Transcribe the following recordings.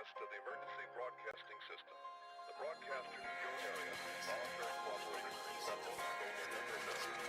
access to the emergency broadcasting system. The broadcaster's shown area, voluntary cooperation, level, shown in your message.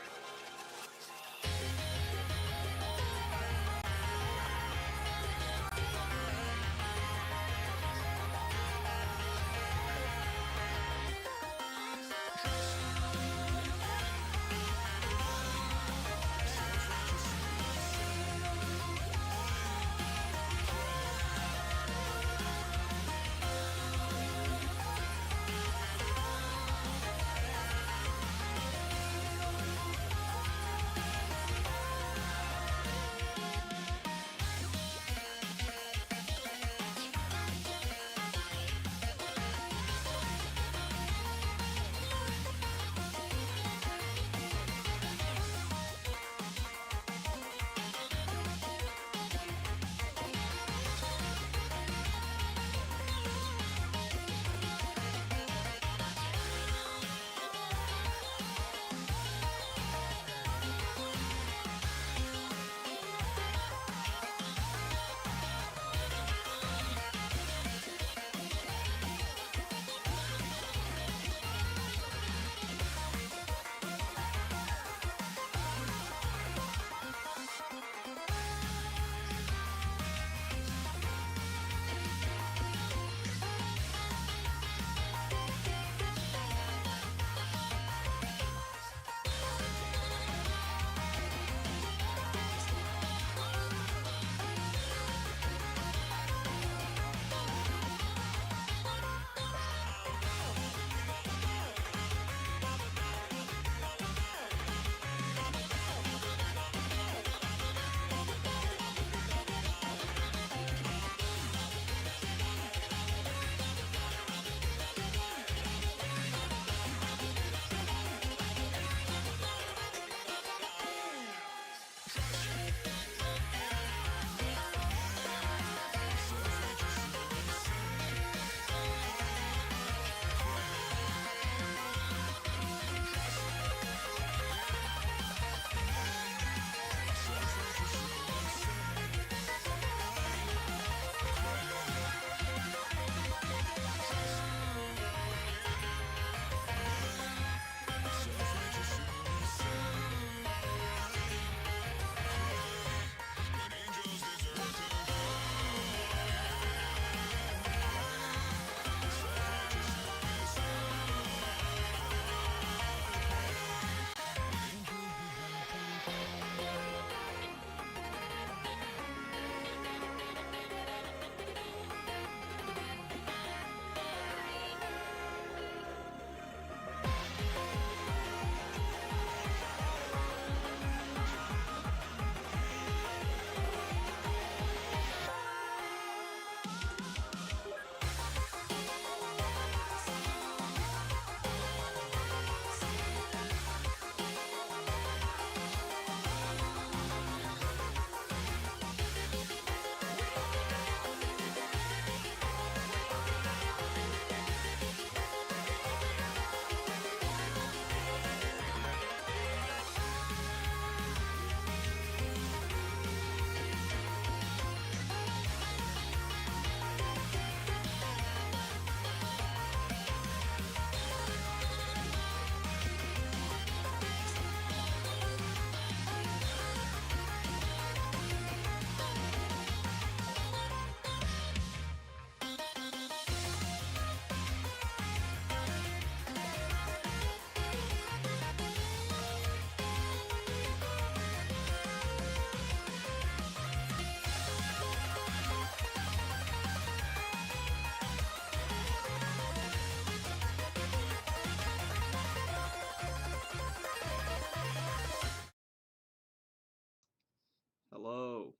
Hello.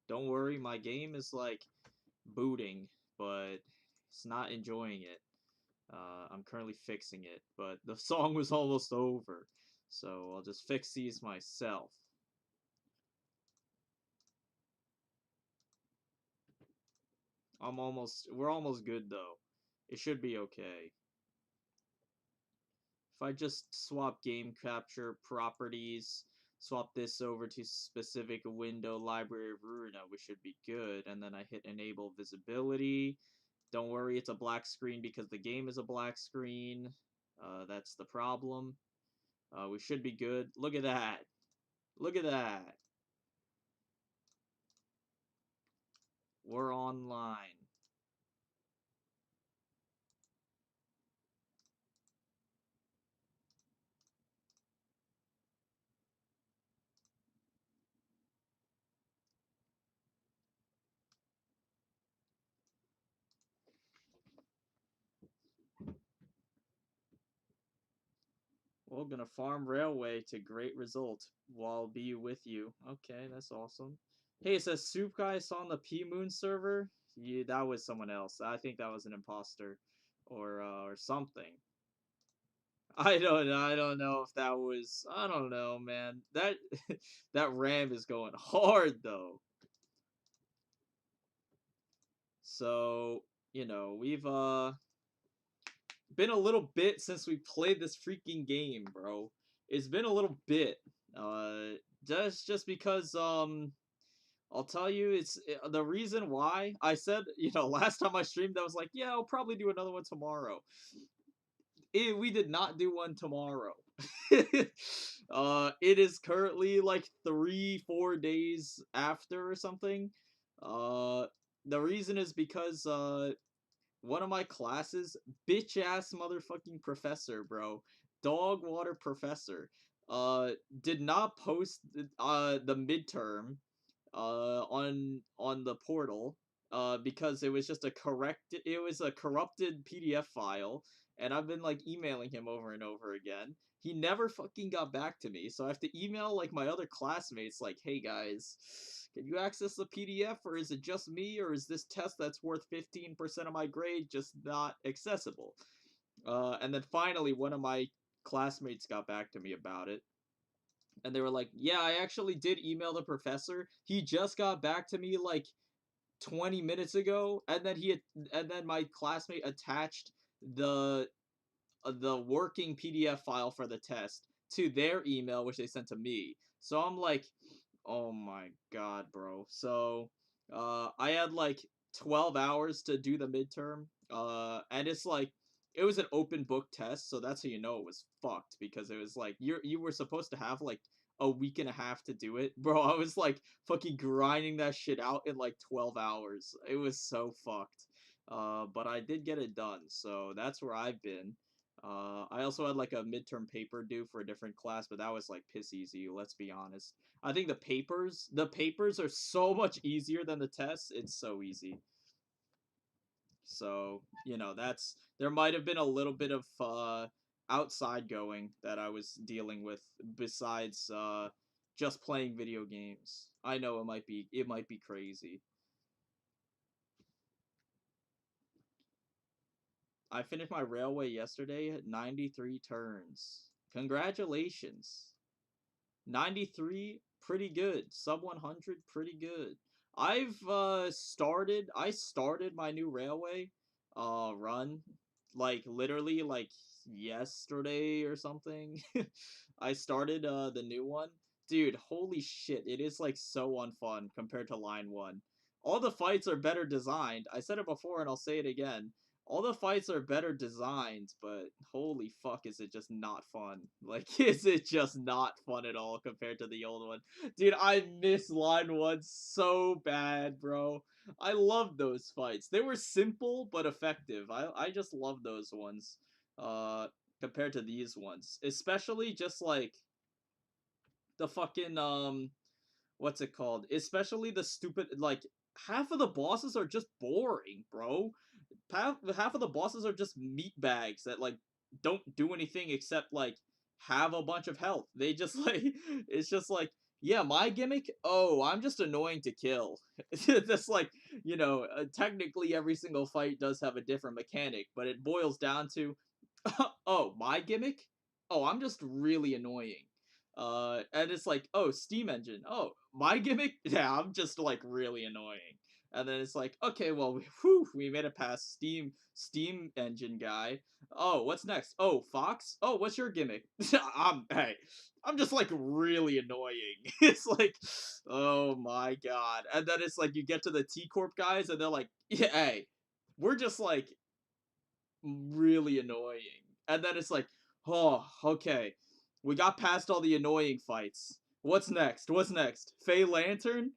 Don't worry, my game is like booting, but it's not enjoying it. I'm currently fixing it, but the song was almost over, so I'll just fix these myself. We're almost good though. It should be okay. If I just swap game capture properties swap this over to specific window library of RUINA, we should be good. And then I hit enable visibility. Don't worry, it's a black screen because the game is a black screen. That's the problem. We should be good. Look at that. Look at that. We're online. We're gonna farm railway to great result while be with you. Okay, that's awesome. Hey, it says Soup Guy saw on the P Moon server. Yeah, that was someone else. I think that was an imposter, or something. I don't know if that was. I don't know, man. That that RAM is going hard though. So we've been a little bit since we played this freaking game, bro. It's been a little bit. Just because I'll tell you, it's the reason why I said, last time I streamed, I was like, yeah, I'll probably do another one tomorrow. We did not do one tomorrow. It is currently like 3-4 days after or something. The reason is because one of my classes, bitch ass motherfucking professor, bro, dog water professor, did not post the midterm on the portal because it was a corrupted PDF file, and I've been like emailing him over and over again. He never fucking got back to me, so I have to email like my other classmates like, hey guys, can you access the PDF, or is it just me, or is this test that's worth 15% of my grade just not accessible? And then finally one of my classmates got back to me about it, and they were like, yeah, I actually did email the professor. He just got back to me like 20 minutes ago, and then my classmate attached the working PDF file for the test to their email, which they sent to me. So I'm like, oh my god, bro. So I had like 12 hours to do the midterm, and it was an open book test, so that's how you know it was fucked, because it was like you were supposed to have like a week and a half to do it. Bro, I was like fucking grinding that shit out in like 12 hours. It was so fucked. But I did get it done, so that's where I've been. I also had like a midterm paper due for a different class, but that was like piss easy, let's be honest. I think the papers are so much easier than the tests. It's so easy. So, there might have been a little bit of outside going that I was dealing with besides just playing video games. I know it might be crazy. I finished my railway yesterday at 93 turns. Congratulations. 93, pretty good. Sub 100, pretty good. I started my new railway run like literally like yesterday or something. I started the new one. Dude, holy shit, it is like so unfun compared to line 1. All the fights are better designed. I said it before and I'll say it again. All the fights are better designed, but holy fuck, is it just not fun. Like, is it just not fun at all compared to the old one? Dude, I miss line 1 so bad, bro. I love those fights. They were simple but effective. I just love those ones. Uh, Compared to these ones. Especially just like the fucking what's it called? Especially the stupid, like, half of the bosses are just boring, bro. Half of the bosses are just meat bags that like don't do anything except like have a bunch of health. They just like it's just like, yeah, my gimmick. Oh, I'm just annoying to kill. That's like, technically every single fight does have a different mechanic, but it boils down to, oh, my gimmick. Oh, I'm just really annoying. And it's like, oh, steam engine. Oh, my gimmick. Yeah, I'm just like really annoying. And then it's like, okay, well, we made it past Steam engine guy. Oh, what's next? Oh, Fox? Oh, what's your gimmick? Hey, I'm just like really annoying. It's like, oh my god. And then it's like you get to the T Corp guys and they're like, yeah, hey, we're just like really annoying. And then it's like, oh, okay. We got past all the annoying fights. What's next? What's next? Fey Lantern?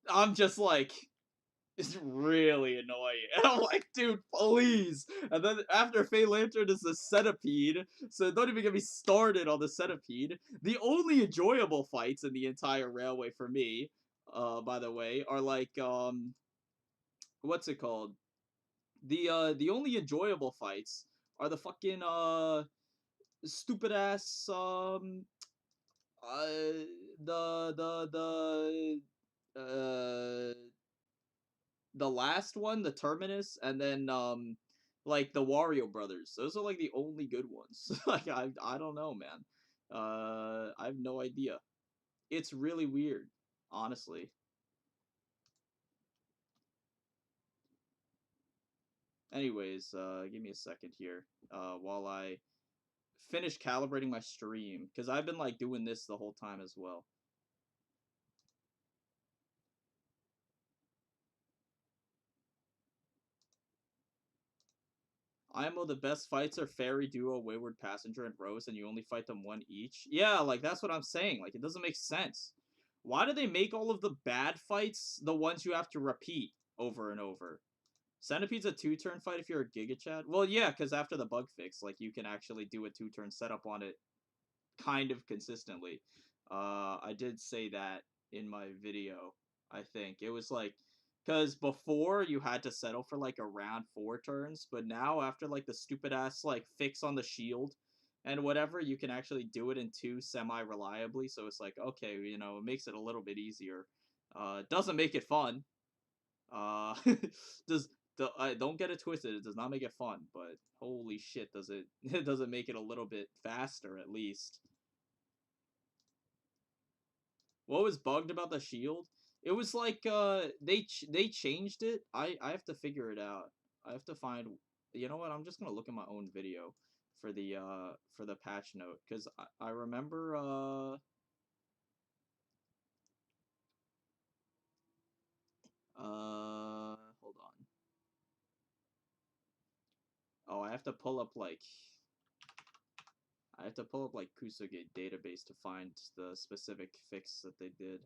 I'm just like, it's really annoying. And I'm like, dude, please. And then after Fey Lantern is the Centipede, so don't even get me started on the Centipede. The only enjoyable fights in the entire Railway for me, by the way, are like, what's it called? The only enjoyable fights are the fucking, stupid ass, uh, uh, the last one, the Terminus, and then like the Wario Brothers. Those are like the only good ones. Like I don't know, man. I have no idea. It's really weird, honestly. Anyways, give me a second here. While I finish calibrating my stream, because I've been like doing this the whole time as well. IMO, the best fights are Fairy, Duo, Wayward Passenger, and Rose, and you only fight them one each. Yeah, like, that's what I'm saying. Like, it doesn't make sense. Why do they make all of the bad fights the ones you have to repeat over and over? Centipede's a 2-turn fight if you're a Giga Chad? Well, yeah, because after the bug fix, like, you can actually do a 2-turn setup on it kind of consistently. I did say that in my video, I think. It was like, because before you had to settle for like around 4 turns, but now after like the stupid ass like fix on the shield and whatever, you can actually do it in 2 semi-reliably, so it's like, okay, you know, it makes it a little bit easier. Doesn't make it fun. Does don't get it twisted, it does not make it fun, but holy shit, does it it doesn't make it a little bit faster at least. What was bugged about the shield? It was like they changed it. I have to figure it out. I have to find. You know what? I'm just gonna look at my own video for the patch note because I remember hold on. Oh, I have to pull up like Kusugate database to find the specific fix that they did.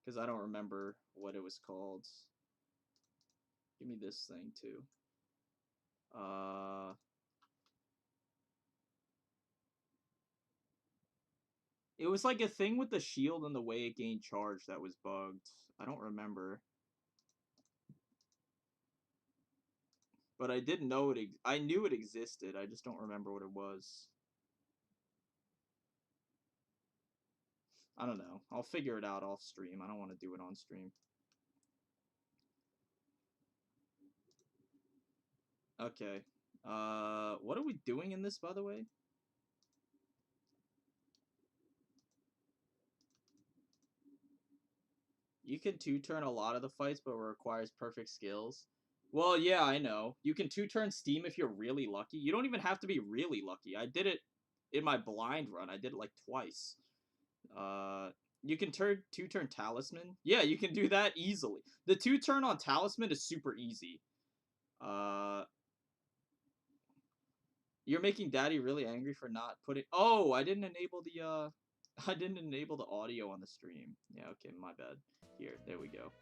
Because I don't remember what it was called. Give me this thing too. It was like a thing with the shield and the way it gained charge that was bugged. I don't remember. But I didn't know it. I knew it existed. I just don't remember what it was. I don't know. I'll figure it out off stream. I don't want to do it on stream. Okay. What are we doing in this, by the way? You can 2-turn a lot of the fights, but it requires perfect skills. Well, yeah, I know. You can 2-turn Steam if you're really lucky. You don't even have to be really lucky. I did it in my blind run. I did it like twice. You can 2-turn Talisman. Yeah, you can do that easily. The 2-turn on Talisman is super easy. You're making Daddy really angry for not putting. Oh, I didn't enable the I didn't enable the audio on the stream. Yeah, okay, my bad. Here, there we go.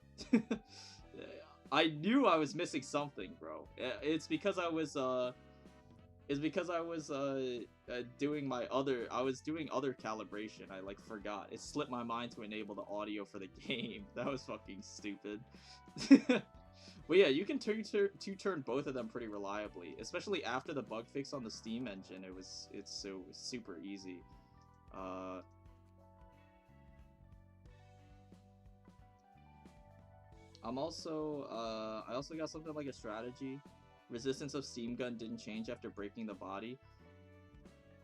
I knew I was missing something, bro. It's because I was doing my other. I was doing other calibration. I like forgot. It slipped my mind to enable the audio for the game. That was fucking stupid. But yeah, you can 2-turn both of them pretty reliably, especially after the bug fix on the Steam engine. It's so super easy. I also got something like a strategy. Resistance of Steam Gun didn't change after breaking the body.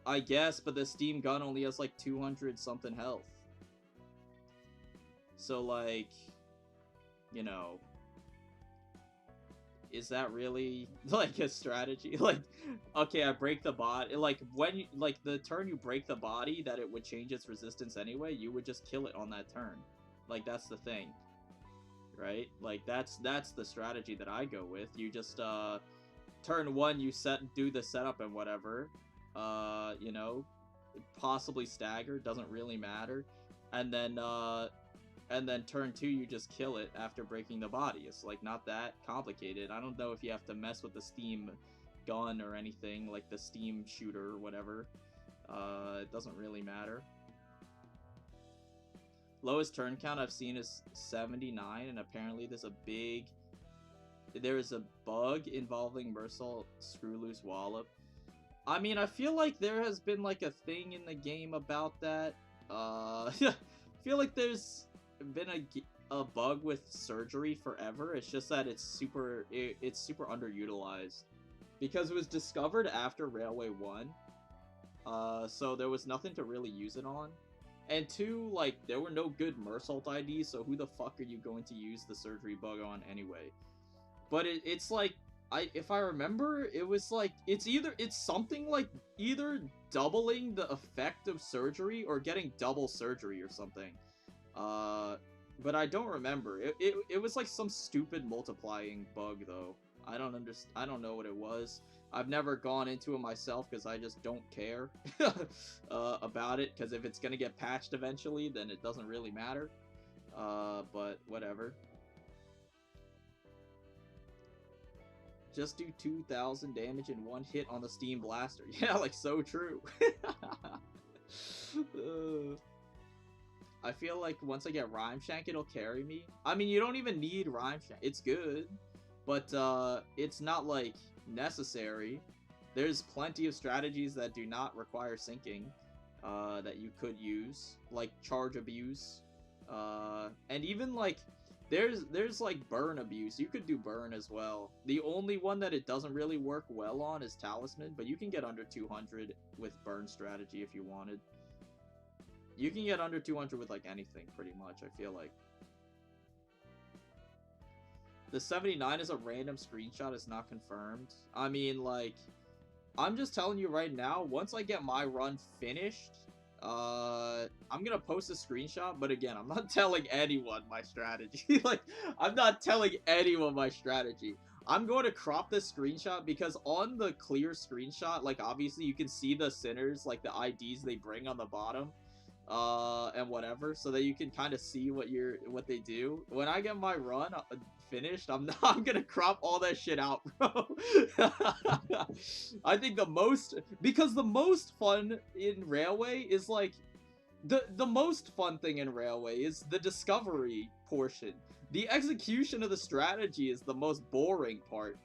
I guess, but the Steam Gun only has like 200 something health. So like, you know, is that really like a strategy? Like, okay, I break the body. Like when you, like the turn you break the body, that it would change its resistance anyway. You would just kill it on that turn. Like that's the thing, right? Like that's the strategy that I go with. You just turn one, you do the setup and whatever. You know, possibly stagger, doesn't really matter, and then turn two, you just kill it after breaking the body. It's like not that complicated. I don't know if you have to mess with the steam gun or anything, like the steam shooter or whatever. It doesn't really matter. Lowest turn count I've seen is 79, and apparently there is a bug involving Mercil Screw Loose Wallop. I mean, I feel like there has been like a thing in the game about that. I feel like there's been a bug with surgery forever. It's just that it's super underutilized because it was discovered after Railway 1. So there was nothing to really use it on. And two, like, there were no good Mersault IDs, so who the fuck are you going to use the surgery bug on anyway? But it's like, if I remember, it was like, it's something like either doubling the effect of surgery or getting double surgery or something. But I don't remember. It was like some stupid multiplying bug though. I don't know what it was. I've never gone into it myself because I just don't care about it, because if it's gonna get patched eventually, then it doesn't really matter. But whatever. Just do 2,000 damage in one hit on the Steam Blaster. Yeah, like, so true. I feel like once I get Rhyme Shank, it'll carry me. I mean, you don't even need Rhyme Shank. It's good, but it's not, like, necessary. There's plenty of strategies that do not require syncing that you could use, like Charge Abuse. And even, like, there's like burn abuse. You could do burn as well. The only one that it doesn't really work well on is Talisman, but you can get under 200 with burn strategy if you wanted. You can get under 200 with like anything pretty much, I feel like. The 79 is a random screenshot, it's not confirmed. I mean, like, I'm just telling you right now, once I get my run finished, I'm gonna post a screenshot, but again, I'm not telling anyone my strategy. Like, I'm not telling anyone my strategy. I'm going to crop this screenshot because on the clear screenshot, like, obviously you can see the sinners, like, the IDs they bring on the bottom, and whatever, so that you can kind of see what they do. When I get my run finished, I'm gonna crop all that shit out, bro. I think the most fun in Railway is like the most fun thing in Railway is the discovery portion. The execution of the strategy is the most boring part,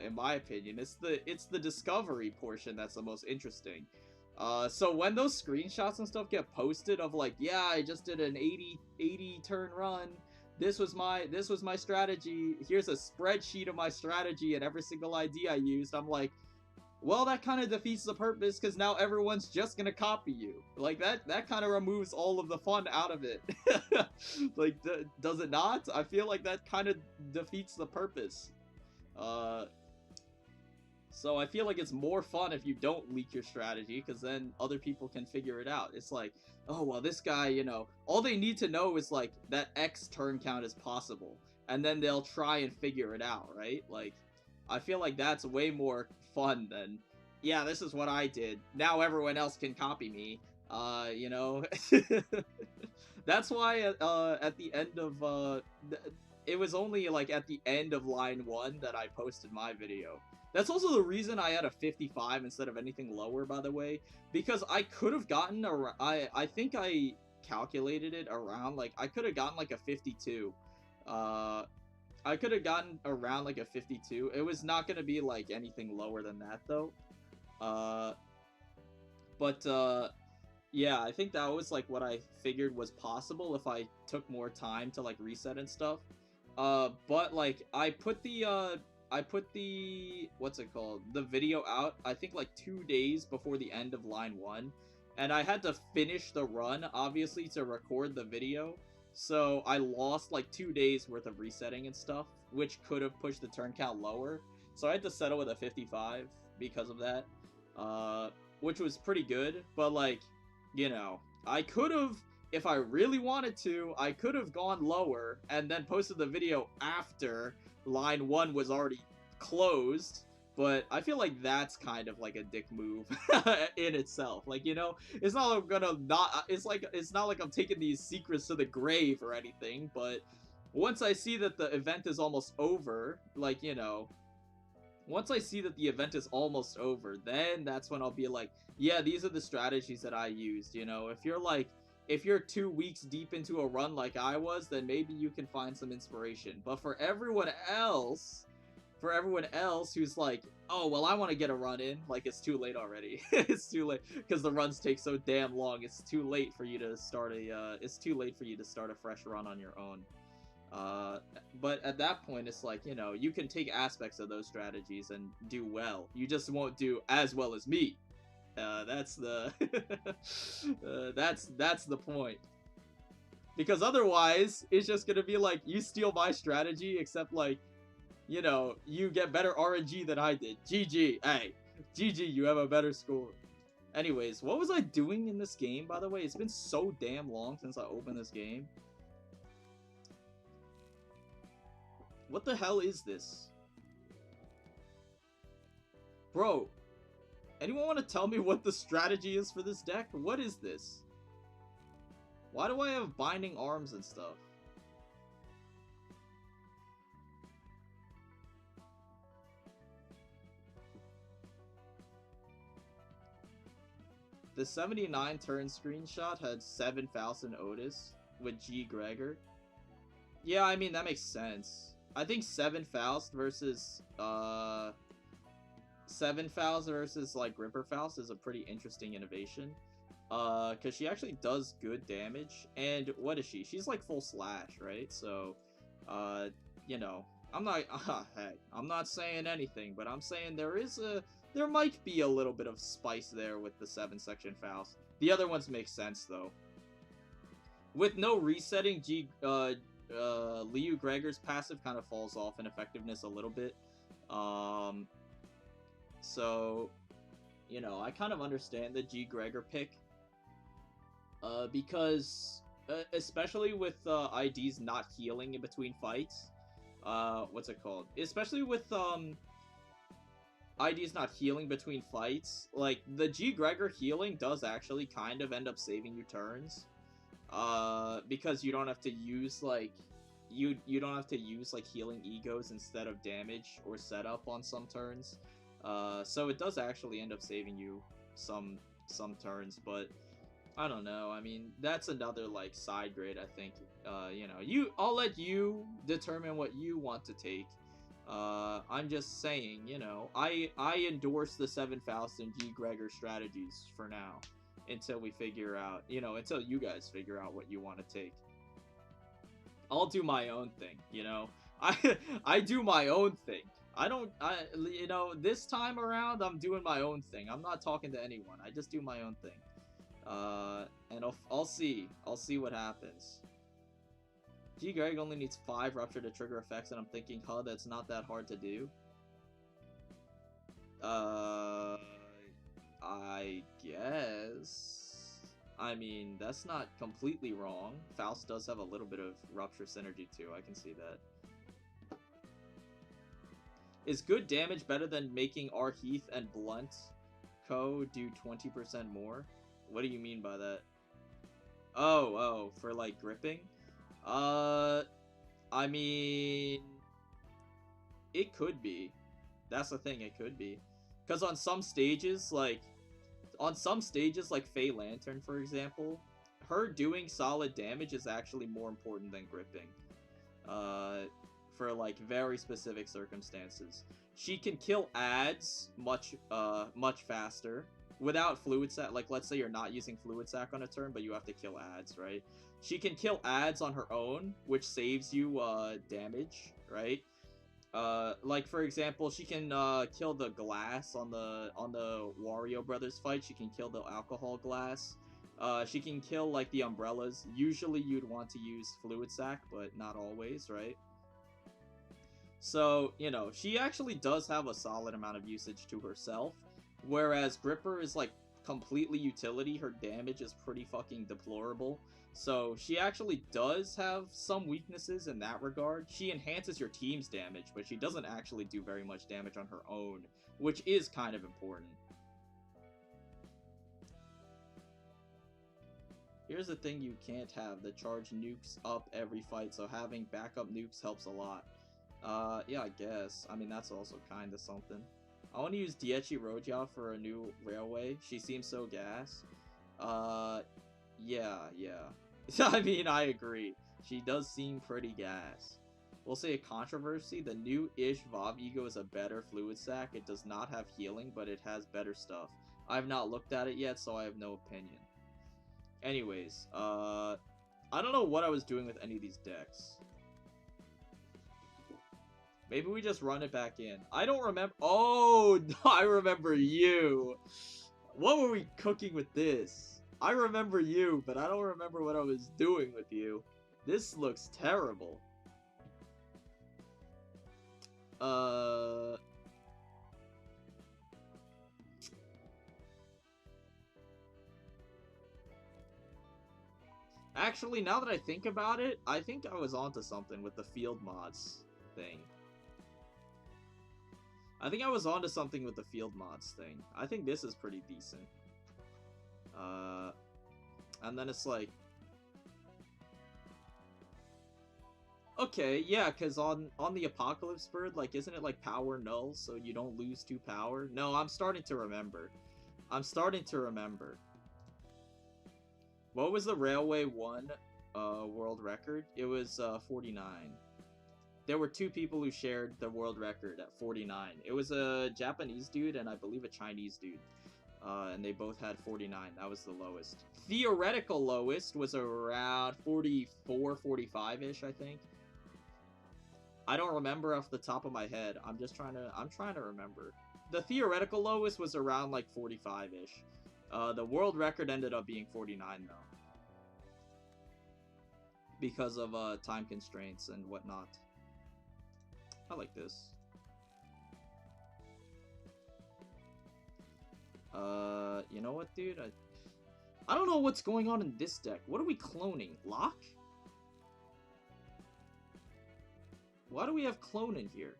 in my opinion. It's the discovery portion that's the most interesting. So when those screenshots and stuff get posted of like, yeah, I just did an 80 turn run, this was my strategy, here's a spreadsheet of my strategy and every single ID I used, I'm like, well, that kind of defeats the purpose, because now everyone's just gonna copy you. Like, that kind of removes all of the fun out of it. Like, does it not? I feel like that kind of defeats the purpose. So I feel like it's more fun if you don't leak your strategy, because then other people can figure it out. It's like, oh, well, this guy, you know, all they need to know is, like, that X turn count is possible, and then they'll try and figure it out, right? Like, I feel like that's way more fun than, yeah, this is what I did, now everyone else can copy me, you know? That's why, at the end of, it was only, like, at the end of line 1 that I posted my video. That's also the reason I had a 55 instead of anything lower, by the way, because I could have gotten I think I calculated it around, like, I could have gotten, like, a 52. I could have gotten around, like, a 52. It was not going to be, like, anything lower than that, though. Yeah, I think that was, like, what I figured was possible if I took more time to, like, reset and stuff. But, like, I put the, what's it called? The video out, I think, like, 2 days before the end of line 1. And I had to finish the run, obviously, to record the video. So I lost like 2 days worth of resetting and stuff, which could have pushed the turn count lower. So I had to settle with a 55 because of that, which was pretty good. But like, you know, I could have, if I really wanted to, I could have gone lower and then posted the video after line 1 was already closed. But I feel like that's kind of like a dick move in itself. Like, you know, it's not like I'm gonna not. It's not like I'm taking these secrets to the grave or anything. But once I see that the event is almost over, like, you know, once I see that the event is almost over, then that's when I'll be like, yeah, these are the strategies that I used. You know, if you're 2 weeks deep into a run like I was, then maybe you can find some inspiration. But for everyone else who's like, oh, well, I want to get a run in, like, it's too late already. It's too late because the runs take so damn long. It's too late for you to start a fresh run on your own. But at that point, it's like, you know, you can take aspects of those strategies and do well. You just won't do as well as me. That's the that's the point. Because otherwise, it's just gonna be like, you steal my strategy, except like, you know, you get better RNG than I did. GG. Hey, GG, you have a better score. Anyways, what was I doing in this game, by the way? It's been so damn long since I opened this game. What the hell is this? Bro, anyone want to tell me what the strategy is for this deck? What is this? Why do I have binding arms and stuff? The 79 turn screenshot had 7 Faust and Otis with G. Gregor. Yeah, I mean, that makes sense. I think 7 Faust versus, 7 Faust versus, like, Ripper Faust is a pretty interesting innovation. Because she actually does good damage. And what is she? She's, like, full slash, right? So, you know, I'm not, hey, I'm not saying anything, but I'm saying there might be a little bit of spice there with the 7-section Faust. The other ones make sense, though. With no resetting, Liu Gregor's passive kind of falls off in effectiveness a little bit. So, you know, I kind of understand the G. Gregor pick. Because, especially with IDs not healing in between fights, what's it called? Especially with, IDs not healing between fights, like, the G. Gregor healing does actually kind of end up saving you turns. Because you don't have to use, like, you don't have to use, like, healing egos instead of damage or setup on some turns. So it does actually end up saving you some turns, but I don't know. I mean, that's another, like, side grade, I think. You know, I'll let you determine what you want to take. I'm just saying, you know, I endorse the 7 Faust and G. Gregor strategies for now. Until we figure out, you know, until you guys figure out what you want to take. I'll do my own thing, you know. I do my own thing. You know, this time around, I'm doing my own thing. I'm not talking to anyone. I just do my own thing. And I'll see what happens. G. Greg only needs 5 rupture to trigger effects, and I'm thinking, huh, that's not that hard to do. I guess. I mean, that's not completely wrong. Faust does have a little bit of rupture synergy too, I can see that. Is good damage better than making R. Heath and Blunt Co. do 20% more? What do you mean by that? Oh, for, like, gripping? I mean, it could be. That's the thing, it could be. Because on some stages, like Fey Lantern, for example, her doing solid damage is actually more important than gripping. For, like, very specific circumstances. She can kill adds much faster without Fluid Sac. Like, let's say you're not using Fluid Sac on a turn, but you have to kill adds, right? She can kill adds on her own, which saves you damage, right? Like, for example, she can kill the glass on the Wario Brothers fight. She can kill the alcohol glass. She can kill, like, the umbrellas. Usually you'd want to use Fluid Sac, but not always, right? So, you know, she actually does have a solid amount of usage to herself, whereas Gripper is, like, completely utility. Her damage is pretty fucking deplorable. So, she actually does have some weaknesses in that regard. She enhances your team's damage, but she doesn't actually do very much damage on her own, which is kind of important. Here's the thing you can't have: the charge nukes up every fight, so having backup nukes helps a lot. Yeah, I guess. I mean, that's also kinda something. I want to use Diechi Roja for a new railway. She seems so gas. Yeah. I mean, I agree. She does seem pretty gas. We'll say a controversy: the new Ish Vav Ego is a better Fluid Sac. It does not have healing, but it has better stuff. I have not looked at it yet, so I have no opinion. Anyways, I don't know what I was doing with any of these decks. Maybe we just run it back in. I don't remember. Oh, I remember you. What were we cooking with this? I remember you, but I don't remember what I was doing with you. This looks terrible. Actually, now that I think about it, I think I was onto something with the field mods thing. I think this is pretty decent. And then it's like... Okay, yeah, because on the Apocalypse Bird, like, isn't it like power null, so you don't lose 2 power? No, I'm starting to remember. What was the Railway 1 world record? It was 49. There were 2 people who shared the world record at 49. It was a Japanese dude and I believe a Chinese dude. And they both had 49. That was the lowest. Theoretical lowest was around 44, 45-ish, I think. I don't remember off the top of my head. I'm trying to remember. The theoretical lowest was around like 45-ish. The world record ended up being 49 though. Because of time constraints and whatnot. I like this. You know what, dude? I don't know what's going on in this deck. What are we cloning? Lock? Why do we have clone in here?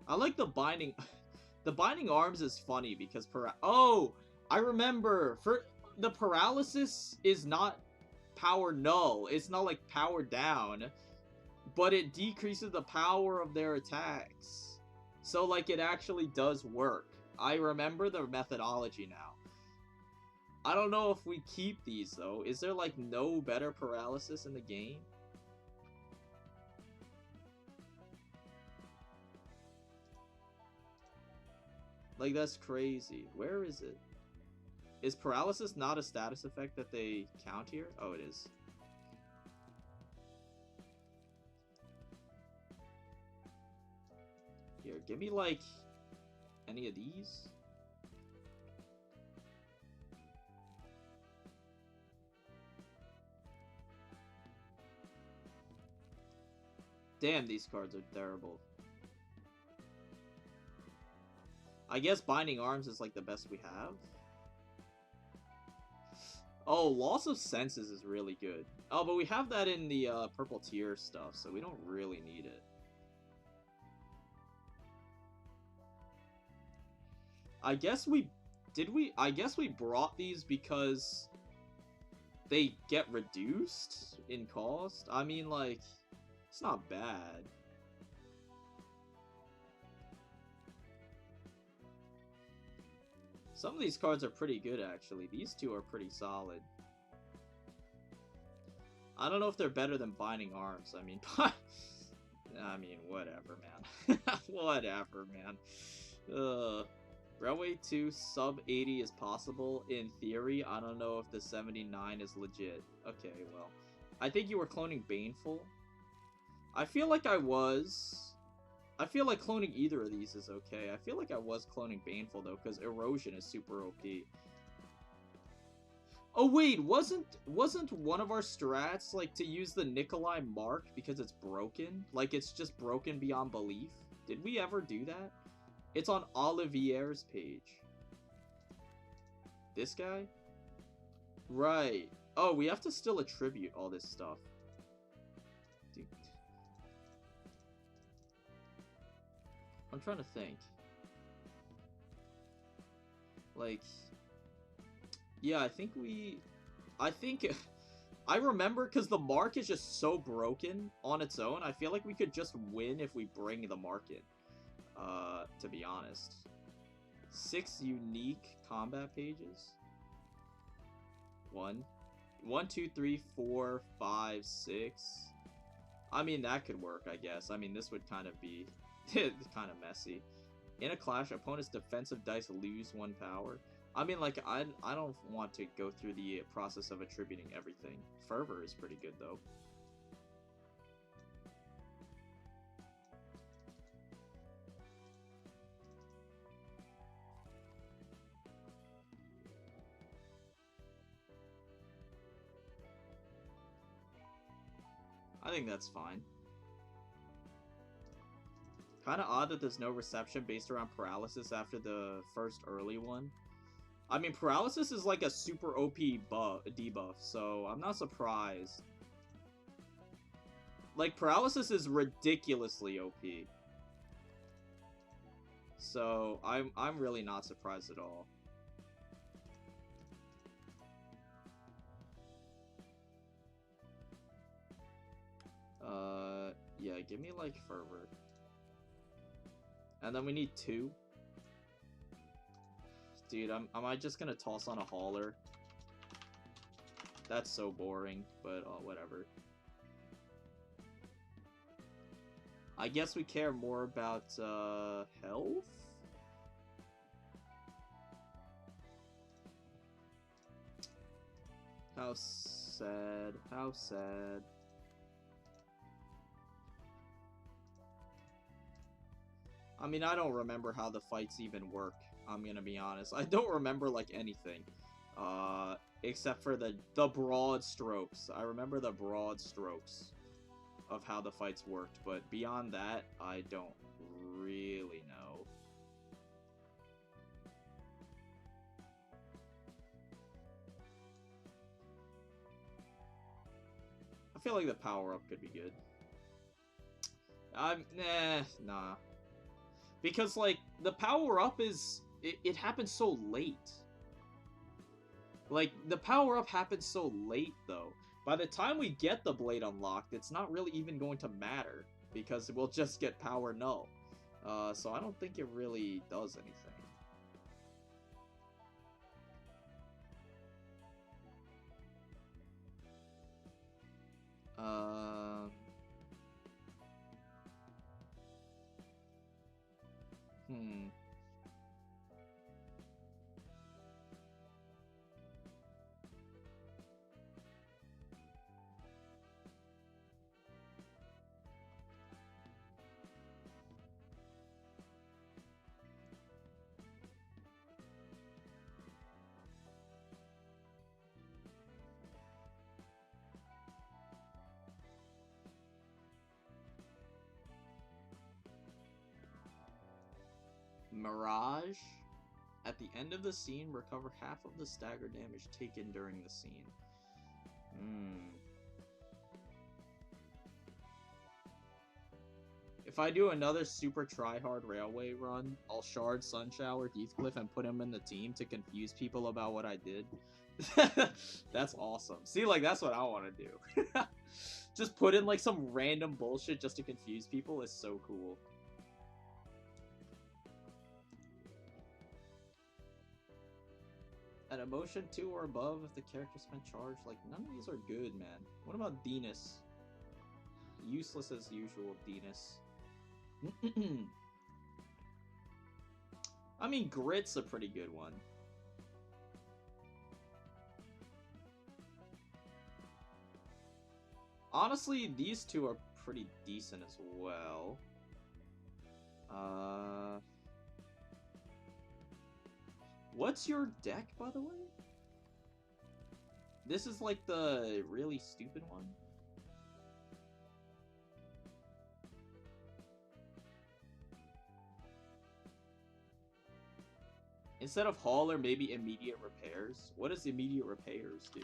I like the binding... The binding arms is funny because... Oh! I remember! The paralysis is not power null. It's not like power down. But it decreases the power of their attacks. So, like, it actually does work. I remember the methodology now. I don't know if we keep these, though. Is there, like, no better paralysis in the game? Like, that's crazy. Where is it? Is paralysis not a status effect that they count here? Oh, it is. Here, give me, like, any of these? Damn, these cards are terrible. I guess Binding Arms is, like, the best we have. Oh, Loss of Senses is really good. Oh, but we have that in the purple tier stuff, so we don't really need it. I guess we brought these because they get reduced in cost. I mean, like, it's not bad. Some of these cards are pretty good, actually. These two are pretty solid. I don't know if they're better than Binding Arms. I mean, whatever, man. Whatever, man. Railway 2 sub 80 is possible in theory. I don't know if the 79 is legit. Okay, well. I think you were cloning Baneful. I feel like I was. I feel like cloning either of these is okay. I feel like I was cloning Baneful, though, because Erosion is super OP. Oh wait, wasn't one of our strats like to use the Nikolai mark because it's broken? Like it's just broken beyond belief? Did we ever do that? It's on Olivier's page. This guy? Right. Oh, we have to still attribute all this stuff. Dude. I'm trying to think. Like... Yeah, I think I remember because the mark is just so broken on its own. I feel like we could just win if we bring the mark in, to be honest. 6 unique combat pages. 1, 2, 3, 4, 5, 6. I mean, that could work, I guess. I mean, this would kind of be kind of messy. In a clash, opponent's defensive dice lose 1 power. I mean, like, I don't want to go through the process of attributing everything. Fervor is pretty good, though. I think that's fine. Kind of odd that there's no reception based around paralysis after the first early one. I mean, paralysis is like a super OP debuff, so I'm not surprised. Like, paralysis is ridiculously OP. So, I'm really not surprised at all. Yeah, give me, like, Fervor. And then we need 2. Dude, am I just gonna toss on a hauler? That's so boring, but whatever. I guess we care more about health? How sad, how sad. I mean, I don't remember how the fights even work. I'm gonna be honest. I don't remember, like, anything. Except for the broad strokes. I remember the broad strokes of how the fights worked, but beyond that, I don't really know. I feel like the power-up could be good. Nah. Because, like, the power-up is... It happens so late. Like, the power-up happens so late, though. By the time we get the blade unlocked, it's not really even going to matter. Because we'll just get power null. So I don't think it really does anything. Mirage. At the end of the scene, recover half of the stagger damage taken during the scene. If I do another super tryhard railway run, I'll shard Sunshower Heathcliff and put him in the team to confuse people about what I did. That's awesome. See, like, that's what I want to do. Just put in, like, some random bullshit just to confuse people is so cool. An emotion 2 or above if the character spent charge. Like, none of these are good, man. What about Venus? Useless as usual, Venus. I mean, Grit's a pretty good one. Honestly, these two are pretty decent as well. What's your deck, by the way? This is like the really stupid one. Instead of hauler, maybe immediate repairs. What does immediate repairs do?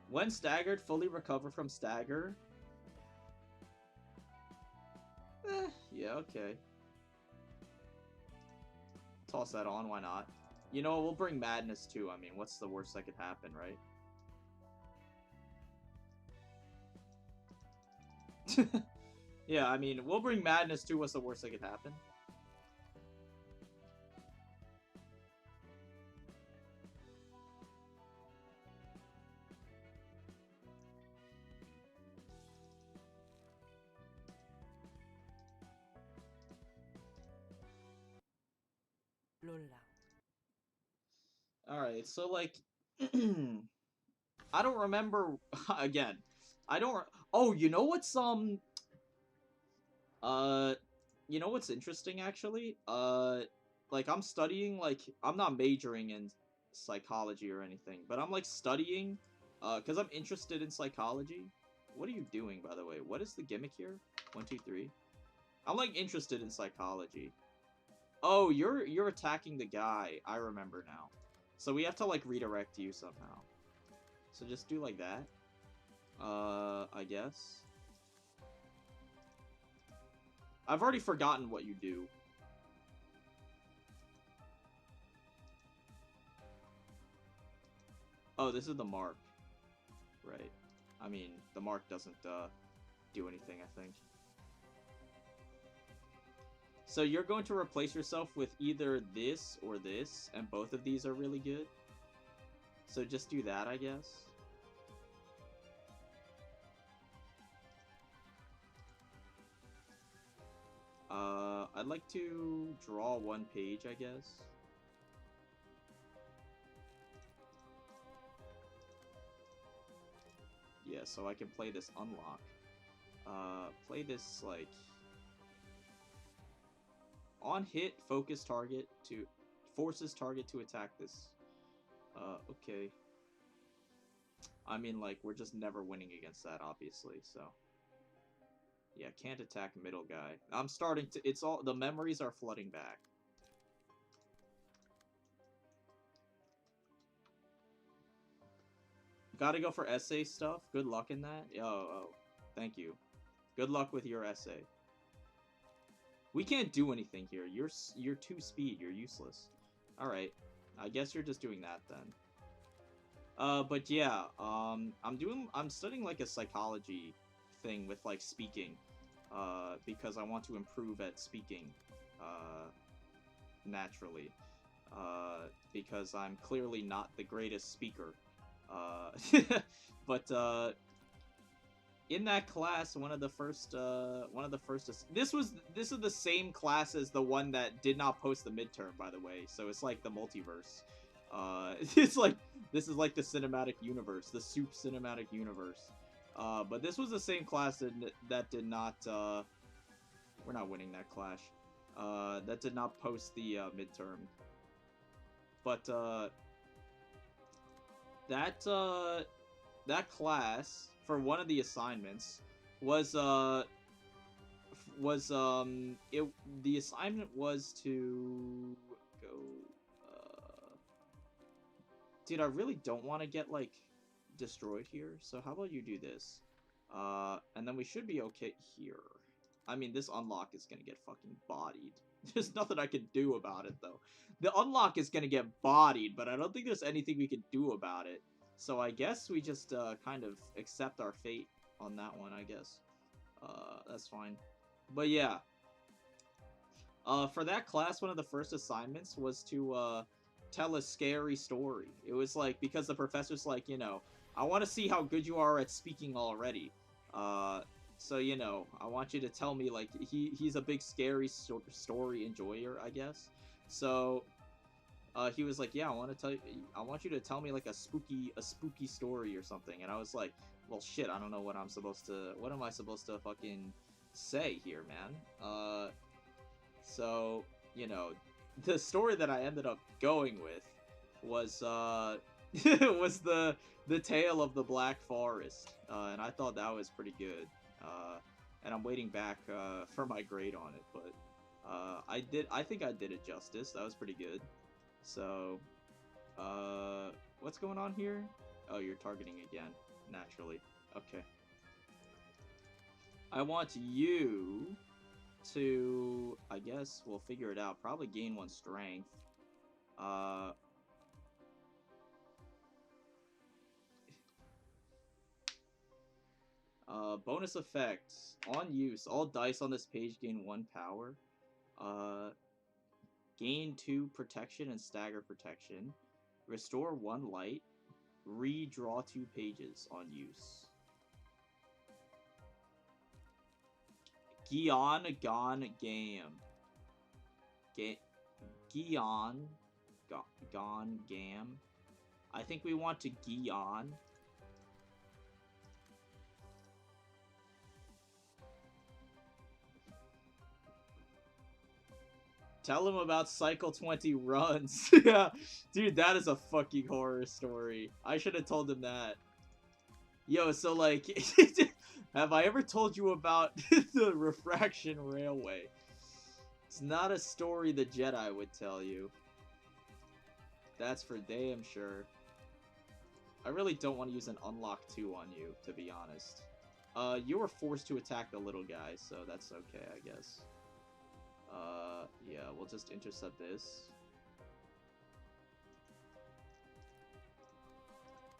When staggered, fully recover from stagger. Yeah, okay. Toss that on, why not? You know, we'll bring madness too. I mean, what's the worst that could happen, right? Yeah, I mean, we'll bring madness too. What's the worst that could happen? Alright, so like, I don't remember, again, I don't, oh, you know what's, you know what's interesting, actually? Like, I'm studying, like, I'm not majoring in psychology or anything, but I'm, like, studying, because I'm interested in psychology. What are you doing, by the way? What is the gimmick here? 1, 2, 3. I'm, like, interested in psychology. Oh, you're attacking the guy. I remember now. So we have to, like, redirect you somehow. So just do like that. I guess. I've already forgotten what you do. Oh, this is the mark. Right. I mean, the mark doesn't, do anything, I think. So you're going to replace yourself with either this or this, and both of these are really good. So just do that, I guess. I'd like to draw 1 page, I guess. Yeah, so I can play this unlock. Play this, like... On hit, focus target to... Forces target to attack this. Okay. I mean, like, we're just never winning against that, obviously, so... Yeah, can't attack middle guy. I'm starting to... It's all... The memories are flooding back. Gotta go for essay stuff. Good luck in that. Oh, thank you. Good luck with your essay. We can't do anything here. You're 2 speed. You're useless. Alright. I guess you're just doing that then. But yeah, I'm studying like a psychology thing with like speaking. Because I want to improve at speaking. Naturally. Because I'm clearly not the greatest speaker. But in that class, one of the first this is the same class as the one that did not post the midterm, by the way. So it's like the multiverse. It's like this is like the cinematic universe, the soup cinematic universe. But this was the same class that did not. We're not winning that clash. That did not post the midterm. But that class for one of the assignments was the assignment was to go dude, I really don't want to get like destroyed here, so how about you do this, and then we should be okay here. I mean, this unlock is gonna get fucking bodied. There's nothing I can do about it, though. The unlock is gonna get bodied, but I don't think there's anything we can do about it. So I guess we just, kind of accept our fate on that one, I guess. That's fine. But yeah. For that class, one of the first assignments was to, tell a scary story. It was like, because the professor's like, you know, I want to see how good you are at speaking already. So, you know, I want you to tell me, like, he's a big scary story enjoyer, I guess. So, he was like, yeah, I want you to tell me, like, a spooky story or something. And I was like, well, shit, I don't know what am I supposed to fucking say here, man? So, you know, the story that I ended up going with was was the Tale of the Black Forest, and I thought that was pretty good. And I'm waiting back for my grade on it, but I think I did it justice. That was pretty good. So, what's going on here? Oh, you're targeting again, naturally. Okay. I want you to, I guess we'll figure it out. Probably gain 1 strength. Bonus effects. On use, all dice on this page gain 1 power. Gain 2 protection and stagger protection. Restore 1 light. Redraw 2 pages on use. Gion Gon Gam. Gion Gon Gam. I think we want to Gion. Tell him about Cycle 20 runs. Yeah, dude, that is a fucking horror story. I should have told him that. Yo, so like, have I ever told you about the Refraction Railway? It's not a story the Jedi would tell you. That's for damn sure. I really don't want to use an Unlock 2 on you, to be honest. You were forced to attack the little guy, so that's okay, I guess. Yeah, we'll just intercept this.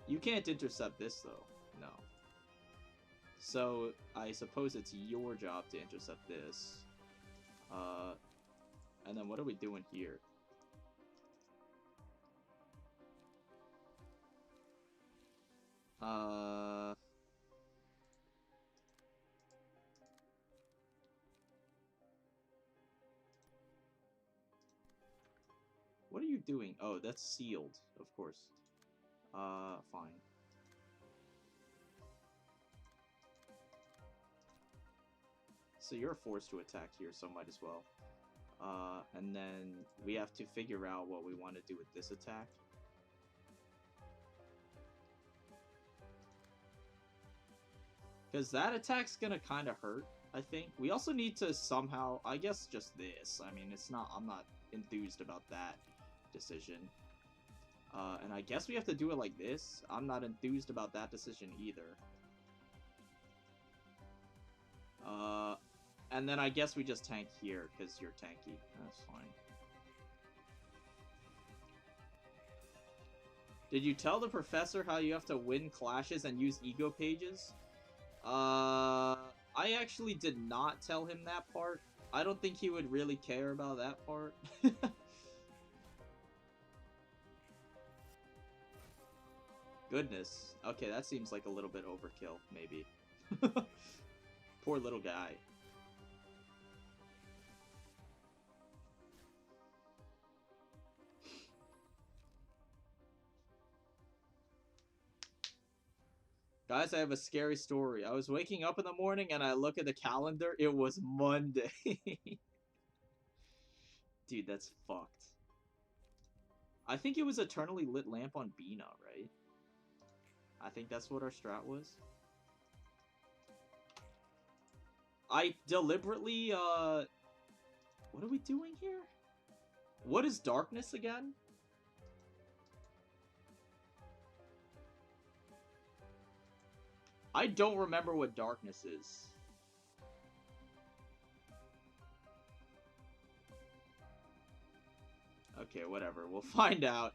You can't intercept this, though. No. So, I suppose it's your job to intercept this. And then what are we doing here? What are you doing? Oh, that's sealed, of course. Fine. So you're forced to attack here, so might as well. And then we have to figure out what we want to do with this attack. Because that attack's gonna kind of hurt, I think. We also need to somehow, I guess just this. I mean, it's not, I'm not enthused about that decision. And I guess we have to do it like this. I'm not enthused about that decision either. And then I guess we just tank here, because you're tanky. That's fine. Did you tell the professor how you have to win clashes and use ego pages? I actually did not tell him that part. I don't think he would really care about that part. Goodness. Okay, that seems like a little bit overkill, maybe. Poor little guy. Guys, I have a scary story. I was waking up in the morning and I look at the calendar. It was Monday. Dude, that's fucked. I think it was Eternally Lit Lamp on Bina, right? I think that's what our strat was. I deliberately, what are we doing here? What is darkness again? I don't remember what darkness is. Okay, whatever. We'll find out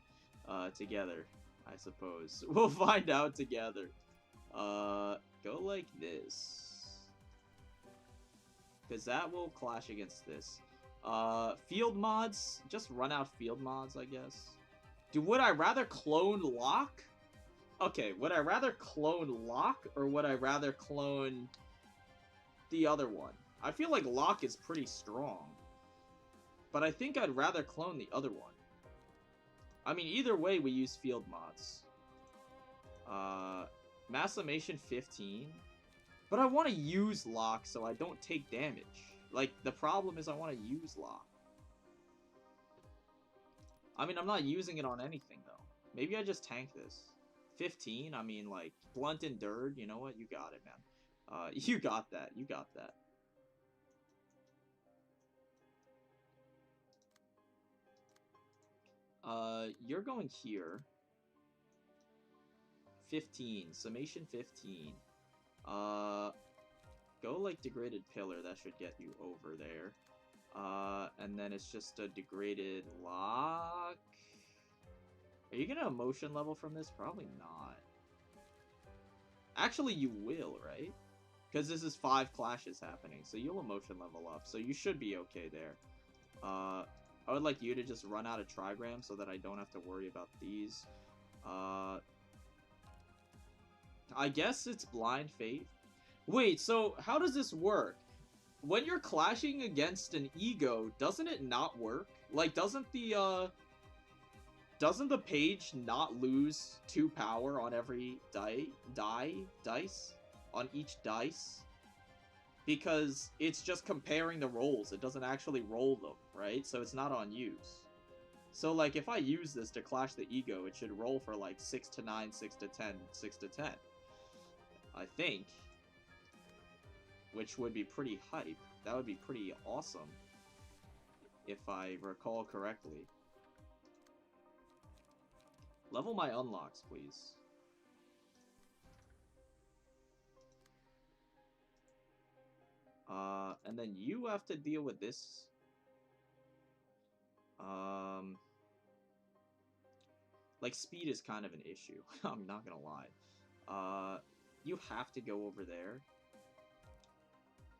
together, I suppose. We'll find out together. Go like this. Because that will clash against this. Field mods. Just run out field mods, I guess. Dude, would I rather clone Locke? Okay, would I rather clone Locke, or would I rather clone the other one? I feel like Locke is pretty strong. But I think I'd rather clone the other one. I mean, either way, we use field mods. Massimation 15. But I want to use Locke so I don't take damage. Like, the problem is I want to use Locke. I mean, I'm not using it on anything, though. Maybe I just tank this. 15? I mean, like, blunt and dirt, you know what? You got it, man. You got that. You got that. You're going here. 15. Summation 15. Go, like, degraded pillar. That should get you over there. And then it's just a degraded lock. Are you gonna emotion level from this? Probably not. Actually, you will, right? Because this is 5 clashes happening, so you'll emotion level up. So you should be okay there. I would like you to just run out of trigrams so that I don't have to worry about these. I guess it's blind faith. Wait, so how does this work? When you're clashing against an ego, doesn't it not work? Like, doesn't the page not lose 2 power on every dice? On each dice? Because it's just comparing the rolls. It doesn't actually roll them, right? So it's not on use. So, like, if I use this to clash the ego, it should roll for, like, 6 to 9, 6 to 10, 6 to 10. I think. Which would be pretty hype. That would be pretty awesome. If I recall correctly. Level my unlocks, please. And then you have to deal with this. Like, speed is kind of an issue. I'm not gonna lie. You have to go over there.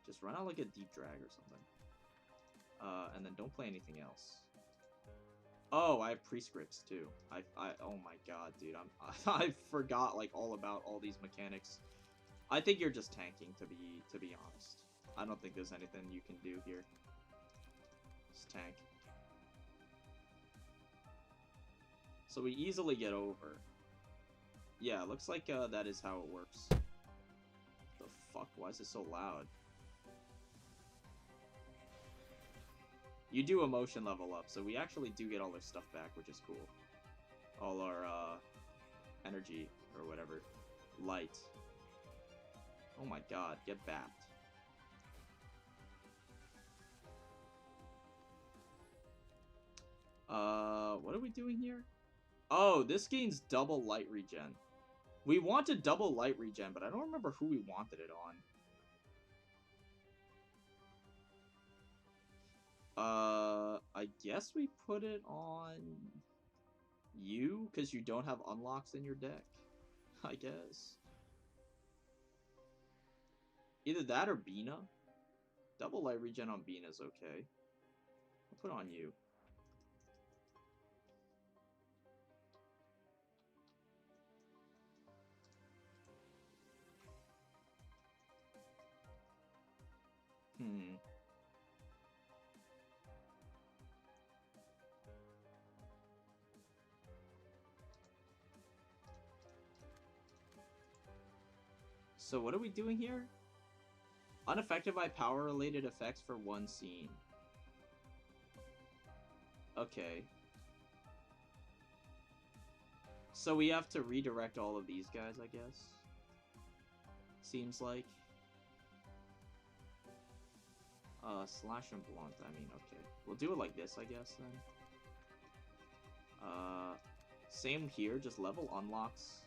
Just run out like a deep drag or something. And then don't play anything else. Oh, I have prescripts too. Oh my god, dude, I forgot like all about all these mechanics. I think you're just tanking, to be honest. I don't think there's anything you can do here. Just tank. So we easily get over. Yeah, looks like that is how it works. The fuck? Why is it so loud? You do emotion level up, so we actually do get all our stuff back, which is cool. All our, energy, or whatever. Light. Oh my god, get bapped. What are we doing here? Oh, this gains double light regen. We wanted double light regen, but I don't remember who we wanted it on. I guess we put it on you, because you don't have unlocks in your deck. I guess. Either that or Bina. Double light regen on Bina is okay. I'll put it on you. So what are we doing here? Unaffected by power-related effects for one scene. Okay. So we have to redirect all of these guys, I guess. Seems like. Slash and blunt, I mean, okay. We'll do it like this, I guess, then. Same here, just level unlocks.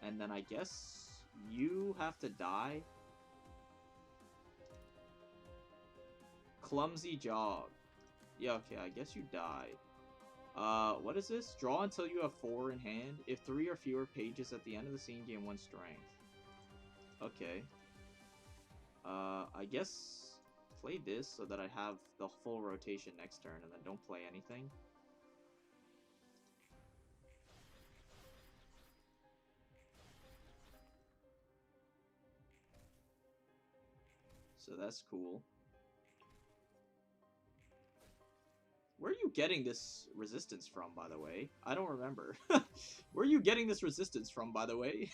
And then I guess you have to die. Clumsy jog. Yeah, okay, I guess you die. What is this? Draw until you have 4 in hand. If 3 or fewer pages at the end of the scene, gain 1 strength. Okay. I guess play this so that I have the full rotation next turn, and then don't play anything. So that's cool. Where are you getting this resistance from, by the way? I don't remember. Where are you getting this resistance from, by the way?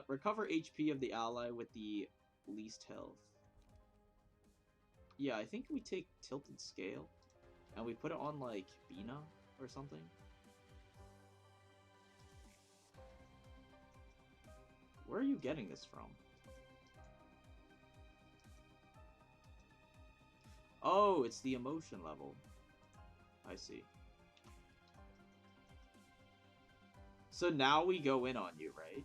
Recover HP of the ally with the least health. Yeah, I think we take Tilted Scale, and we put it on, like, Bina or something. Where are you getting this from? Oh, it's the emotion level. I see. So now we go in on you, right?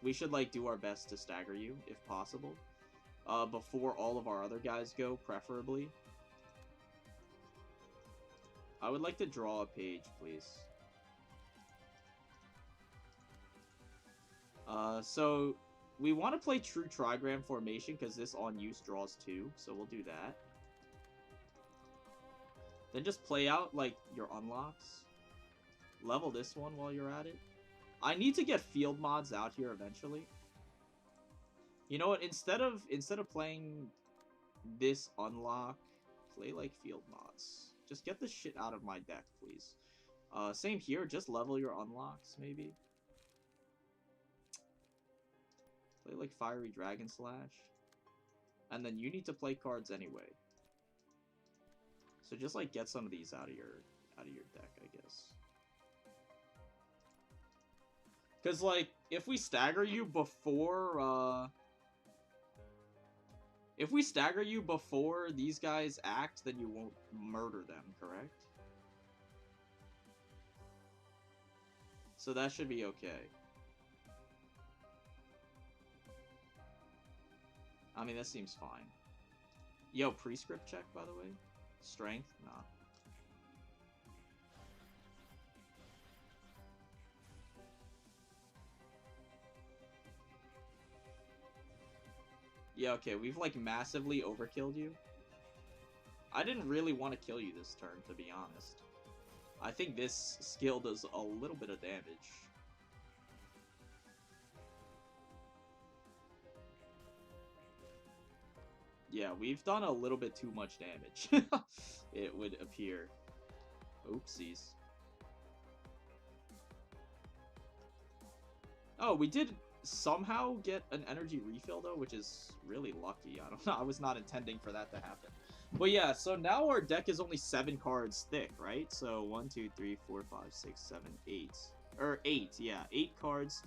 We should, like, do our best to stagger you, if possible. Before all of our other guys go, preferably. I would like to draw a page, please. So we want to play True Trigram Formation, because this on use draws 2, so we'll do that. Then just play out, like, your unlocks. Level this one while you're at it. I need to get field mods out here eventually. You know what? Instead of playing this unlock, play like field mods. Just get the shit out of my deck, please. Same here. Just level your unlocks, maybe. Play like Fiery Dragon Slash, and then you need to play cards anyway. So just like get some of these out of your deck, I guess. Because, like, if we stagger you before, if we stagger you before these guys act, then you won't murder them, correct? So that should be okay. I mean, that seems fine. Yo, prescript check, by the way? Strength? Nah. Yeah, okay, we've, like, massively overkilled you. I didn't really want to kill you this turn, to be honest. I think this skill does a little bit of damage. Yeah, we've done a little bit too much damage, it would appear. Oopsies. Oh, we did somehow get an energy refill, though, which is really lucky. I don't know, I was not intending for that to happen. But yeah, so now our deck is only 7 cards thick, right? So 1, 2, 3, 4, 5, 6, 7, 8. Or 8, yeah, 8 cards.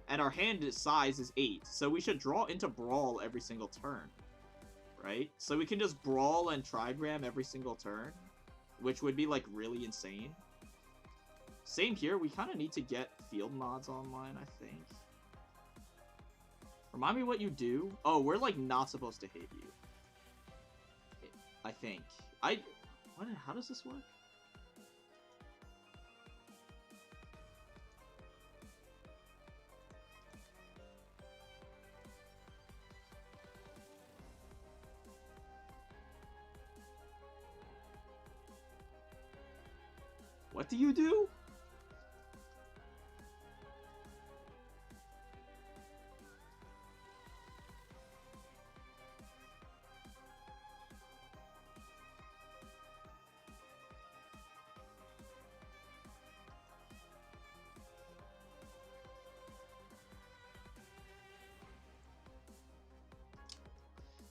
And our hand size is 8. So we should draw into Brawl every single turn, right? So we can just Brawl and Trigram every single turn, which would be, like, really insane. Same here, we kind of need to get field mods online, I think. Remind me what you do. Oh, we're, like, not supposed to hit you. I think. How does this work? What do you do?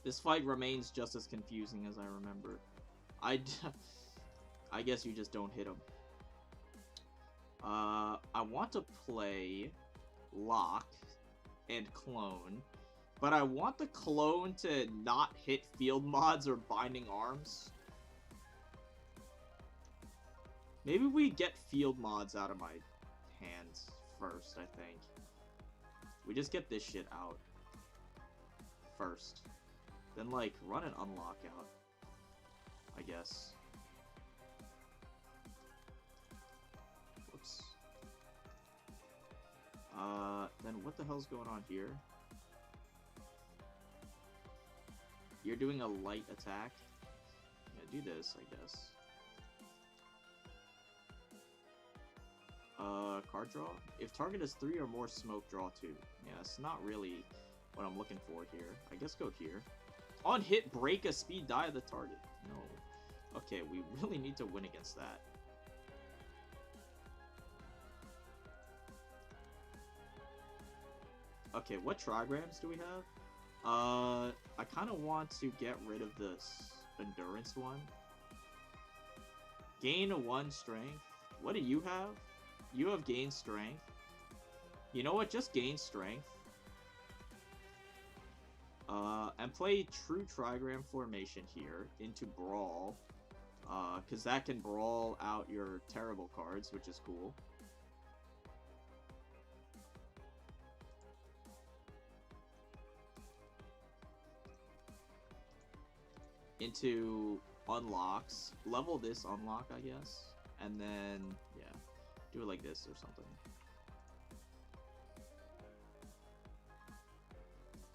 This fight remains just as confusing as I remember. I guess you just don't hit him. I want to play Lock and Clone, but I want the Clone to not hit field mods or Binding Arms. Maybe we get field mods out of my hands first, I think. We just get this shit out first. Then, like, run an unlock out, I guess. Whoops. Then what the hell's going on here? You're doing a light attack? Yeah, do this, I guess. Card draw? If target has 3 or more smoke, draw 2. Yeah, it's not really what I'm looking for here. I guess go here. On hit, break a speed die of the target. No. Okay, we really need to win against that. Okay, what trigrams do we have? I kind of want to get rid of this endurance one. Gain 1 strength. What do you have? You have gain strength. You know what? Just gain strength. And play true trigram formation here into brawl. Because that can brawl out your terrible cards, which is cool. Into unlocks. Level this unlock, I guess. And then, yeah, do it like this or something.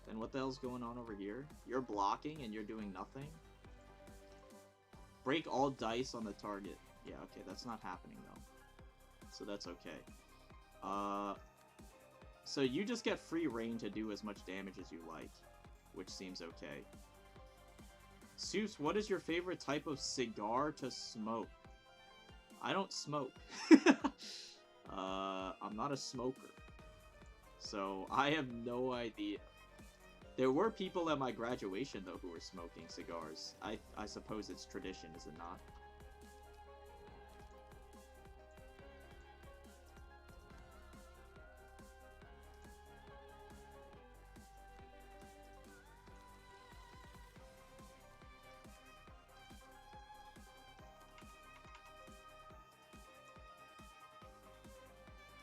Then what the hell's going on over here? You're blocking and you're doing nothing? Break all dice on the target. Yeah, okay, that's not happening though. So that's okay. So you just get free reign to do as much damage as you like, which seems okay. Soups, what is your favorite type of cigar to smoke? I don't smoke. I'm not a smoker. So I have no idea. There were people at my graduation, though, who were smoking cigars. I suppose it's tradition, is it not?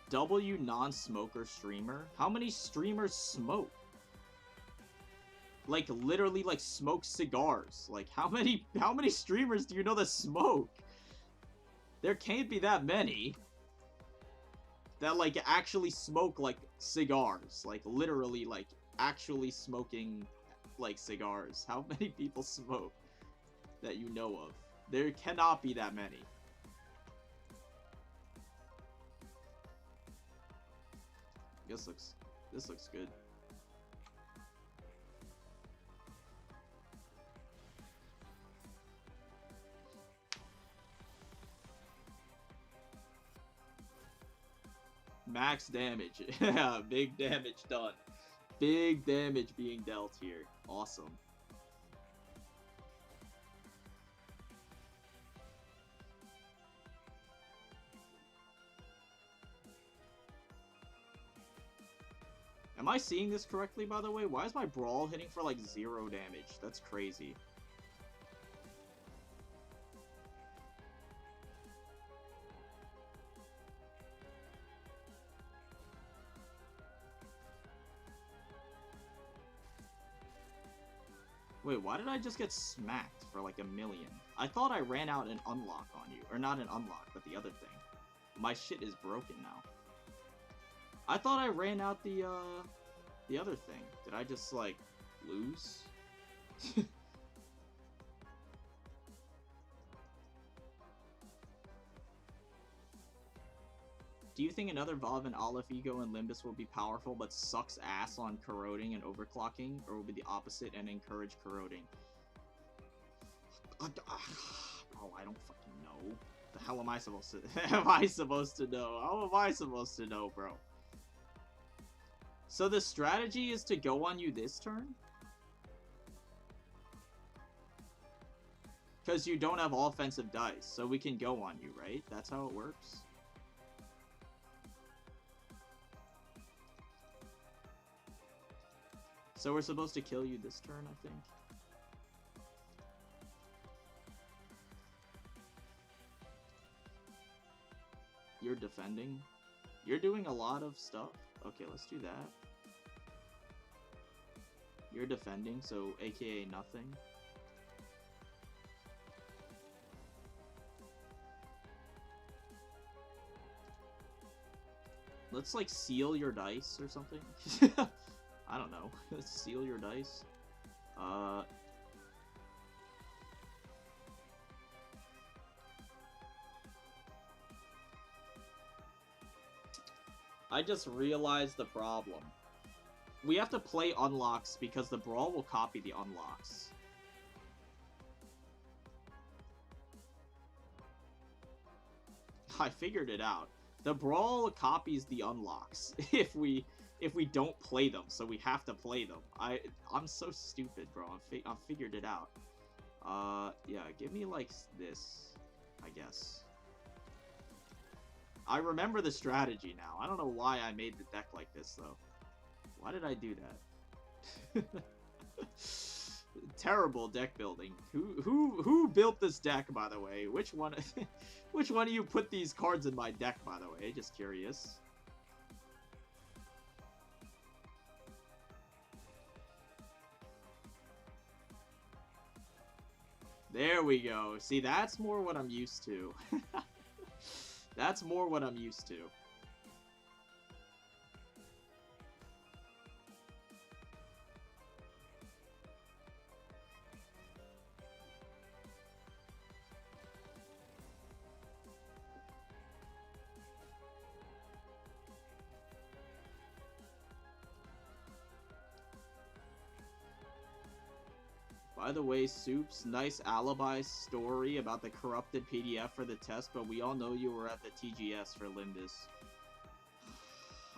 W non-smoker streamer? How many streamers smoke? Like, literally, like, smoke cigars. Like, how many streamers do you know that smoke? There can't be that many that, like, actually smoke, like, cigars. Like, literally, like, actually smoking, like, cigars. How many people smoke that you know of? There cannot be that many. This looks good. Max damage. Yeah, big damage done. Big damage being dealt here. Awesome. Am I seeing this correctly, by the way? Why is my brawl hitting for, like, 0 damage? That's crazy. Wait, why did I just get smacked for, like, 1,000,000? I thought I ran out an unlock on you. Or not an unlock, but the other thing. My shit is broken now. I thought I ran out the other thing. Did I just, like, lose? Do you think another Vav and Aleph Ego and Limbus will be powerful but sucks ass on corroding and overclocking? Or will be the opposite and encourage corroding? Oh, I don't fucking know. The hell am I supposed to know? How am I supposed to know, bro? So the strategy is to go on you this turn? Because you don't have offensive dice, so we can go on you, right? That's how it works? So we're supposed to kill you this turn, I think? You're defending? You're doing a lot of stuff? Okay, let's do that. You're defending, so aka nothing. Let's, like, seal your dice or something. I don't know. Let's seal your dice. I just realized the problem. We have to play unlocks because the brawl will copy the unlocks. I figured it out. The brawl copies the unlocks if we if we don't play them, so we have to play them. I'm so stupid, bro. I'm figured it out. Yeah, give me like this, I guess. I remember the strategy now. I don't know why I made the deck like this though. Why did I do that? Terrible deck building. Who built this deck, by the way? Which one which one of you put these cards in my deck, by the way? Just curious. There we go. See, that's more what I'm used to. That's more what I'm used to. By the way, Soups, nice alibi story about the corrupted PDF for the test, but we all know you were at the TGS for Limbus.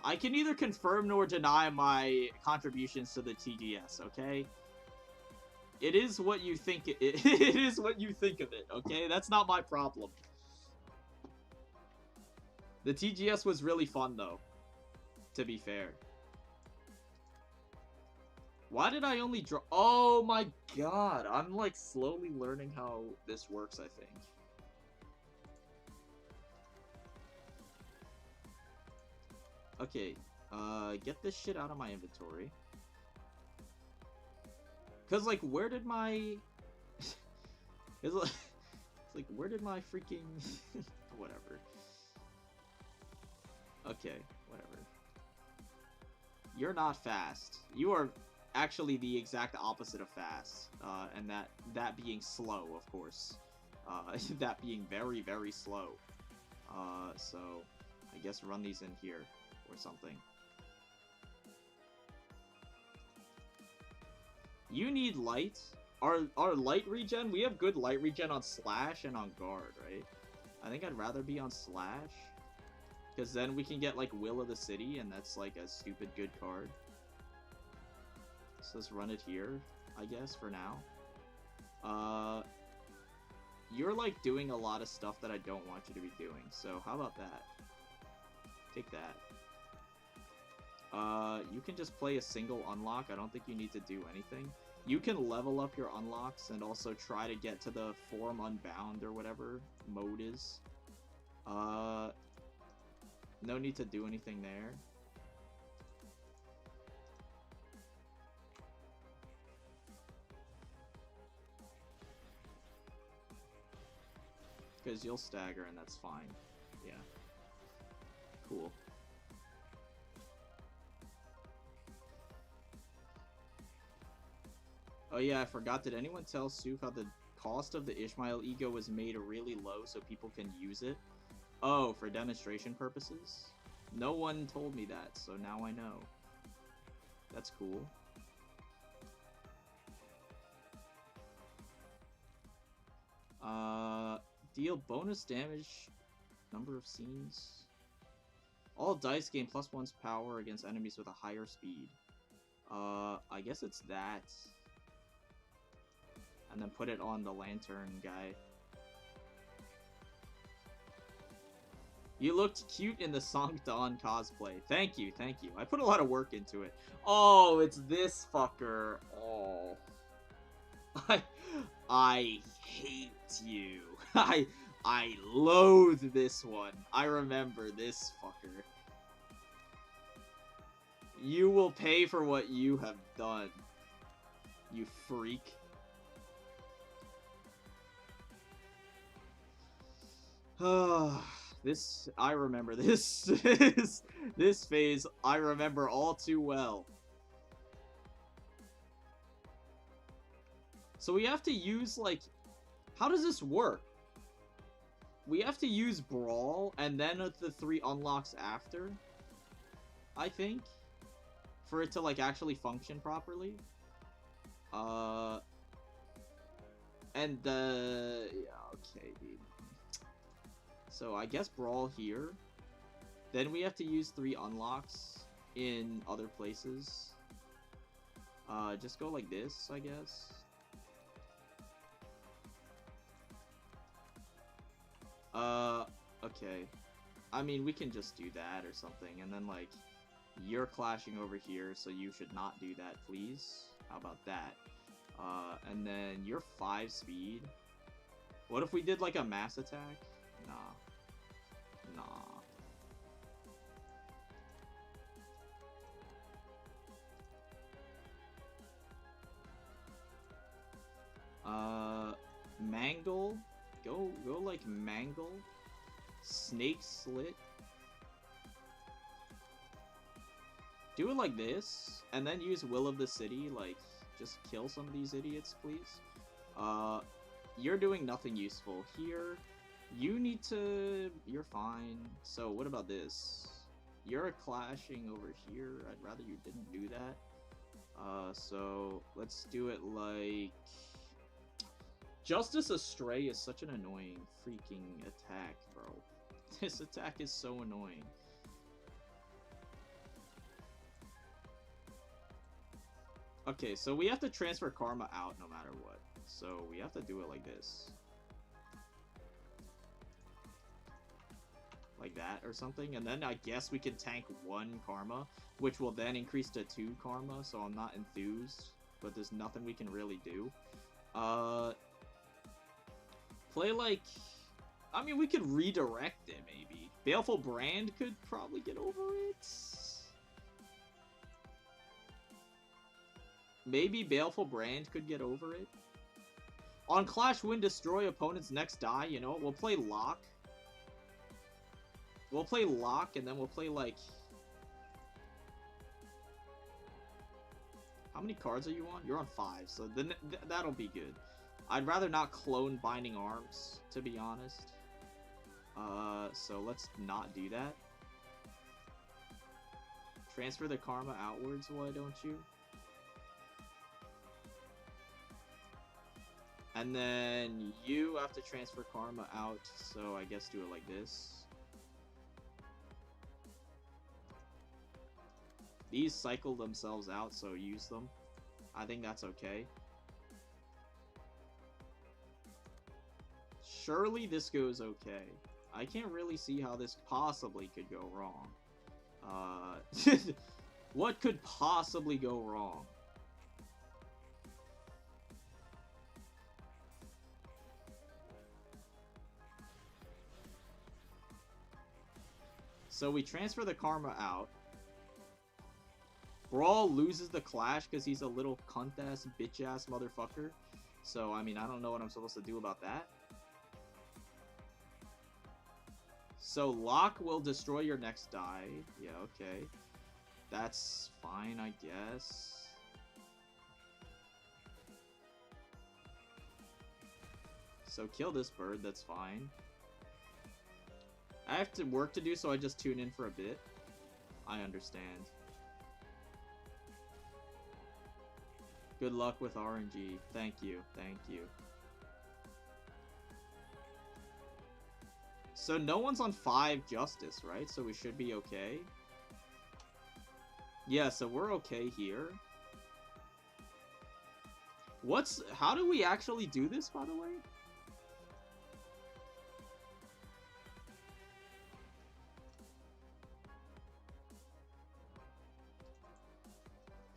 I can neither confirm nor deny my contributions to the TGS, okay? It is what you think it is what you think of it, okay? That's not my problem. The TGS was really fun, though, to be fair. Why did I only draw? Oh my god, I'm like slowly learning how this works, I think. Okay, get this shit out of my inventory. Cause like, where did my... it's like, where did my freaking... whatever. Okay, whatever. You're not fast. You are... actually the exact opposite of fast, and that being slow, of course. That being very, very slow. So I guess run these in here or something. You need light. Our light regen, we have good light regen on Slash and on Guard, right? I think I'd rather be on Slash, because then we can get like Will of the City, and that's like a stupid good card. So let's run it here, I guess, for now. You're, like, doing a lot of stuff that I don't want you to be doing, so how about that? Take that. You can just play a single unlock. I don't think you need to do anything. You can level up your unlocks and also try to get to the Form Unbound or whatever mode is. No need to do anything there. Because you'll stagger and that's fine. Yeah. Cool. Oh yeah, I forgot. Did anyone tell Suf how the cost of the Ishmael ego was made really low so people can use it? Oh, for demonstration purposes? No one told me that, so now I know. That's cool. Deal bonus damage, number of scenes. All dice gain +1's power against enemies with a higher speed. I guess it's that. And then put it on the lantern guy. You looked cute in the Singleton cosplay. Thank you, thank you. I put a lot of work into it. Oh, it's this fucker. Oh. I hate you. I loathe this one. I remember this fucker. You will pay for what you have done. You freak. This, I remember this. This phase, I remember all too well. So we have to use, like, how does this work? We have to use Brawl, and then the 3 unlocks after, I think, for it to, like, actually function properly. And, yeah, okay, dude. So I guess Brawl here. Then we have to use 3 unlocks. in other places. Just go like this, I guess. Okay. I mean, we can just do that or something, and then, like, you're clashing over here, so you should not do that, please. How about that? And then you're 5 speed. What if we did, like, a mass attack? Nah. Mangle? Go like Mangle. Snake Slit. Do it like this, and then use Will of the City, like, just kill some of these idiots, please. You're doing nothing useful here. You need to... You're fine. So, what about this? You're clashing over here. I'd rather you didn't do that. So, let's do it like... Justice Astray is such an annoying freaking attack, bro. This attack is so annoying. Okay, so we have to transfer karma out no matter what. So we have to do it like this. Like that or something. And then I guess we can tank 1 karma, which will then increase to 2 karma, so I'm not enthused. But there's nothing we can really do. Play like... I mean, we could redirect it, maybe. Baleful Brand could probably get over it. Maybe Baleful Brand could get over it. On Clash Win, destroy opponent's next die, you know? We'll play Lock. We'll play Lock, and then we'll play, like... How many cards are you on? You're on 5, so then that'll be good. I'd rather not clone Binding Arms, to be honest. So let's not do that. Transfer the karma outwards, why don't you? And then you have to transfer karma out, so I guess do it like this. These cycle themselves out, so use them. I think that's okay. Surely this goes okay. I can't really see how this possibly could go wrong. What could possibly go wrong? So we transfer the karma out. Brawl loses the clash because he's a little cunt-ass, bitch-ass motherfucker. So, I mean, I don't know what I'm supposed to do about that. So, Lock will destroy your next die. Yeah, okay. That's fine, I guess. So, kill this bird, that's fine. I have to work to do, so I just tune in for a bit. I understand. Good luck with RNG. Thank you, thank you. So no one's on 5 Justice, right? So we should be okay. Yeah, so we're okay here. How do we actually do this, by the way?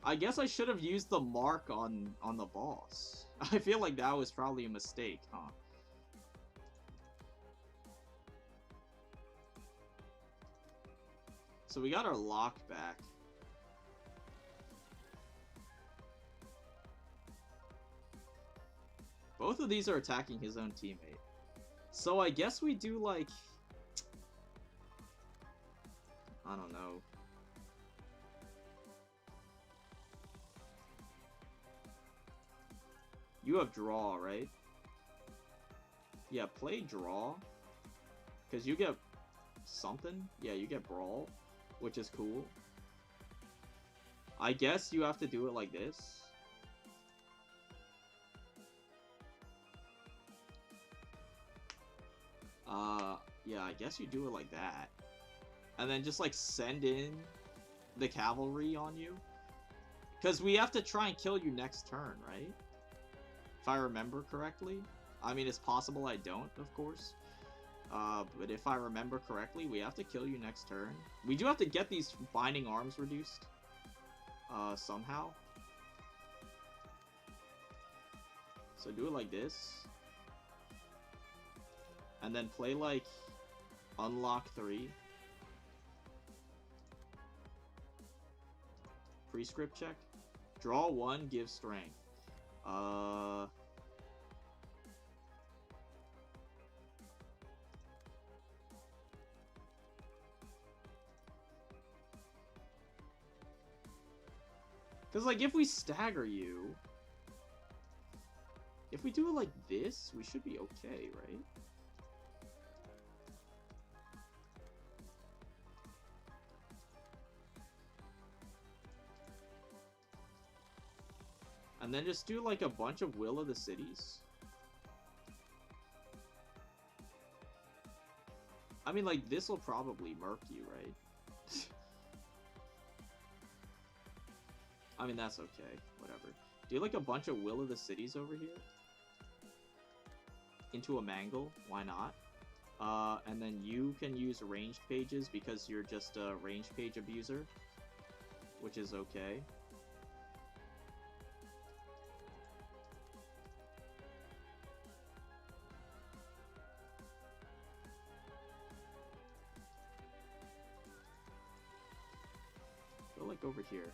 I guess I should have used the mark on the boss. I feel like that was probably a mistake, huh? So we got our lock back. Both of these are attacking his own teammate. So I guess we do, like... I don't know. You have draw, right? Yeah, play draw. Because you get something. Yeah, you get brawl, which is cool. I guess you have to do it like this. Yeah, I guess you do it like that. And then just, like, send in the cavalry on you. Because we have to try and kill you next turn, right? If I remember correctly. I mean, it's possible I don't, of course. But if I remember correctly, we have to kill you next turn. We do have to get these binding arms reduced. Somehow. So do it like this. And then play like unlock 3. Prescript check. Draw 1, give strength. Because, like, if we stagger you... If we do it like this, we should be okay, right? And then just do, like, a bunch of Will of the Cities. I mean, like, this will probably murk you, right? I mean, that's okay. Whatever. Do, like, a bunch of Will of the Cities over here. Into a Mangle. Why not? And then you can use ranged pages because you're just a ranged page abuser. Which is okay. Go, like, over here.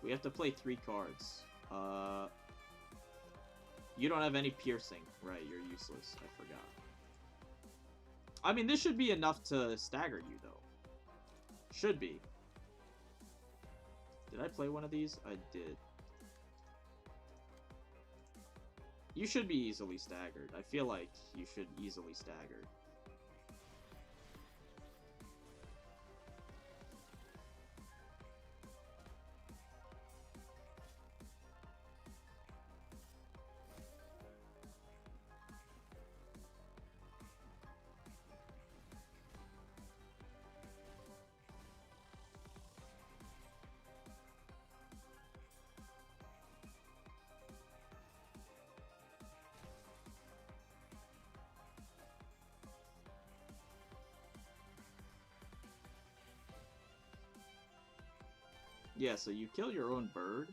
We have to play 3 cards. You don't have any piercing. Right, you're useless. I forgot. I mean, this should be enough to stagger you, though. Should be. Did I play one of these? I did. You should be easily staggered. I feel like you should easily stagger. Yeah, so you kill your own bird.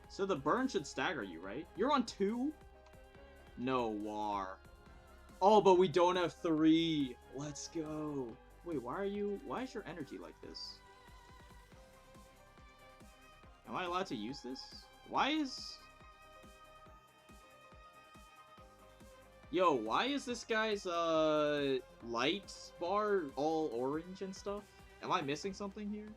So the burn should stagger you, right? You're on 2? No, War. Oh, but we don't have 3. Let's go. Wait, why is your energy like this? Am I allowed to use this? Why is... Yo, why is this guy's, light bar all orange and stuff? Am I missing something here?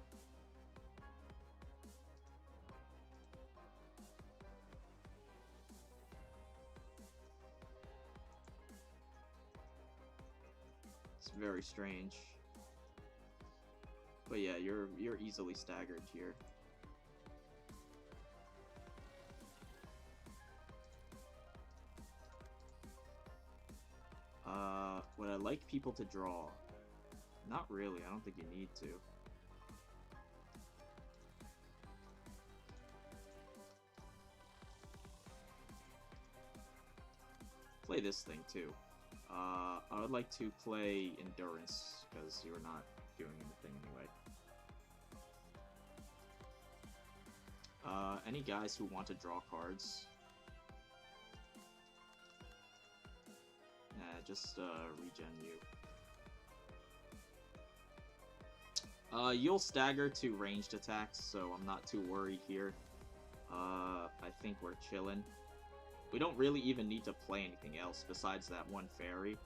It's very strange. But yeah, you're easily staggered here. Would I like people to draw? Not really, I don't think you need to. Play this thing too. I would like to play Endurance, because you're not doing anything anyway. Any guys who want to draw cards? Just regen you. You'll stagger to ranged attacks, so I'm not too worried here. I think we're chilling. We don't really even need to play anything else besides that one fairy.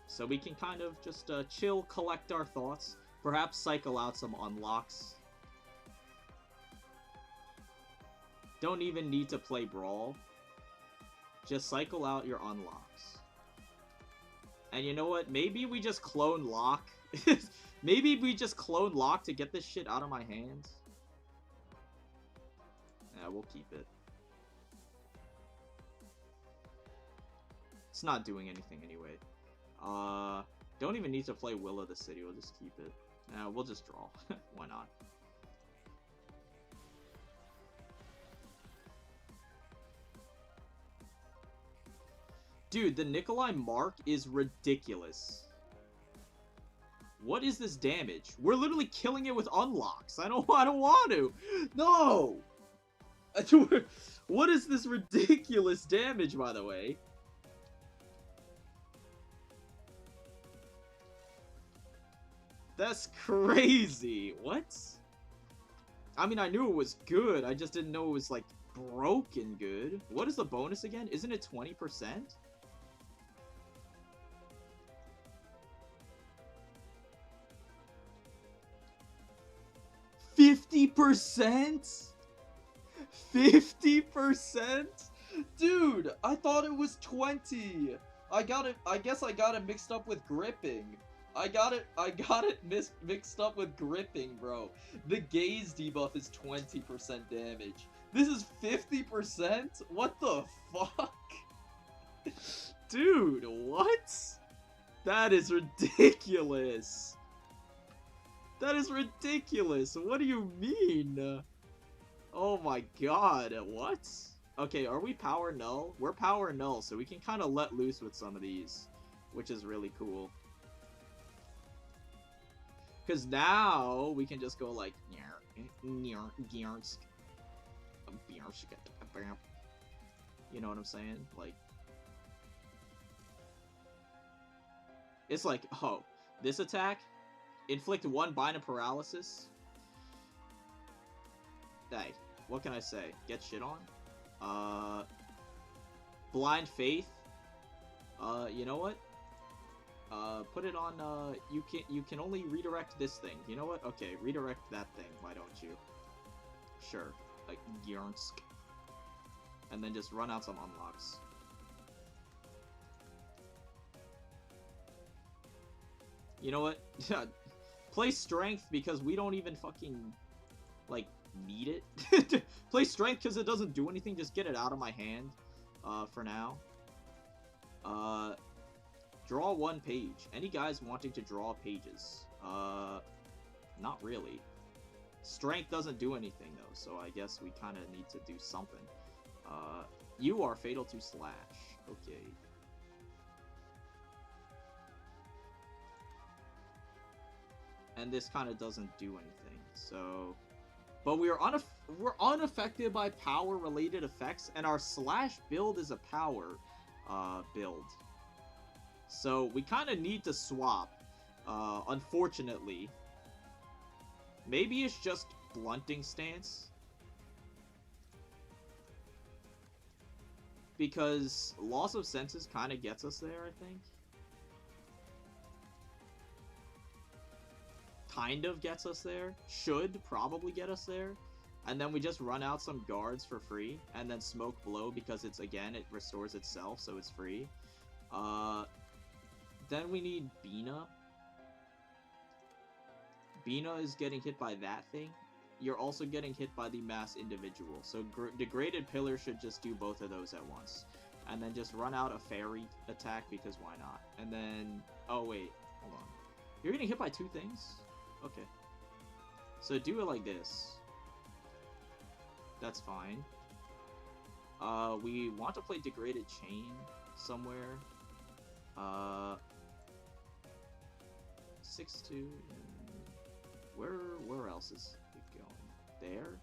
So we can kind of just chill, collect our thoughts, perhaps cycle out some unlocks. Don't even need to play Brawl. Just cycle out your unlocks. And you know what? Maybe we just clone Locke. Maybe we just clone Locke to get this shit out of my hands. Yeah, we'll keep it. It's not doing anything anyway. Don't even need to play Will of the City. We'll just keep it. We'll just draw. Why not? Dude, the Nikolai Mark is ridiculous. What is this damage? We're literally killing it with unlocks. I don't want to. No. What is this ridiculous damage, by the way? That's crazy. What? I mean, I knew it was good. I just didn't know it was, like, broken good. What is the bonus again? Isn't it 20%? 50%? 50%? Dude, I thought it was 20. I guess I got it mixed up with gripping. I got it mixed up with gripping, bro. The gaze debuff is 20% damage. This is 50%? What the fuck? Dude, what? That is ridiculous. That is ridiculous. What do you mean? Oh my god, what? Okay, are we power null? We're power null, so we can kind of let loose with some of these, which is really cool. Because now we can just go like, you know what I'm saying? Like, it's like, oh, this attack, inflict 1 bind of paralysis. Hey, what can I say? Get shit on? Blind Faith. You know what? Put it on, you can only redirect this thing. You know what? Okay, redirect that thing, why don't you? Sure. Like, Gyarnsk. And then just run out some unlocks. You know what? Play Strength because we don't even fucking, like, need it. Play Strength because it doesn't do anything, just get it out of my hand, for now. Draw 1 page. Any guys wanting to draw pages? Not really. Strength doesn't do anything, though, so I guess we kind of need to do something. You are fatal to slash. Okay. And this kind of doesn't do anything, so... But we're unaffected by power-related effects, and our slash build is a power, build. So, we kind of need to swap, unfortunately. Maybe it's just blunting stance. Because loss of senses kind of gets us there, I think. Kind of gets us there. Should probably get us there. And then we just run out some guards for free. And then smoke blow because it's, again, it restores itself, so it's free. Then we need Bina. Bina is getting hit by that thing. You're also getting hit by the mass individual. So Degraded Pillar should just do both of those at once. And then just run out a fairy attack because why not? And then... Oh, wait. Hold on. You're getting hit by 2 things? Okay. So do it like this. That's fine. We want to play Degraded Chain somewhere. 6-2. Where else is it going? There?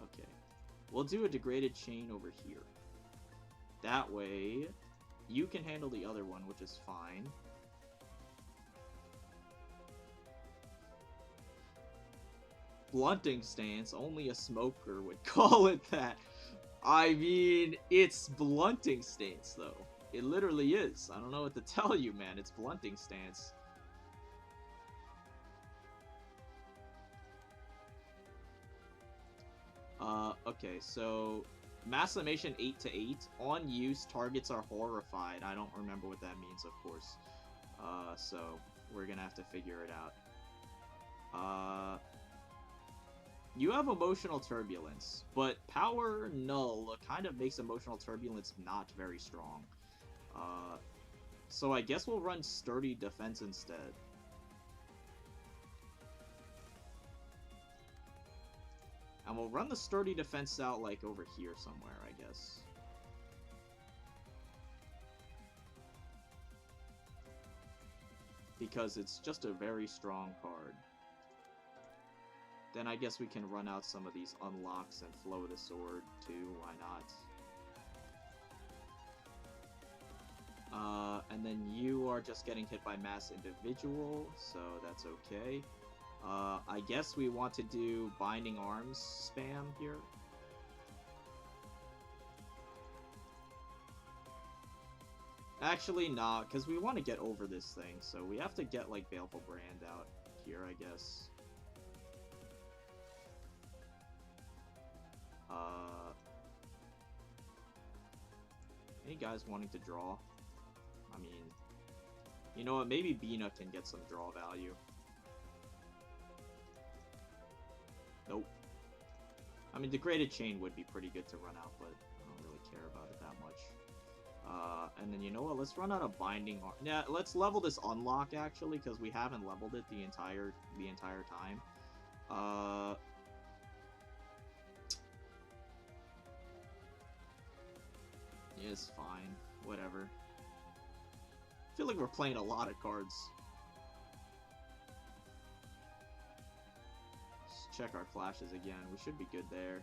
Okay. We'll do a Degraded Chain over here. That way, you can handle the other one, which is fine. Blunting stance, only a smoker would call it that. I mean, it's blunting stance, though. It literally is. I don't know what to tell you, man. It's blunting stance. Okay, so mass summation 8 to 8. On use, targets are horrified. I don't remember what that means, of course. So we're gonna have to figure it out. You have emotional turbulence, but power null kind of makes emotional turbulence not very strong. So I guess we'll run sturdy defense instead. And we'll run the sturdy defense out, like, over here somewhere, I guess. Because it's just a very strong card. Then I guess we can run out some of these unlocks and flow the sword, too. Why not? And then you are just getting hit by mass individual, so that's okay. I guess we want to do Binding Arms spam here. Actually, nah, because we want to get over this thing, so we have to get, like, Baleful Brand out here, I guess. Any guys wanting to draw? I mean, you know what, maybe Bina can get some draw value. Nope. I mean, Degraded Chain would be pretty good to run out, but I don't really care about it that much. And then, you know what, let's run out of Binding Arm. Yeah, let's level this unlock, actually, because we haven't leveled it the entire time. Yeah, it's fine. Whatever. I feel like we're playing a lot of cards. Let's check our flashes again. We should be good there.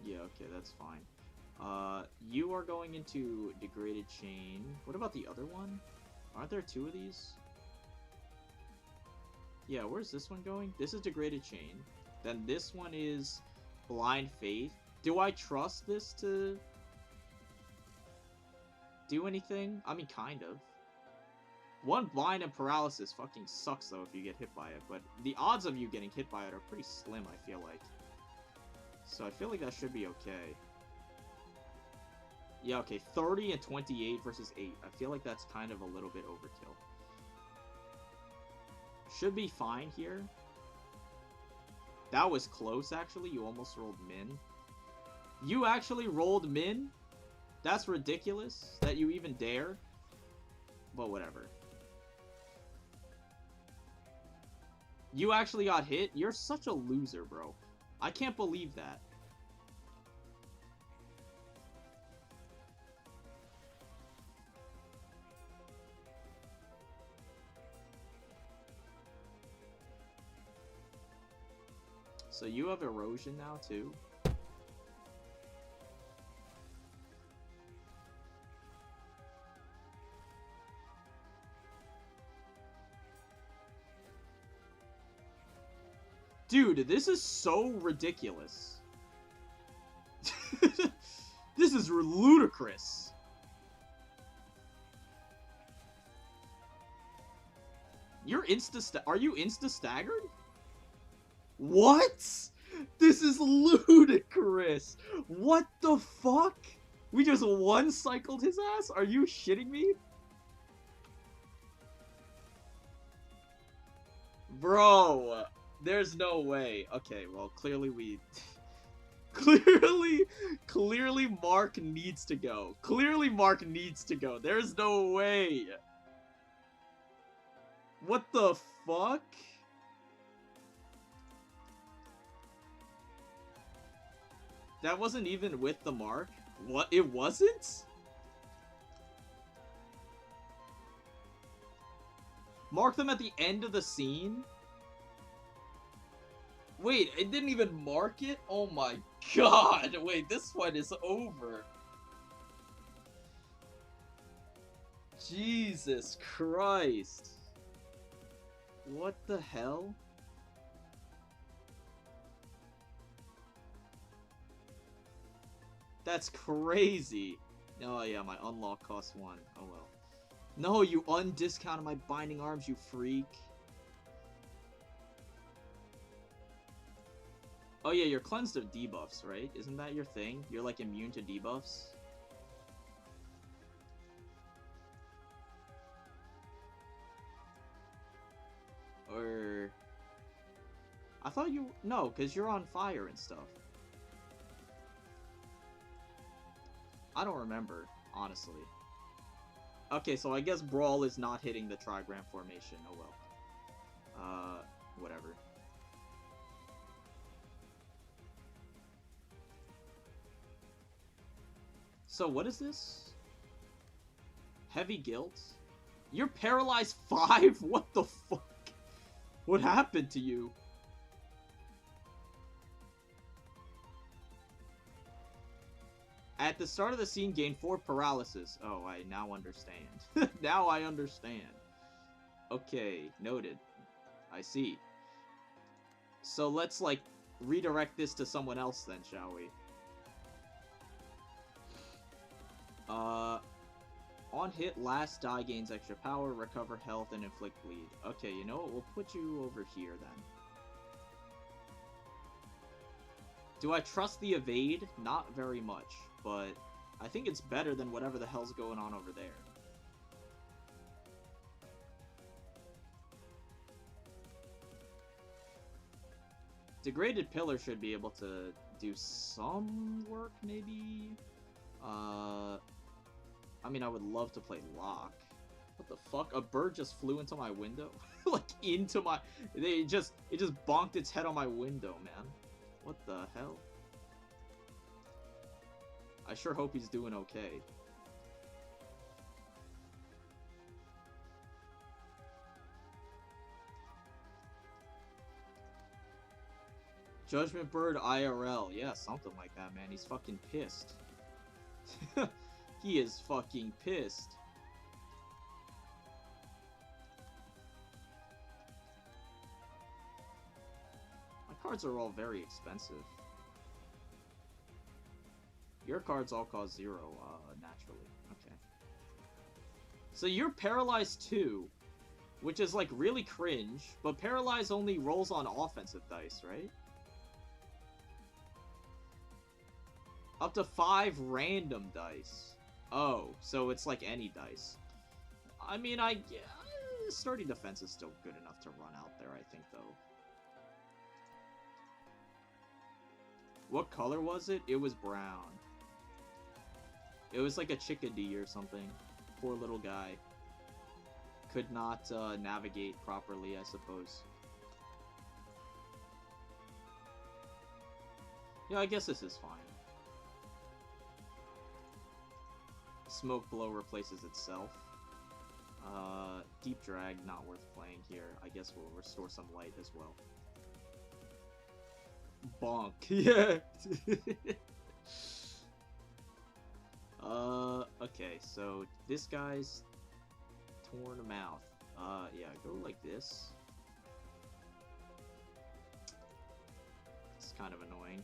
Yeah, okay, that's fine. You are going into Degraded Chain. What about the other one? Aren't there two of these? Yeah, where's this one going? This is Degraded Chain. Then this one is Blind Faith. Do I trust this to do anything? I mean, kind of. One Blind and Paralysis fucking sucks, though, if you get hit by it. But the odds of you getting hit by it are pretty slim, I feel like. So I feel like that should be okay. Yeah, okay, 30 and 28 versus 8. I feel like that's kind of a little bit overkill. Should be fine here. That was close, actually. You almost rolled Min. You actually rolled Min? That's ridiculous that you even dare. But whatever. You actually got hit? You're such a loser, bro. I can't believe that. So you have Erosion now, too? Dude, this is so ridiculous. This is ludicrous. You're are you insta-staggered? What? This is ludicrous. What the fuck? We just one-cycled his ass? Are you shitting me? Bro, there's no way. Okay, well, clearly we... Clearly Mark needs to go. Clearly Mark needs to go. There's no way. What the fuck? That wasn't even with the mark? What? It wasn't? Mark them at the end of the scene? Wait, it didn't even mark it? Oh my god! Wait, this one is over. Jesus Christ. What the hell? That's crazy. Oh yeah, my unlock costs 1. Oh well. No, you undiscounted my Binding Arms, you freak. Oh yeah, you're cleansed of debuffs, right? Isn't that your thing? You're like immune to debuffs? Or... I thought you... No, because you're on fire and stuff. I don't remember, honestly. Okay, so I guess Brawl is not hitting the trigram formation. Oh well. Whatever. So what is this? Heavy guilt? You're paralyzed 5? What the fuck? What happened to you? At the start of the scene, gain 4 paralysis. Oh, I now understand. Now I understand. Okay, noted. I see. So let's, like, redirect this to someone else then, shall we? On hit, last die gains extra power, recover health, and inflict bleed. Okay, you know what? We'll put you over here then. Do I trust the evade? Not very much, but I think it's better than whatever the hell's going on over there. Degraded Pillar should be able to do some work, maybe? I mean, I would love to play Lock. What the fuck? A bird just flew into my window? Like, into my... It just bonked its head on my window, man. What the hell? I sure hope he's doing okay. Judgment Bird IRL. Yeah, something like that, man. He's fucking pissed. He is fucking pissed. My cards are all very expensive. Your cards all cost 0, naturally. Okay. So you're paralyzed too, which is like really cringe, but paralyzed only rolls on offensive dice, right? Up to 5 random dice. Oh, so it's like any dice. I mean, Sturdy Defense is still good enough to run out there, I think, though. What color was it? It was brown. It was like a chickadee or something. Poor little guy. Could not navigate properly, I suppose. Yeah, I guess this is fine. Smoke Blow replaces itself. Deep Drag, not worth playing here. I guess we'll restore some light as well. Bonk. Yeah! Okay, so this guy's torn mouth. Yeah, go like this. It's kind of annoying.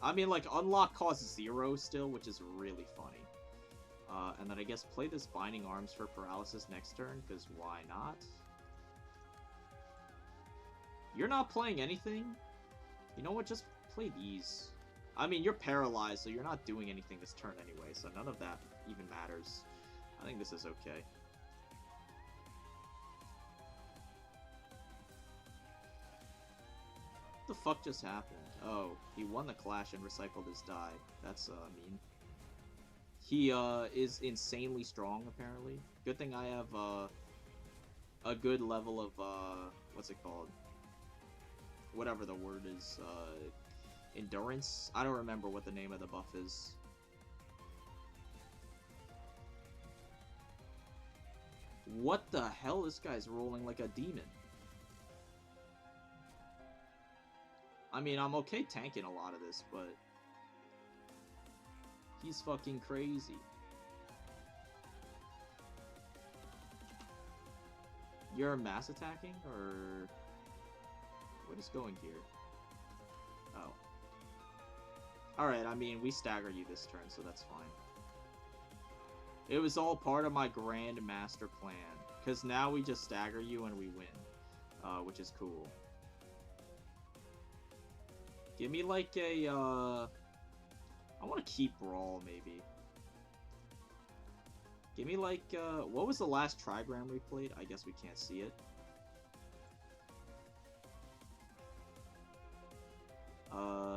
I mean, like, unlock costs 0 still, which is really funny. And then I guess play this Binding Arms for paralysis next turn, because why not? You're not playing anything? You know what, just play these. I mean, you're paralyzed, so you're not doing anything this turn anyway, so none of that even matters. I think this is okay. What the fuck just happened? Oh, he won the clash and recycled his die. That's, mean. He, is insanely strong, apparently. Good thing I have, a good level of, what's it called? Whatever the word is, endurance? I don't remember what the name of the buff is. What the hell? This guy's rolling like a demon. I mean, I'm okay tanking a lot of this, but... he's fucking crazy. You're mass attacking, or... what is going here? Oh. Alright, I mean, we stagger you this turn, so that's fine. It was all part of my grand master plan. Because now we just stagger you and we win. Which is cool. Give me like a, I want to keep Brawl, maybe. Give me like, what was the last trigram we played? I guess we can't see it.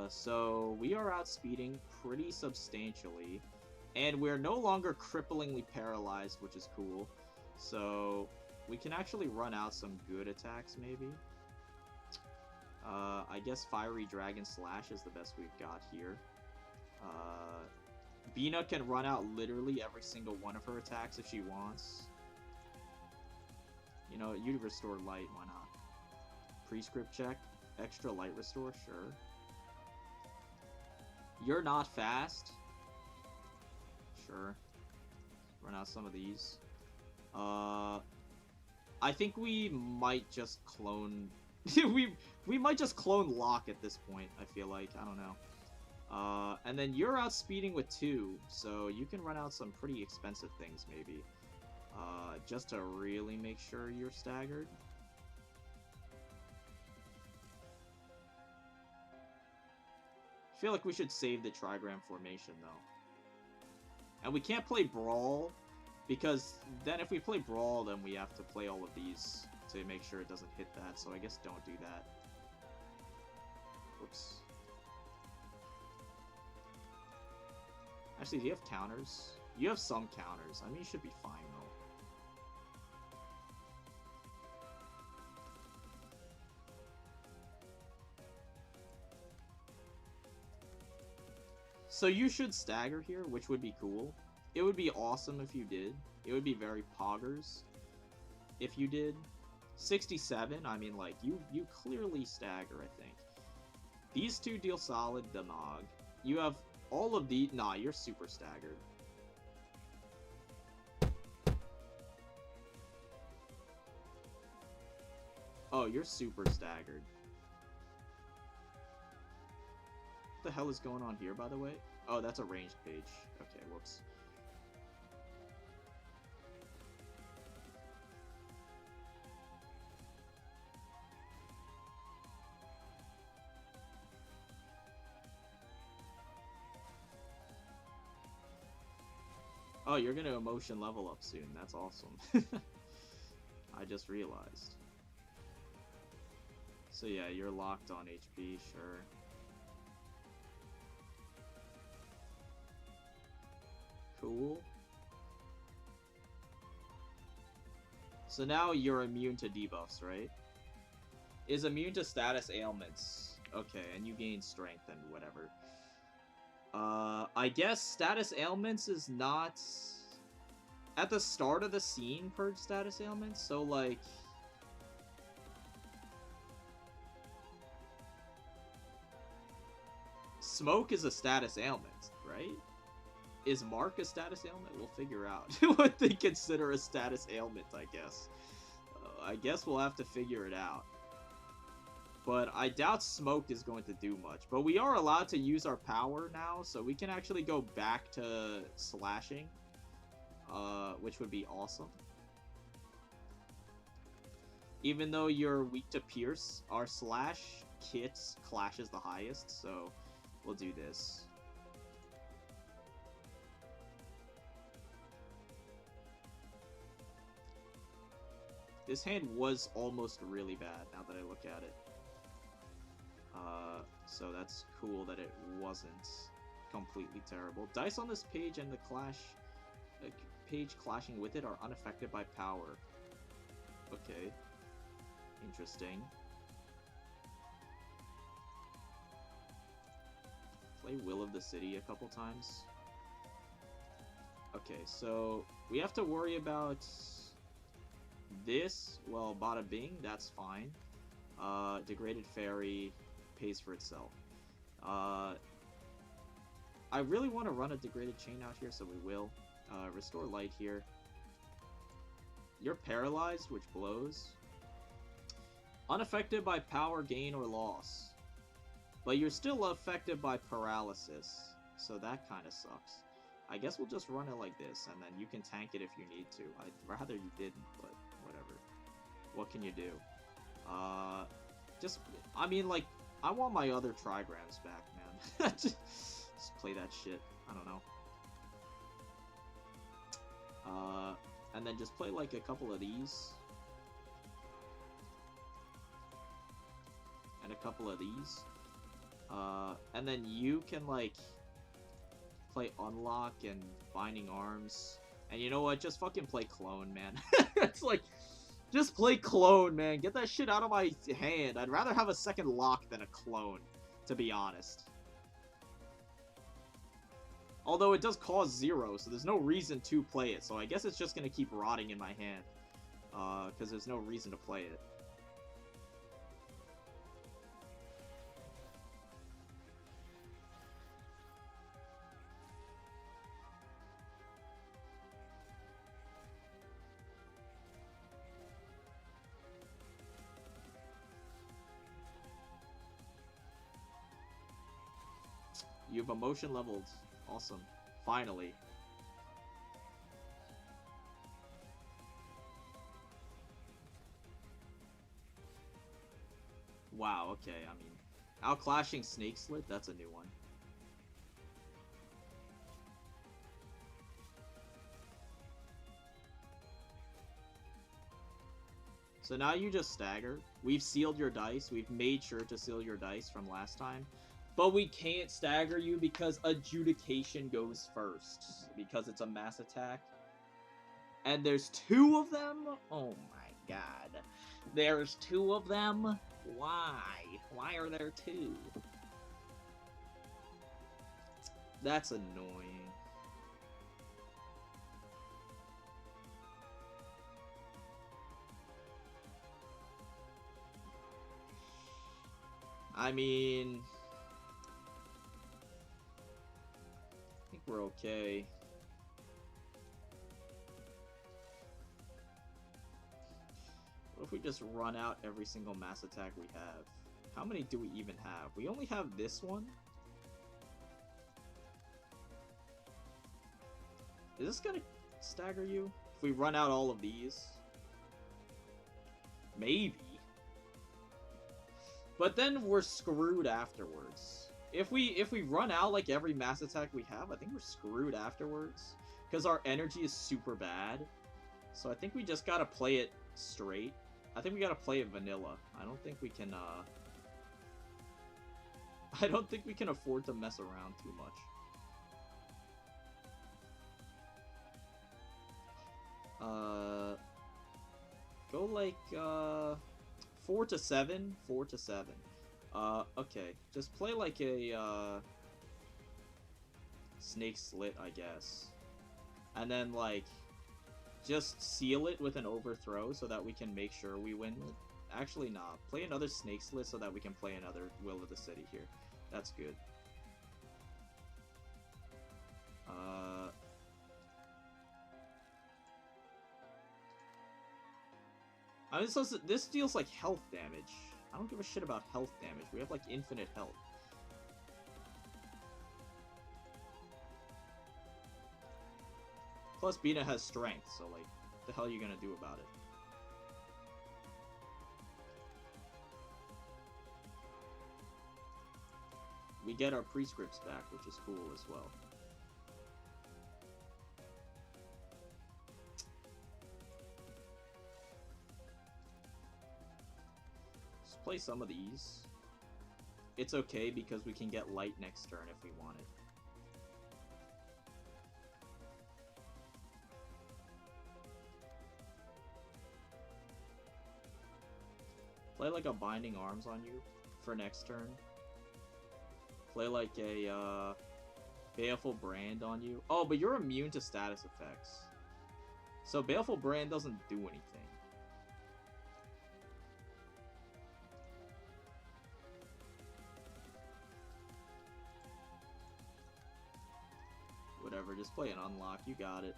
So we are outspeeding pretty substantially, and we're no longer cripplingly paralyzed, which is cool. So we can actually run out some good attacks, maybe. I guess Fiery Dragon Slash is the best we've got here. Bina can run out literally every single one of her attacks if she wants. You know, you restore light, why not? Prescript check, extra light restore, sure. You're not fast. Sure. Run out some of these. I think we might just clone... we might just clone Locke at this point, I feel like. I don't know. And then you're outspeeding with 2, so you can run out some pretty expensive things, maybe. Just to really make sure you're staggered. I feel like we should save the trigram formation, though. And we can't play Brawl, because then if we play Brawl, then we have to play all of these to make sure it doesn't hit that, so I guess don't do that. Whoops. Actually, do you have counters? You have some counters. I mean, you should be fine, though. So you should stagger here, which would be cool. It would be awesome if you did. It would be very poggers if you did. 67, I mean, like, you clearly stagger, I think. These two deal solid damage. You have all of the... Nah, you're super staggered. Oh, you're super staggered. What the hell is going on here, by the way? Oh, that's a ranged page. Okay, whoops. Oh, you're gonna emotion level up soon. That's awesome. I just realized. So yeah, you're locked on HP, sure. Cool. So now you're immune to debuffs, right? Is immune to status ailments. Okay, and you gain strength and whatever. I guess status ailments is not... At the start of the scene, purge status ailments, so like... Smoke is a status ailment, right? Is Mark a status ailment? We'll figure out what they consider a status ailment, I guess. I guess we'll have to figure it out. But I doubt Smoke is going to do much. But we are allowed to use our power now, so we can actually go back to slashing. Which would be awesome. Even though you're weak to Pierce, our slash kit clashes the highest, so we'll do this. This hand was almost really bad, now that I look at it. So that's cool that it wasn't completely terrible. Dice on this page and the page clashing with it are unaffected by power. Okay. Interesting. Play Will of the City a couple times. Okay, so we have to worry about this. Well, bada bing, that's fine. Degraded Fairy pays for itself. I really want to run a Degraded Chain out here, so we will. Restore Light here. You're paralyzed, which blows. Unaffected by power gain or loss. But you're still affected by paralysis, so that kind of sucks. I guess we'll just run it like this, and then you can tank it if you need to. I'd rather you didn't, but whatever. What can you do? I mean, like, I want my other trigrams back, man. Just play that shit. I don't know. And then just play like a couple of these. And a couple of these. And then you can like play Unlock and Binding Arms. And you know what? Just fucking play Clone, man. It's like, just play Clone, man. Get that shit out of my hand. I'd rather have a second lock than a Clone, to be honest. Although it does cost 0, so there's no reason to play it. So I guess it's just gonna keep rotting in my hand. Because there's no reason to play it. You've emotion leveled. Awesome. Finally. Wow, okay, I mean... Outclashing Snake Slit? That's a new one. So now you just stagger. We've sealed your dice. We've made sure to seal your dice from last time. But we can't stagger you because Adjudication goes first. Because it's a mass attack. And there's 2 of them? Oh my god. There's 2 of them? Why? Why are there 2? That's annoying. I mean... I think we're okay. What if we just run out every single mass attack we have? How many do we even have? We only have this one? Is this gonna stagger you? If we run out all of these? Maybe. But then we're screwed afterwards. If we run out like every mass attack we have, I think we're screwed afterwards. Because our energy is super bad. So I think we just gotta play it straight. I think we gotta play it vanilla. I don't think we can, I don't think we can afford to mess around too much. Go like, 4 to 7? 4 to 7. Okay. Just play like a, Snake Slit, I guess. And then, like, just seal it with an overthrow so that we can make sure we win it. Actually, nah. Play another Snake Slit so that we can play another Will of the City here. That's good. I mean, this deals, like, health damage. I don't give a shit about health damage. We have, like, infinite health. Plus, Bina has strength, so, like, what the hell are you gonna do about it? We get our prescripts back, which is cool as well. Just play some of these. It's okay because we can get light next turn if we want it. Play like a Binding Arms on you for next turn. Play like a Baleful Brand on you. Oh, but you're immune to status effects. So Baleful Brand doesn't do anything. Whatever, just play an Unlock, you got it.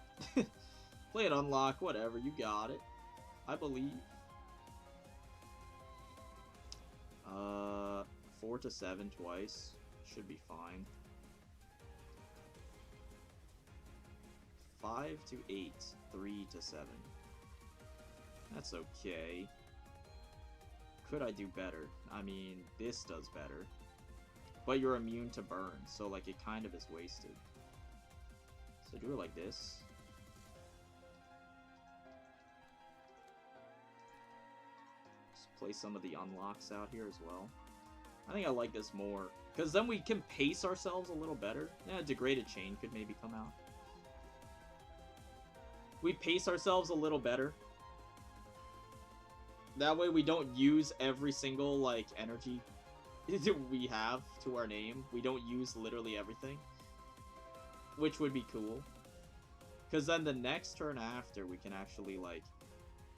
Play an Unlock, whatever, you got it. I believe. 4 to 7 twice. Should be fine. 5 to 8. 3 to 7. That's okay. could I do better? I mean, this does better. But you're immune to burn, so like it kind of is wasted. So do it like this. Just play some of the unlocks out here as well. I think I like this more, because then we can pace ourselves a little better. Yeah, Degraded Chain could maybe come out. We pace ourselves a little better. That way we don't use every single, like, energy we have to our name. We don't use literally everything. Which would be cool. Because then the next turn after, we can actually, like,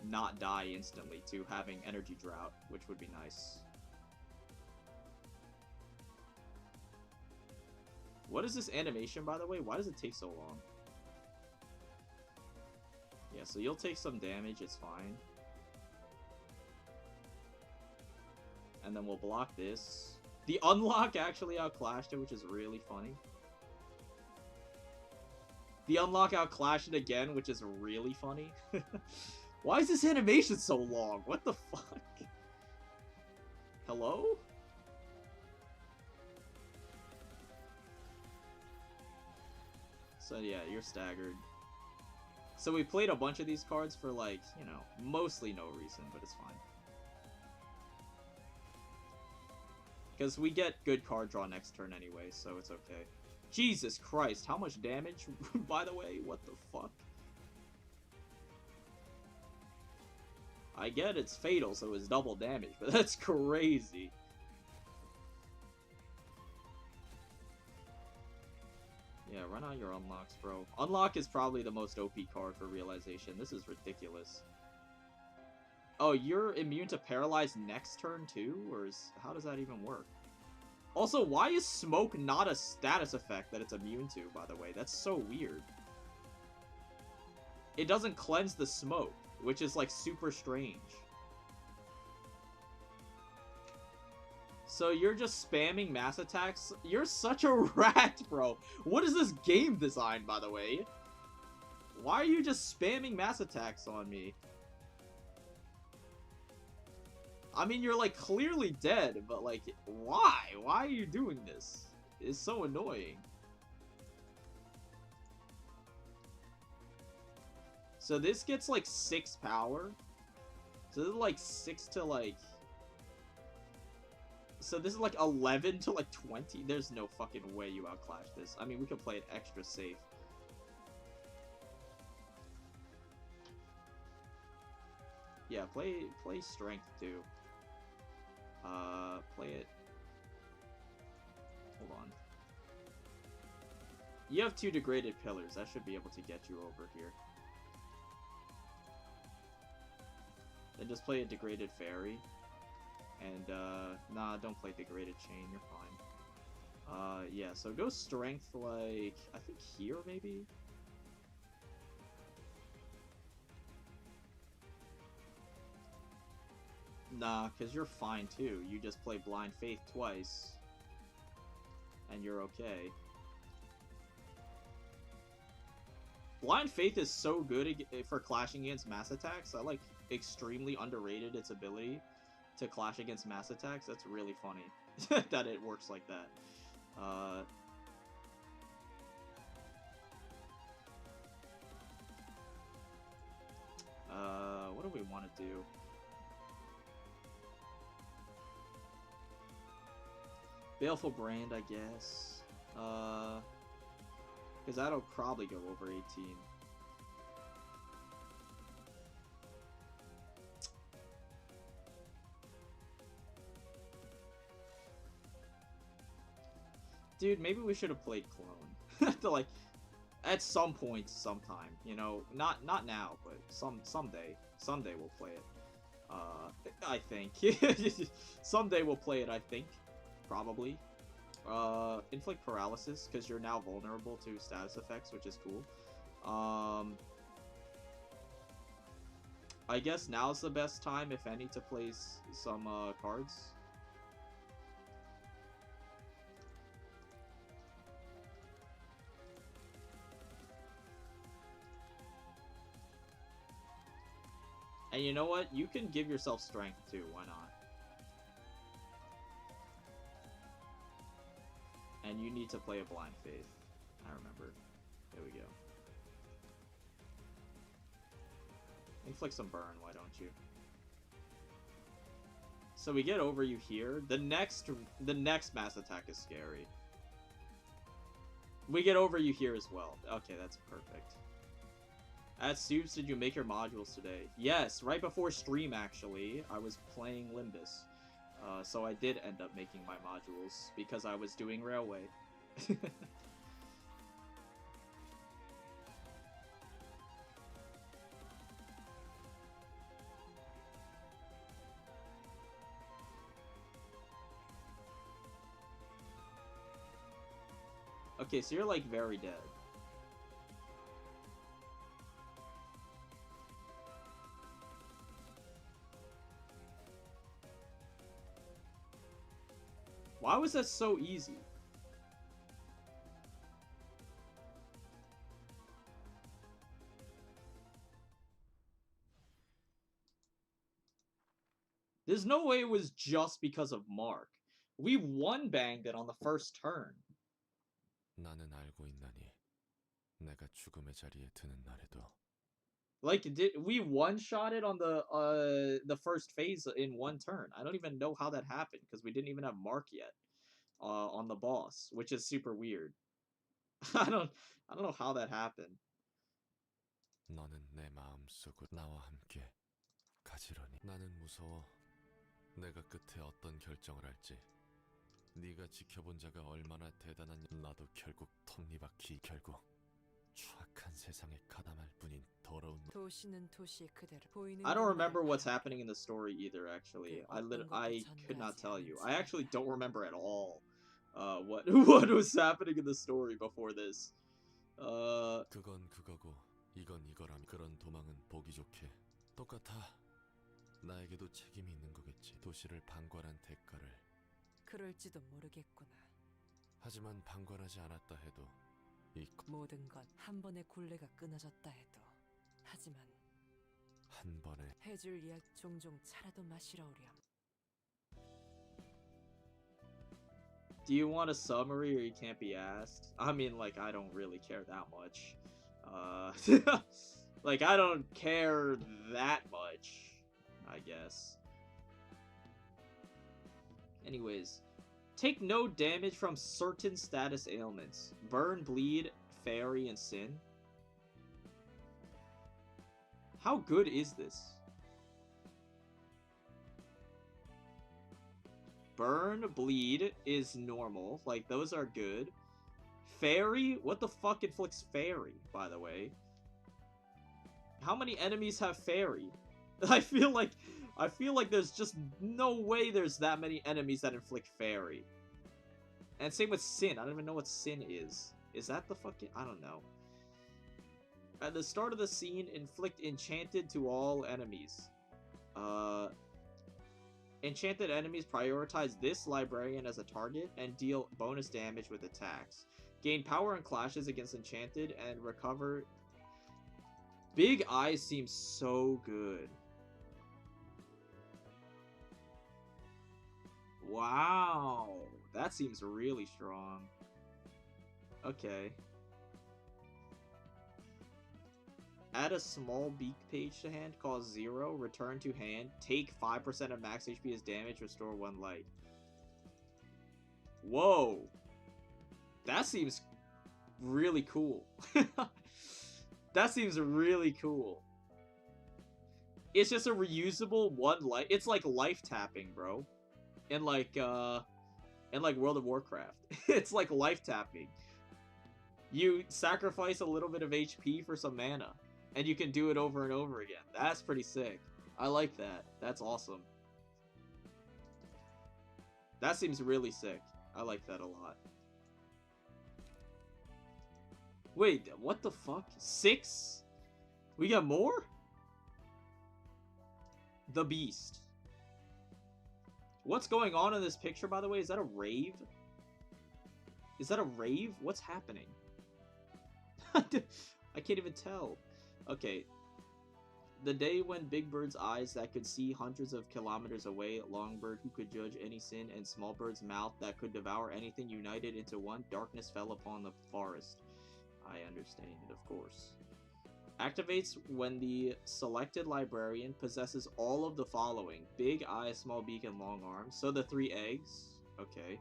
not die instantly to having Energy Drought, which would be nice. What is this animation, by the way? Why does it take so long? Yeah, so you'll take some damage, it's fine. And then we'll block this. The unlock actually outclashed it, which is really funny. The unlock outclashed it again, which is really funny. Why is this animation so long? What the fuck? Hello? So yeah, you're staggered. So we played a bunch of these cards for, like, you know, mostly no reason, but it's fine. Because we get good card draw next turn anyway, so it's okay. Jesus Christ, how much damage, by the way? What the fuck? I get it's fatal, so it's double damage, but that's crazy. Yeah, run out your unlocks, bro. Unlock is probably the most OP card for Realization. This is ridiculous. Oh, you're immune to Paralyze next turn too? Or is... how does that even work? Also, why is Smoke not a status effect that it's immune to, by the way? That's so weird. It doesn't cleanse the smoke, which is, like, super strange. So you're just spamming mass attacks? You're such a rat, bro. What is this game design, by the way? Why are you just spamming mass attacks on me? I mean, you're, like, clearly dead, but, like, why? Why are you doing this? It's so annoying. So this gets, like, 6 power. So this is, like, 6 to, like... So this is, like, 11 to, like, 20? There's no fucking way you outclash this. I mean, we could play it extra safe. Yeah, play Strength, too. Play it. Hold on. You have 2 Degraded Pillars. That should be able to get you over here. Then just play a Degraded Fairy. And, nah, don't play Degraded Chain. You're fine. Yeah, so go Strength, like, I think here, maybe? Nah, because you're fine, too. You just play Blind Faith twice. And you're okay. Blind Faith is so good for clashing against mass attacks. I, like, extremely underrated its ability to clash against mass attacks. That's really funny that it works like that. What do we want to do? Baleful Brand, I guess. Because that'll probably go over 18. Dude, maybe we should have played Clone. To, like, at some point, sometime. You know, not now, but someday. Someday we'll play it. I think. Someday we'll play it, I think. Probably. Inflict Paralysis, because you're now vulnerable to status effects, which is cool. I guess now's the best time, if any, to play some cards. And you know what? You can give yourself strength too, why not? need to play a Blind Faith. I remember. There we go. Inflict some burn, why don't you? So we get over you here. The next mass attack is scary. We get over you here as well. Okay, that's perfect. At Soups, did you make your modules today? Yes, right before stream, actually. I was playing Limbus. So I did end up making my modules because I was doing Railway. Okay, so you're like very dead. Why was that so easy? There's no way it was just because of Mark. We one-banged it on the first turn. 나는 알고 있나니 내가 죽음의 자리에 드는 날에도 Like, we one-shot it on the first phase in one turn. I don't even know how that happened because we didn't even have Mark yet on the boss, which is super weird. I don't know how that happened. 너는 내 마음속으로 나와 함께 가지런히. 나는 무서워. 내가 끝에 어떤 결정을 할지. 네가 지켜본 자가 얼마나 대단한. 나도 결국 톱니바퀴 결국 추악한 세상에 가담할 뿐인 더러운. 도시는 도시 그대로 보이는. I don't remember what's happening in the story either. Actually, I could not tell you. I actually don't remember at all what was happening in the story before this. 그건 그거고 이건 이거람. 그런 도망은 보기 좋게 똑같아. 나에게도 책임이 있는 거겠지. 도시를 방관한 대가를. 그럴지도 모르겠구나. 하지만 방관하지 않았다 해도 이 모든 건 한 번의 굴레가 끊어졌다 해도. 하지만 한 번에 해줄 이야기 종종 차라도 마시러 오렴. Do you want a summary or you can't be asked? I mean, like, I don't really care that much. Like, I don't care that much, I guess. Anyways, take no damage from certain status ailments. Burn, bleed, fairy, and sin. How good is this? Burn, bleed is normal. Like, those are good. Fairy? What the fuck inflicts fairy, by the way? How many enemies have fairy? I feel like there's just no way there's that many enemies that inflict fairy. And same with sin. I don't even know what sin is. Is that the fucking... I don't know. At the start of the scene, inflict enchanted to all enemies. Enchanted enemies prioritize this librarian as a target and deal bonus damage with attacks. Gain power and clashes against enchanted and recover. Big Eyes seems so good. Wow, that seems really strong. Okay. Add a small beak page to hand, cost 0, return to hand, take 5% of max HP as damage, restore 1 light. Whoa! That seems really cool. That seems really cool. It's just a reusable 1 light. It's like life tapping, bro. In like World of Warcraft. It's like life tapping. You sacrifice a little bit of HP for some mana. And you can do it over and over again. That's pretty sick. I like that. That's awesome. That seems really sick. I like that a lot. Wait, what the fuck? 6? We got more? The Beast. What's going on in this picture, by the way? Is that a rave? Is that a rave? What's happening? I can't even tell. Okay. The day when Big Bird's eyes that could see hundreds of kilometers away, Long Bird who could judge any sin, and Small Bird's mouth that could devour anything united into one, darkness fell upon the forest. I understand, of course. Activates when the selected librarian possesses all of the following. Big eye, small beak, and long arms. So the 3 eggs. Okay.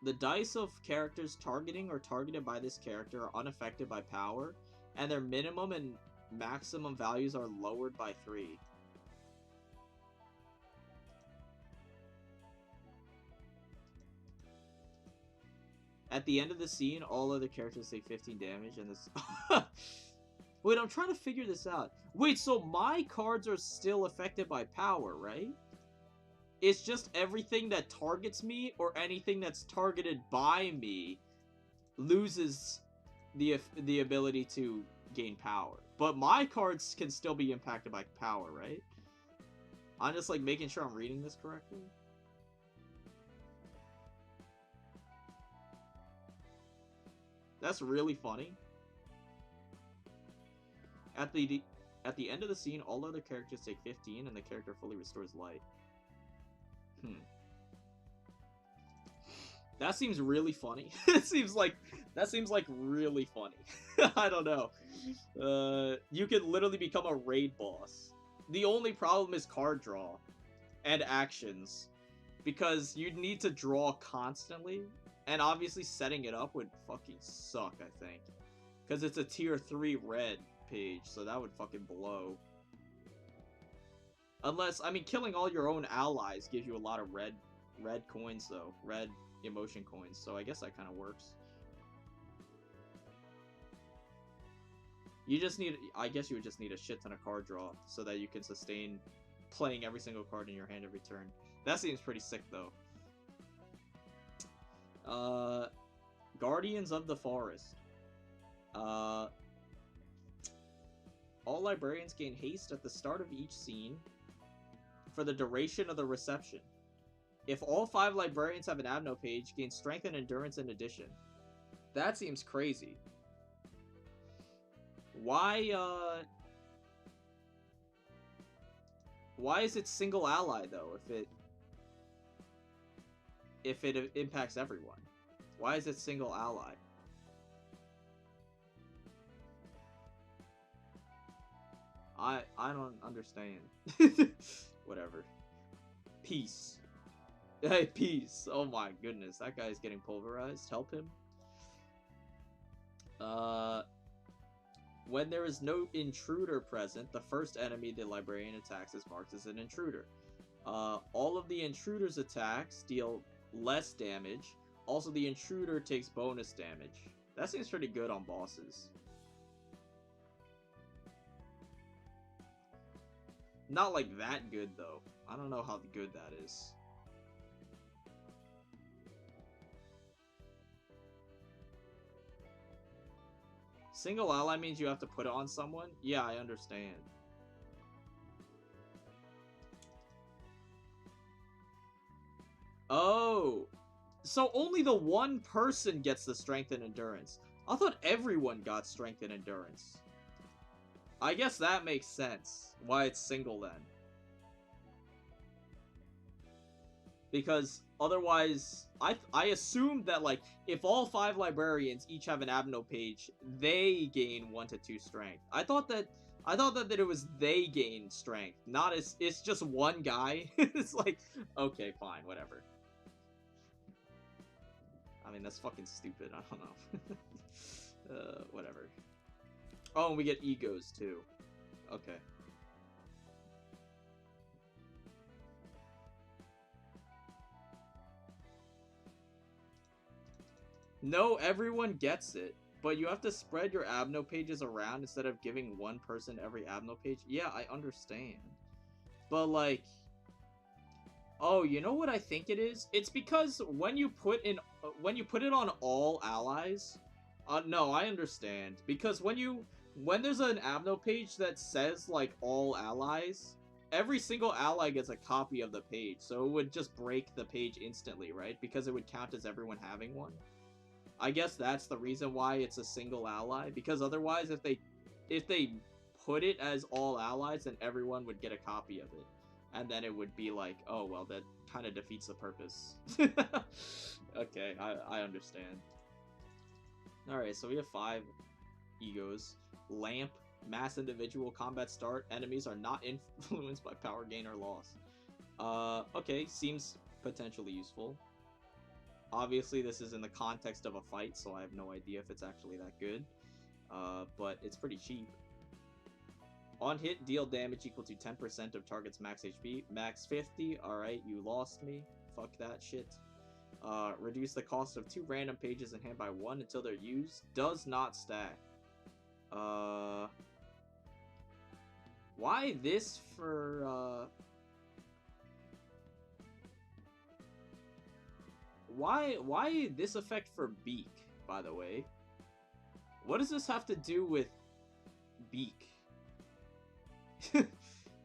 The dice of characters targeting or targeted by this character are unaffected by power, and their minimum and maximum values are lowered by 3. At the end of the scene, all other characters take 15 damage, and this... Wait, I'm trying to figure this out. Wait, so my cards are still affected by power, right? It's just everything that targets me, or anything that's targeted by me, loses the ability to gain power. But my cards can still be impacted by power, right? I'm just, like, making sure I'm reading this correctly. That's really funny. At the end of the scene, all other characters take 15, and the character fully restores light. That seems really funny. That seems like really funny. I don't know. You could literally become a raid boss. The only problem is card draw and actions, because you'd need to draw constantly. And obviously setting it up would fucking suck, I think. Because it's a tier 3 red page, so that would fucking blow. Unless, I mean, killing all your own allies gives you a lot of red coins, though. Red emotion coins, so I guess that kind of works. You just need, I guess you would just need a shit ton of card draw, so that you can sustain playing every single card in your hand every turn. That seems pretty sick, though. Guardians of the Forest. All librarians gain haste at the start of each scene for the duration of the reception. If all 5 librarians have an Abno page, gain strength and endurance in addition. That seems crazy. Why is it single ally, though, if it impacts everyone? Why is it single ally? I don't understand. Whatever. Peace. Hey, peace. Oh my goodness, that guy's getting pulverized. Help him. When there is no intruder present, the first enemy the librarian attacks is marked as an intruder. All of the intruder's attacks deal less damage. Also, the intruder takes bonus damage. That seems pretty good on bosses. Not like that good, though. I don't know how good that is. Single ally means you have to put it on someone? Yeah, I understand. Oh! So only the one person gets the strength and endurance. I thought everyone got strength and endurance. I guess that makes sense. Why it's single then. Because otherwise, I assumed that, like, if all 5 librarians each have an Abno page, they gain 1 to 2 strength. I thought that it was they gain strength, not as it's just one guy. It's like, okay, fine, whatever. I mean, that's fucking stupid. I don't know. Whatever. Oh, and we get egos too. Okay. No, everyone gets it, but you have to spread your Abno pages around instead of giving one person every Abno page. Yeah, I understand. But, like... Oh, you know what I think it is? It's because when you put it on all allies... no, I understand. Because when there's an Abno page that says, like, all allies, every single ally gets a copy of the page, so it would just break the page instantly, right? Because it would count as everyone having one. I guess that's the reason why it's a single ally, because otherwise if they put it as all allies, then everyone would get a copy of it. And then it would be like, oh, well, that kind of defeats the purpose. Okay, I understand. Alright, so we have 5 egos. Lamp, mass individual, combat start. Enemies are not influenced by power gain or loss. Okay, seems potentially useful. Obviously, this is in the context of a fight, so I have no idea if it's actually that good. But it's pretty cheap. On hit, deal damage equal to 10% of target's max HP. Max 50. Alright, you lost me. Fuck that shit. Reduce the cost of 2 random pages in hand by 1 until they're used. Does not stack. Why this for, Why this effect for Beak, by the way? What does this have to do with Beak?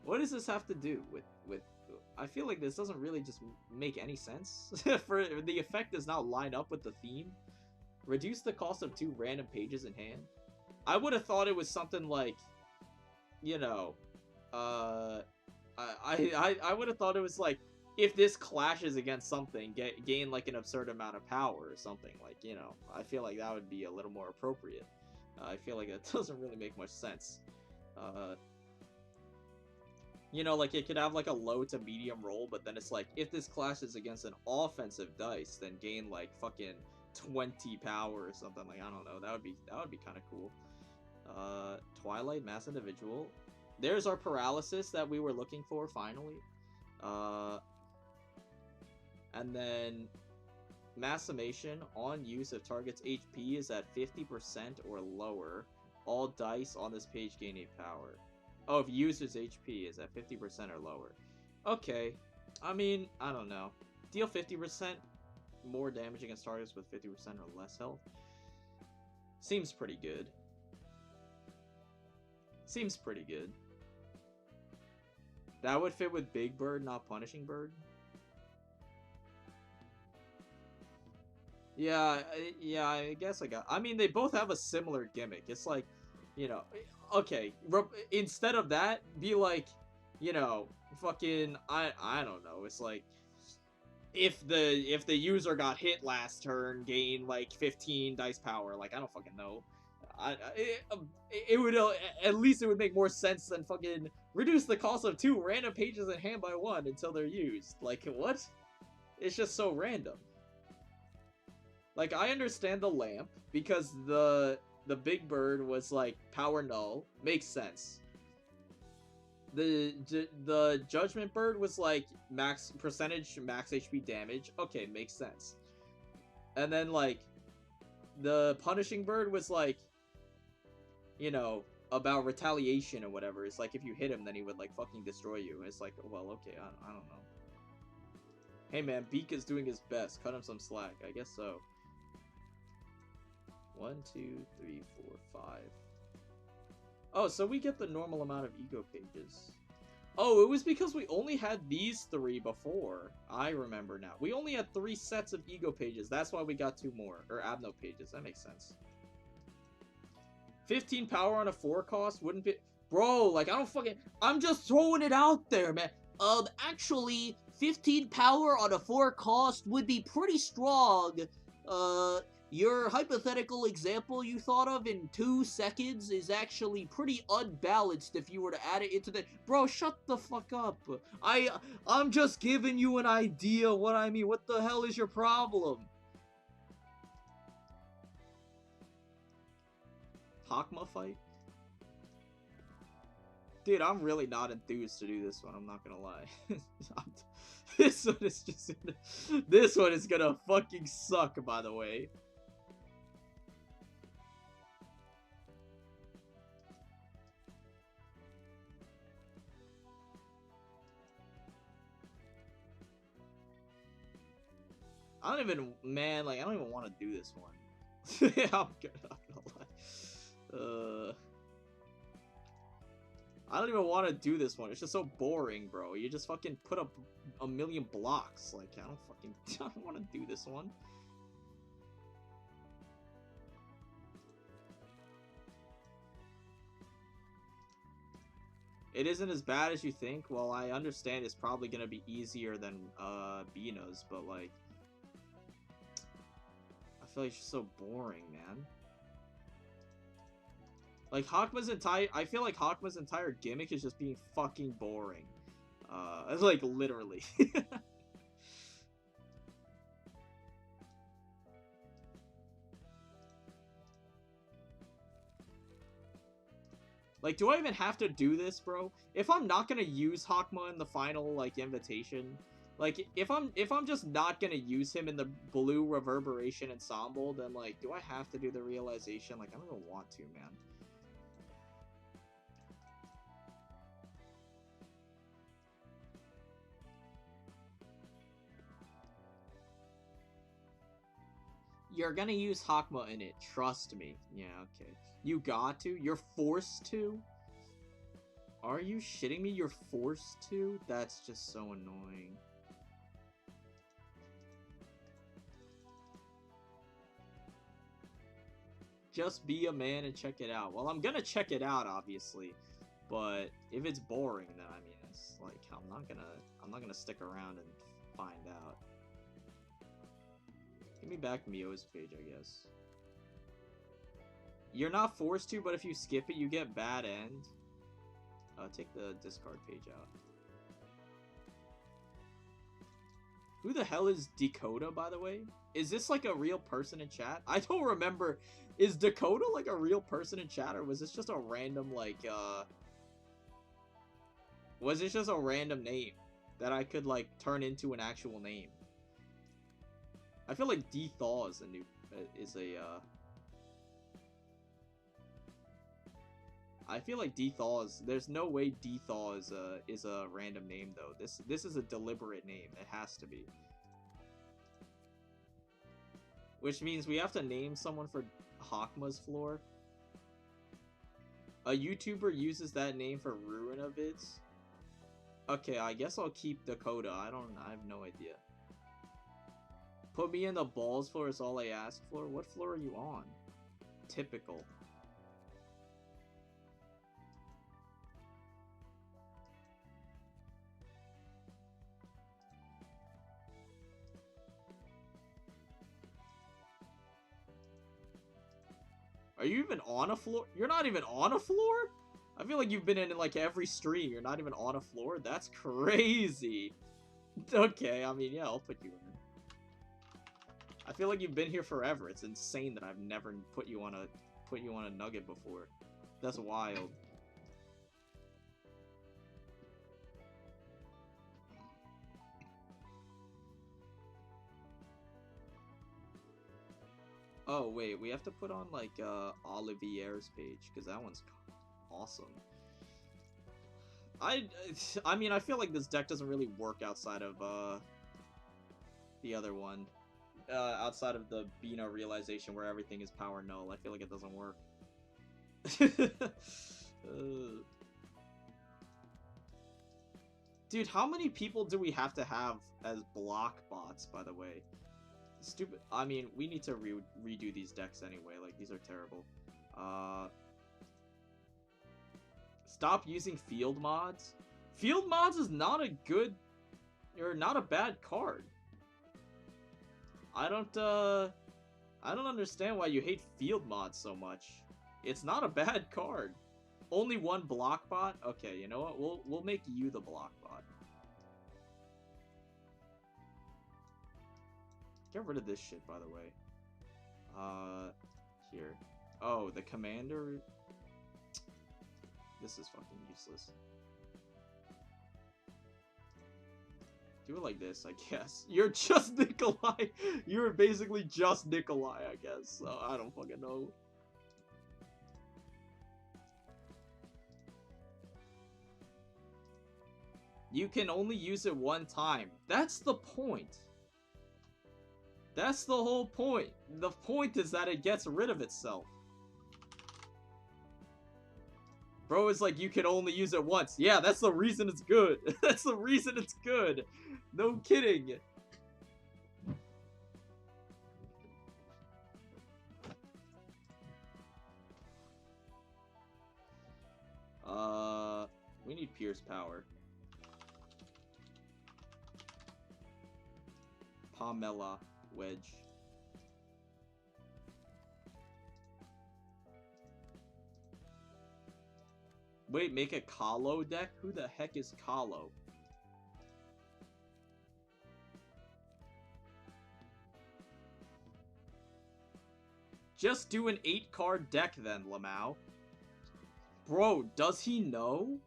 What does this have to do with I feel like this doesn't really just make any sense. For the effect does not line up with the theme. Reduce the cost of 2 random pages in hand. I would have thought it was something like, you know, I would have thought it was like, if this clashes against something, gain like an absurd amount of power or something, like, you know. I feel like that would be a little more appropriate. I feel like that doesn't really make much sense. You know, like, it could have like a low to medium roll, but then it's like, if this clashes against an offensive dice, then gain like fucking 20 power or something. Like, I don't know, that would be kind of cool. Twilight, mass individual. There's our paralysis that we were looking for finally. And then mass summation on use of target's HP is at 50% or lower. All dice on this page gain 8 power. Oh, if user's HP is at 50% or lower. Okay. I mean, I don't know. Deal 50% more damage against targets with 50% or less health. Seems pretty good. Seems pretty good. That would fit with Big Bird, not Punishing Bird. Yeah, I guess I got... I mean, they both have a similar gimmick. It's like, you know... Okay, instead of that, be like, you know, fucking... I don't know. It's like... If the user got hit last turn, gain, like, 15 dice power. Like, I don't fucking know. It would... at least it would make more sense than fucking... Reduce the cost of 2 random pages in hand by 1 until they're used. Like, what? It's just so random. Like, I understand the lamp, because the Big Bird was, like, power null. Makes sense. The Judgment Bird was, like, max HP damage. Okay, makes sense. And then, like, the Punishing Bird was, like, you know, about retaliation or whatever. It's like, if you hit him, then he would, like, fucking destroy you. It's like, well, okay, I don't know. Hey, man, Beak is doing his best. Cut him some slack. I guess so. 1, 2, 3, 4, 5. Oh, so we get the normal amount of ego pages. Oh, it was because we only had these 3 before. I remember now. We only had 3 sets of ego pages. That's why we got 2 more. Or abno pages. That makes sense. 15 power on a 4 cost wouldn't be... Bro, like, I don't fucking... I'm just throwing it out there, man. Actually, 15 power on a 4 cost would be pretty strong. Your hypothetical example you thought of in 2 seconds is actually pretty unbalanced if you were to add it into the... Bro, shut the fuck up. I'm just giving you an idea what I mean. What the hell is your problem? Hakma fight? Dude, I'm really not enthused to do this one, I'm not gonna lie. This one is just... This one is gonna fucking suck, by the way. I don't even want to do this one. I'm not gonna lie. I don't even want to do this one. It's just so boring, bro. You just fucking put up a million blocks. Like, I don't want to do this one. It isn't as bad as you think. Well, I understand it's probably gonna be easier than Bina's, but like, I feel like it's just so boring, man. Like I feel like Hakma's entire gimmick is just being fucking boring. Like literally. Like, do I even have to do this, bro? If I'm not gonna use Hakma in the final, like, invitation, like, if I'm just not gonna use him in the Blue Reverberation Ensemble, then, like, do I have to do the realization? Like, I don't even want to, man. You're gonna use Hakma in it, trust me. Yeah, okay. You got to? You're forced to? Are you shitting me? You're forced to? That's just so annoying. Just be a man and check it out. Well, I'm gonna check it out, obviously. But if it's boring, then I mean, it's like, I'm not gonna stick around and find out. Give me back Mio's page, I guess. You're not forced to, but if you skip it, you get bad end. Take the discard page out. Who the hell is Dakota, by the way? Is this like a real person in chat? I don't remember. Is Dakota like a real person in chat, or was this just a random, like, was this just a random name that I could, like, turn into an actual name? I feel like D-Thaw is I feel like D-Thaw is... There's no way D-Thaw is a random name, though. This is a deliberate name. It has to be. Which means we have to name someone for Hakma's floor. A YouTuber uses that name for RUINA vids. Okay, I guess I'll keep Dakota. I have no idea. Put me in the balls floor is all I ask for. What floor are you on? Typical. Are you even on a floor? You're not even on a floor? I feel like you've been in like every stream. You're not even on a floor? That's crazy. Okay, I mean, yeah, I'll put you in. I feel like you've been here forever. It's insane that I've never put you on a nugget before. That's wild. Oh wait, we have to put on like Olivier's page because that one's awesome. I mean, I feel like this deck doesn't really work outside of the other one. Outside of the Bino realization where everything is power null. I feel like it doesn't work. Dude, how many people do we have to have as block bots, by the way? Stupid. I mean, we need to redo these decks anyway. Like, these are terrible. Stop using field mods. Field mods is not a good, or not a bad card. I don't understand why you hate field mods so much. It's not a bad card. Only one block bot? Okay, you know what? We'll make you the block bot. Get rid of this shit, by the way. Here. Oh, the commander? This is fucking useless. Do it like this, I guess. You're just Nikolai. You're basically just Nikolai, I guess. So I don't fucking know. You can only use it one time. That's the point. That's the whole point. The point is that it gets rid of itself. Bro is like, you can only use it once. Yeah, that's the reason it's good. That's the reason it's good. No kidding. We need Pierce power. Pamela Wedge. Wait, make a Kahlo deck? Who the heck is Kahlo? Just do an 8-card deck then, Lamau. Bro, does he know?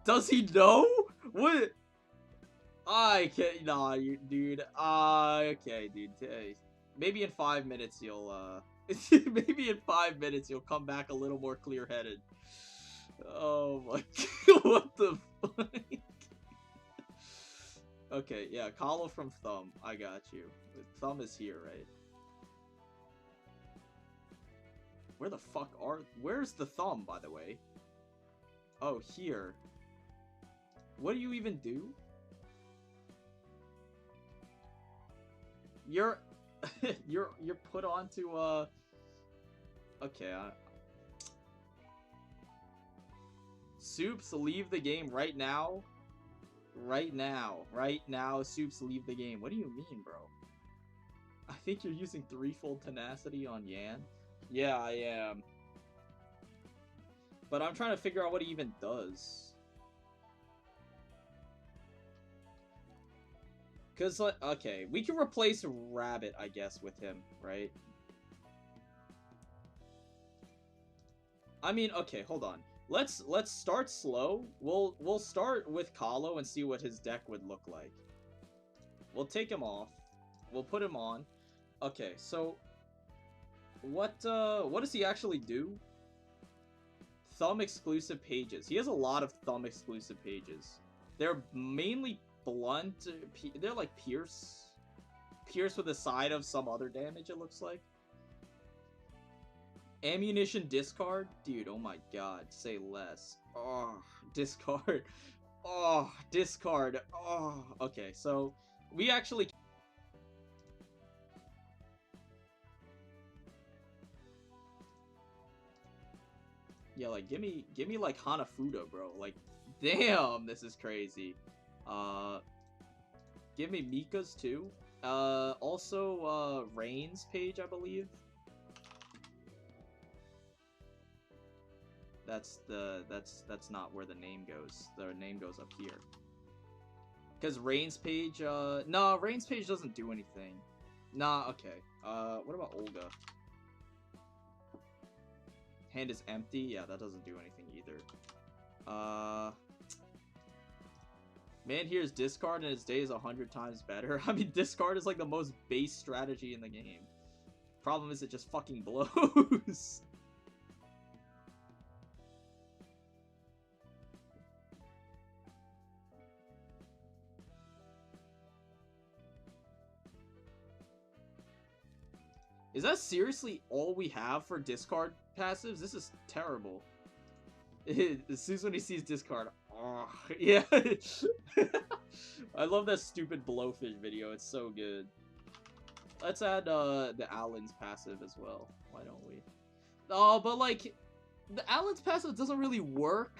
Does he know? What? I can't. Nah, dude. Okay, dude. Maybe in 5 minutes you'll. Maybe in 5 minutes you'll come back a little more clear-headed. Oh my god! What the fuck? Okay, yeah. Kahlo from Thumb. I got you. Thumb is here, right? Where the fuck are? Where's the Thumb, by the way? Oh, here. What do you even do? You're you're put onto okay, Soups, leave the game right now. Right now, Soups, leave the game. What do you mean, bro? I think you're using threefold tenacity on Yan. Yeah, I am. But I'm trying to figure out what he even does. Cause like, okay, we can replace Rabbit, I guess, with him, right? I mean, okay, hold on. Let's start slow. We'll start with Kahlo and see what his deck would look like. We'll take him off. We'll put him on. Okay, so what does he actually do? Thumb exclusive pages. He has a lot of Thumb exclusive pages. They're mainly blunt. They're like Pierce with a side of some other damage, it looks like. Ammunition discard? Dude, oh my god, say less. Oh, discard. Oh, discard. Oh, okay, so we actually... Yeah, like, give me like Hanafuda, bro. Like, damn, this is crazy. Give me Mika's too. Also, Rain's page, I believe. That's not where the name goes. The name goes up here. Because Rain's page, no, Rain's page doesn't do anything. Nah, okay. What about Olga? Hand is empty? Yeah, that doesn't do anything either. Man here's discard and his day is 100 times better. I mean, discard is like the most base strategy in the game. Problem is it just fucking blows. Is that seriously all we have for discard passives? This is terrible. As soon as when he sees discard, oh, yeah. I love that stupid blowfish video. It's so good. Let's add the Allen's passive as well. Why don't we? Oh, but like, the Allen's passive doesn't really work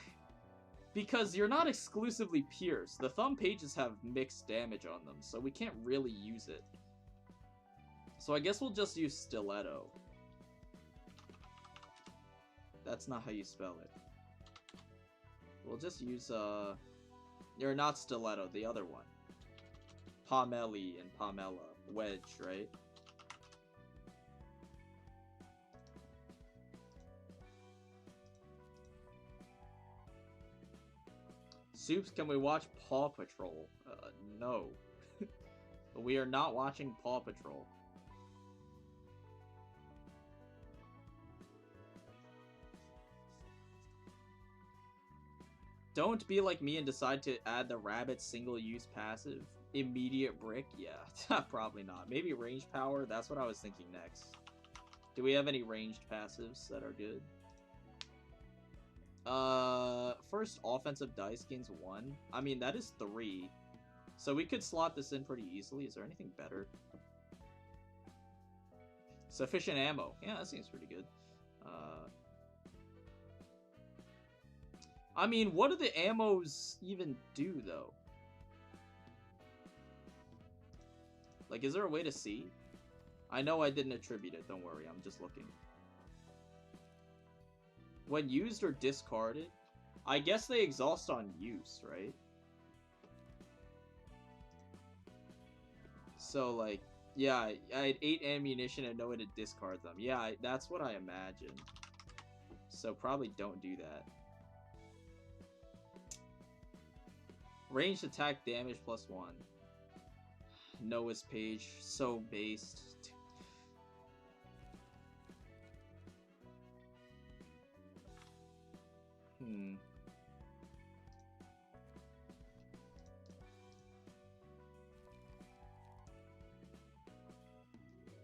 because you're not exclusively Pierce. The Thumb pages have mixed damage on them, so we can't really use it. So I guess we'll just use Stiletto. That's not how you spell it. We'll just use, or not Stiletto, the other one. Pomeli and Pamela. Wedge, right? Soups, can we watch Paw Patrol? No. We are not watching Paw Patrol. Don't be like me and decide to add the Rabbit single-use passive. Immediate brick? Yeah, probably not. Maybe range power? That's what I was thinking next. Do we have any ranged passives that are good? First offensive dice gains 1. I mean, that is 3. So we could slot this in pretty easily. Is there anything better? Sufficient ammo. Yeah, that seems pretty good. I mean, what do the ammos even do, though? Like, is there a way to see? I know I didn't attribute it, don't worry, I'm just looking. When used or discarded? I guess they exhaust on use, right? So, like, yeah, I had 8 ammunition and no way to discard them. Yeah, that's what I imagined. So probably don't do that. Ranged attack damage +1. Noah's page, so based.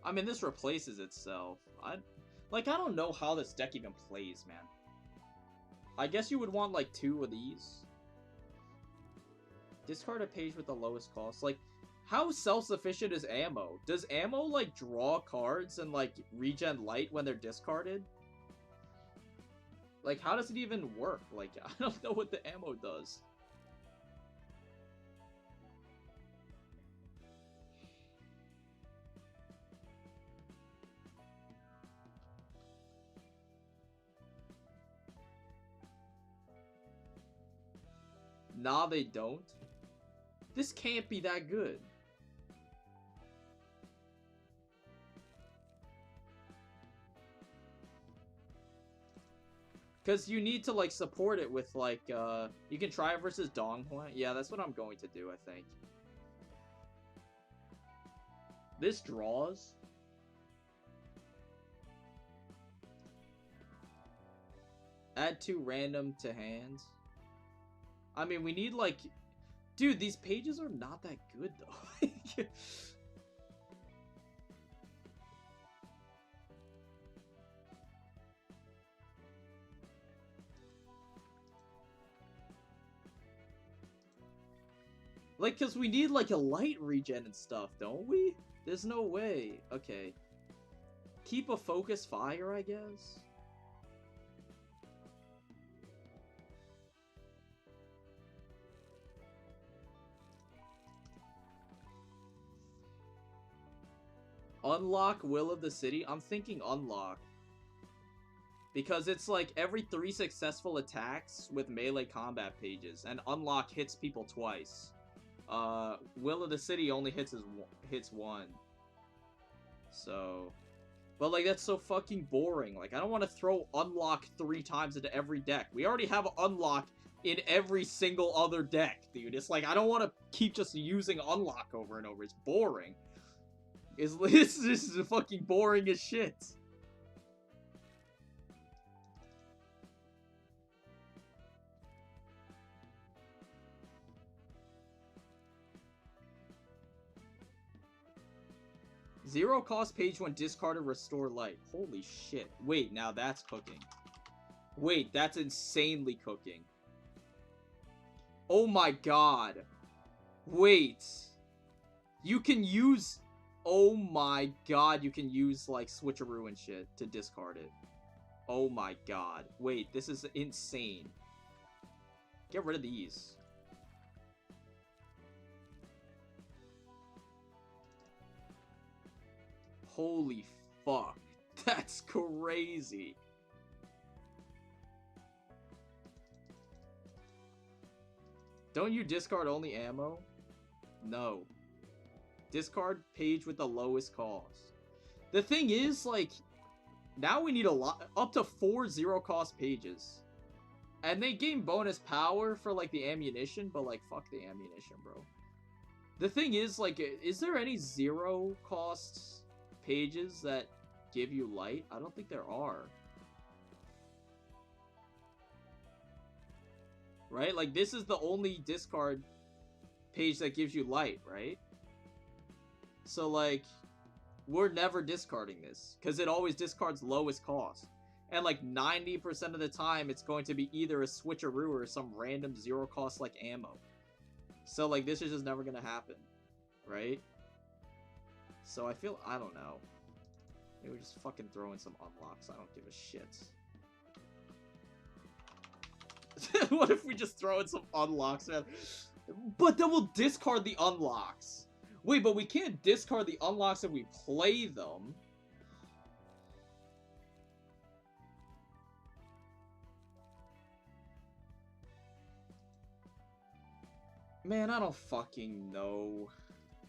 I mean, this replaces itself. I don't know how this deck even plays, man. I guess you would want, like, 2 of these. Discard a page with the lowest cost. Like, how self-sufficient is ammo? Does ammo, like, draw cards and, like, regen light when they're discarded? Like, how does it even work? Like, I don't know what the ammo does. Nah, they don't. This can't be that good. Because you need to, like, support it with, like, you can try it versus Donghuan. Yeah, that's what I'm going to do, I think. This draws. Add 2 random to hands. I mean, we need, like... Dude, these pages are not that good, though. Like, because we need, like, a light regen and stuff, don't we? There's no way. Okay. Keep a focus fire, I guess? Unlock Will of the City? I'm thinking unlock. Because it's like every 3 successful attacks with melee combat pages, and unlock hits people twice. Will of the City only hits one. So... But, like, that's so fucking boring. Like, I don't want to throw unlock 3 times into every deck. We already have unlock in every single other deck, dude. It's like, I don't want to keep just using unlock over and over. It's boring. This is fucking boring as shit. Zero cost page when discarded, restore light. Holy shit. Wait, now that's cooking. Wait, that's insanely cooking. Oh my god. Wait. You can use... Oh my god, you can use, like, switcheroo and shit to discard it. Oh my god. Wait, this is insane. Get rid of these. Holy fuck. That's crazy. Don't you discard only ammo? No. Discard page with the lowest cost. The thing is, like, now we need a lot, up to 4 zero-cost pages. And they gain bonus power for, like, the ammunition, but, like, fuck the ammunition, bro. The thing is, like, is there any zero-cost pages that give you light? I don't think there are. Right? Like, this is the only discard page that gives you light, right? So, like, we're never discarding this, because it always discards lowest cost. And, like, 90% of the time, it's going to be either a switcheroo or some random zero-cost, like, ammo. So, like, this is just never gonna happen, right? So, I don't know. Maybe we're just fucking throwing some unlocks. I don't give a shit. What if we just throw in some unlocks, man? But then we'll discard the unlocks. Wait, but we can't discard the unlocks if we play them. Man, I don't fucking know.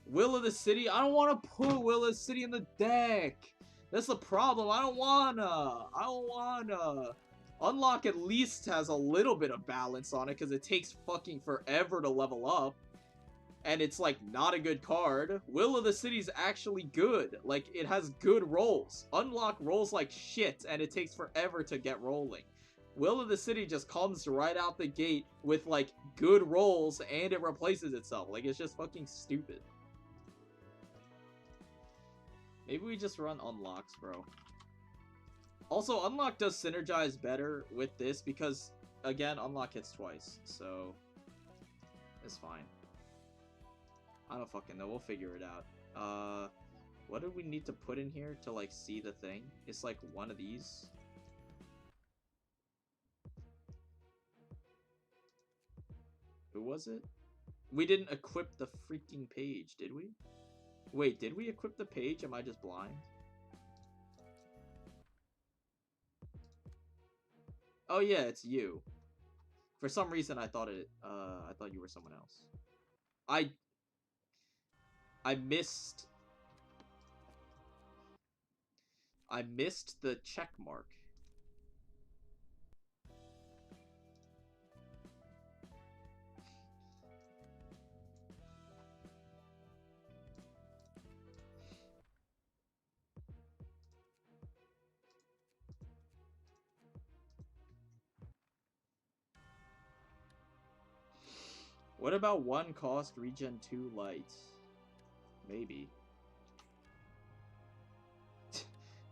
Will of the City? I don't want to put Will of the City in the deck. That's the problem. I don't wanna. Unlock at least has a little bit of balance on it because it takes fucking forever to level up. And it's like not a good card. Will of the City's actually good. Like it has good rolls. Unlock rolls like shit and it takes forever to get rolling. Will of the City just comes right out the gate with like good rolls and it replaces itself. Like it's just fucking stupid. Maybe we just run unlocks, bro. Also, unlock does synergize better with this because, again, unlock hits twice, so it's fine. I don't fucking know. We'll figure it out. What do we need to put in here to, like, see the thing? It's, like, one of these. Who was it? We didn't equip the freaking page, did we? Wait, did we equip the page? Am I just blind? Oh yeah, it's you. For some reason I thought you were someone else. I missed the check mark. What about 1 cost regen 2 light? Maybe.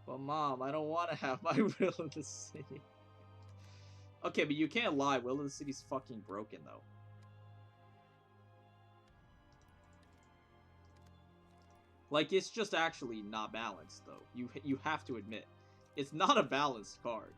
But mom, I don't want to have my Will of the City. Okay, but you can't lie. Will of the City's fucking broken though. Like it's just actually not balanced though. You have to admit, it's not a balanced card.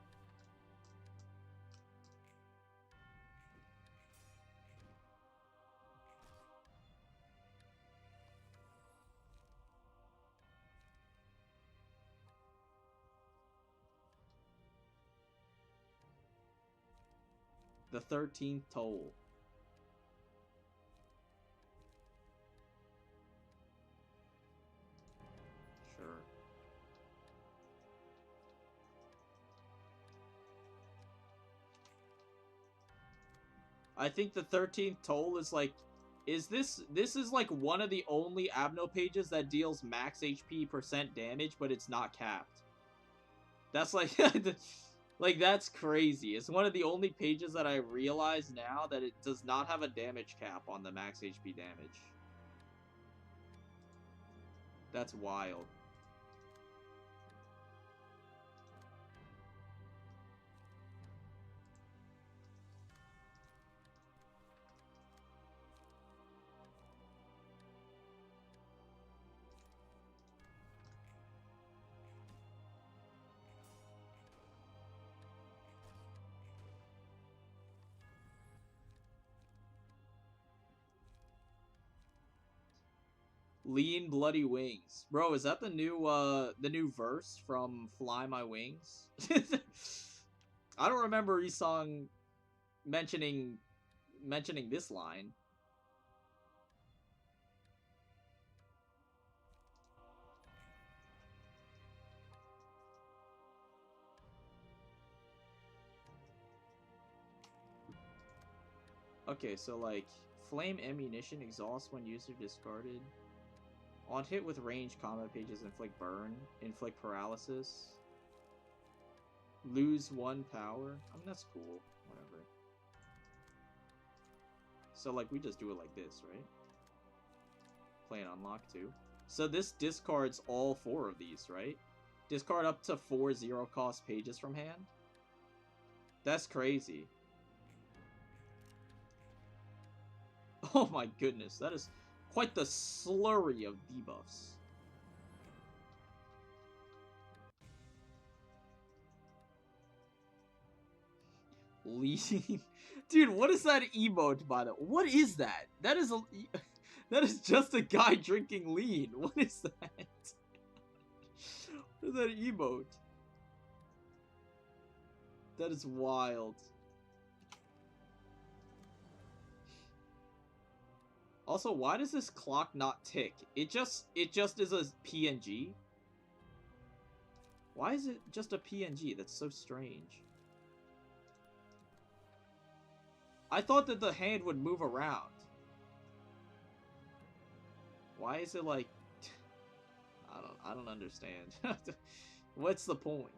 The 13th Toll. Sure. I think the 13th Toll is like... This is like one of the only Abno pages that deals max HP % damage, but it's not capped. That's like... Like, that's crazy. It's one of the only pages that I realize now that it does not have a damage cap on the max HP damage. That's wild. Lean Bloody Wings. Bro, is that the new verse from Fly My Wings? I don't remember Esong mentioning this line. Okay, so like flame ammunition exhaust when user discarded. On hit with ranged combat pages, inflict burn, inflict paralysis, lose 1 power. I mean, that's cool. Whatever. So, like, we just do it like this, right? Play an unlock, too. So this discards all 4 of these, right? Discard up to 4 0-cost pages from hand? That's crazy. Oh my goodness, that is... quite the slurry of debuffs. Lean. Dude, what is that emote, by the way? What is that? That is a... That is just a guy drinking lean. What is that? What is that emote? That is wild. Also, why does this clock not tick? It just is a PNG. Why is it just a PNG? That's so strange. I thought that the hand would move around. Why is it like... I don't understand. What's the point?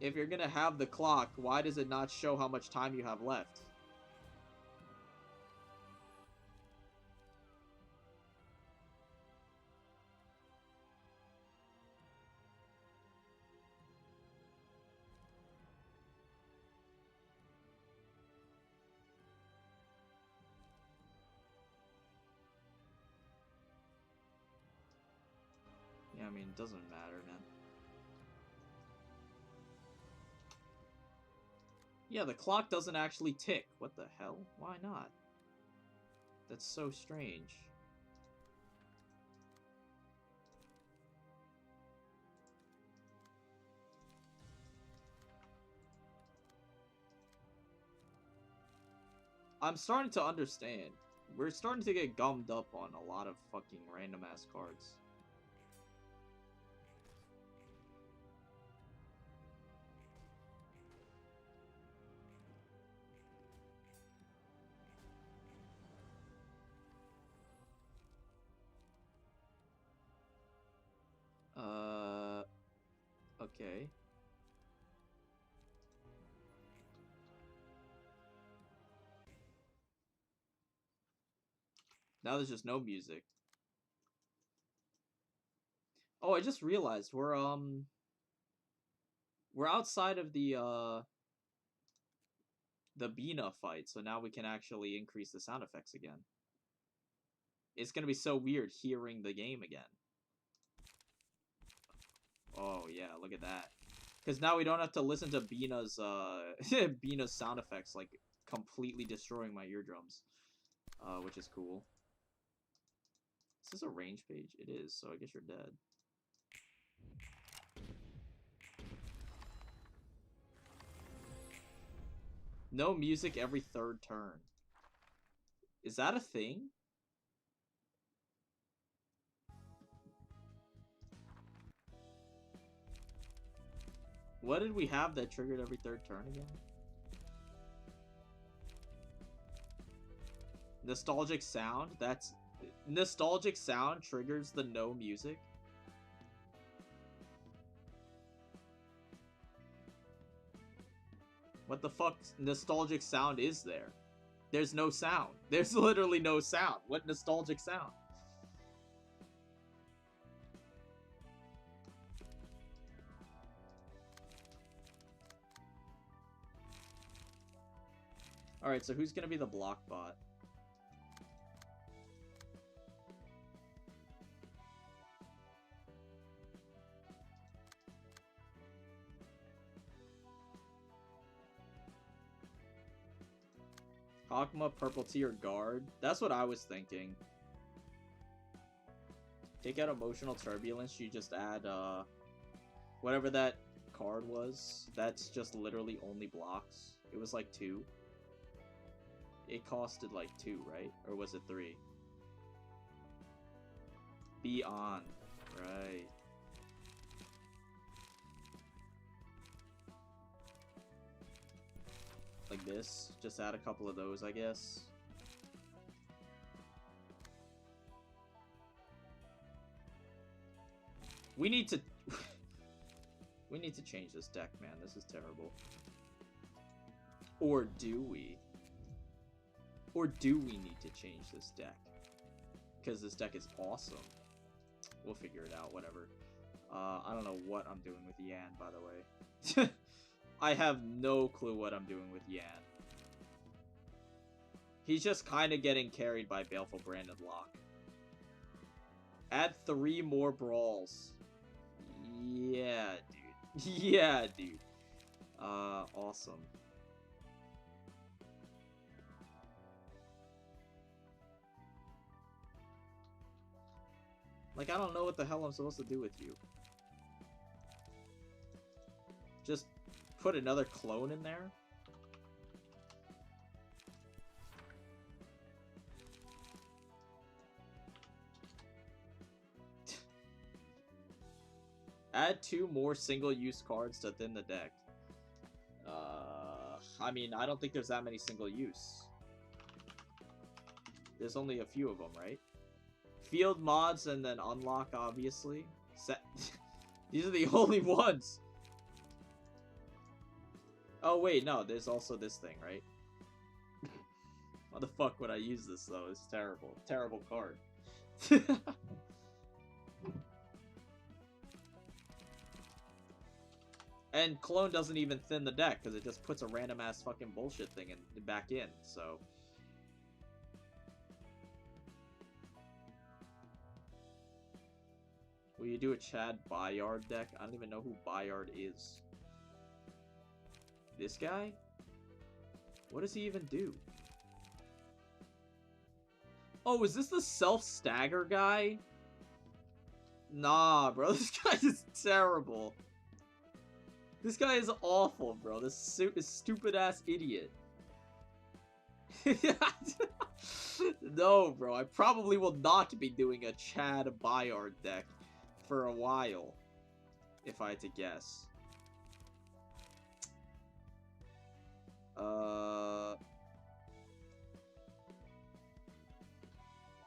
If you're gonna have the clock, why does it not show how much time you have left? Yeah, I mean, it doesn't matter, man. Yeah, the clock doesn't actually tick. What the hell? Why not? That's so strange. I'm starting to understand. We're starting to get gummed up on a lot of fucking random ass cards. Okay. Now there's just no music. Oh, I just realized we're outside of the Bina fight, so now we can actually increase the sound effects again. It's gonna be so weird hearing the game again. Oh yeah, look at that. Because now we don't have to listen to Bina's Bina's sound effects like completely destroying my eardrums, which is cool. Is this a range page? It is, so I guess you're dead. No music every third turn. Is that a thing? What did we have that triggered every third turn again? Nostalgic sound? That's... Nostalgic sound triggers the no music? What the fuck nostalgic sound is there? There's no sound. There's literally no sound. What nostalgic sound? Alright, so who's gonna be the block bot? Hakma, purple tier guard? That's what I was thinking. Take out emotional turbulence, you just add, whatever that card was. That's just literally only blocks. It was like 2. It costed like 2, right? Or was it 3? Be on. Right. Like this. Just add a couple of those, I guess. We need to... we need to change this deck, man. This is terrible. Or do we? Or do we need to change this deck? Because this deck is awesome. We'll figure it out, whatever. I don't know what I'm doing with Yan, by the way. I have no clue what I'm doing with Yan. He's just kind of getting carried by Baleful Branded Lock. Add 3 more brawls. Yeah, dude. Yeah, dude. Awesome. Like, I don't know what the hell I'm supposed to do with you. Just put another clone in there? Add 2 more single-use cards to thin the deck. I mean, I don't think there's that many single-use. There's only a few of them, right? Field mods and then unlock, obviously. These are the only ones! Oh, wait, no, there's also this thing, right? Why the fuck would I use this, though? It's terrible. Terrible card. And Clone doesn't even thin the deck, because it just puts a random-ass fucking bullshit thing back in, so... Will you do a Chad Bayard deck? I don't even know who Bayard is. This guy? What does he even do? Oh, is this the self-stagger guy? Nah, bro, this guy is terrible. This guy is awful, bro. This stupid-ass idiot. No, bro, I probably will not be doing a Chad Bayard deck for a while, if I had to guess.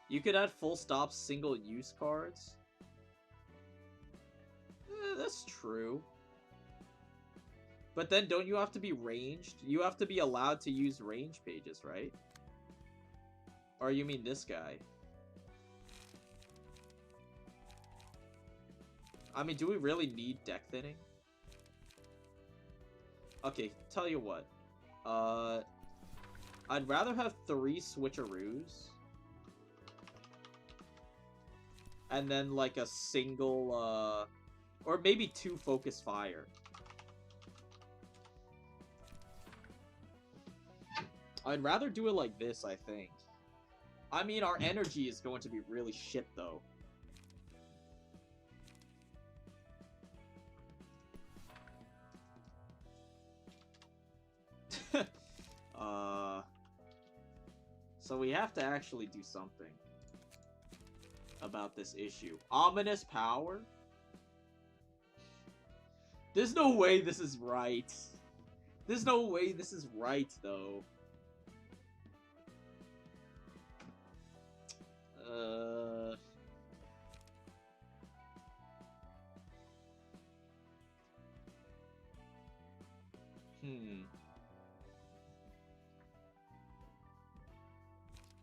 You could add full stop single-use cards. That's true. But then don't you have to be ranged? You have to be allowed to use range pages, right? Or you mean this guy? I mean, do we really need deck thinning? Okay, tell you what. I'd rather have 3 switcheroos. And then, like, a single, or maybe 2 focus fire. I'd rather do it like this, I think. I mean, our energy is going to be really shit, though. So we have to actually do something about this issue. Ominous power? There's no way this is right. There's no way this is right, though.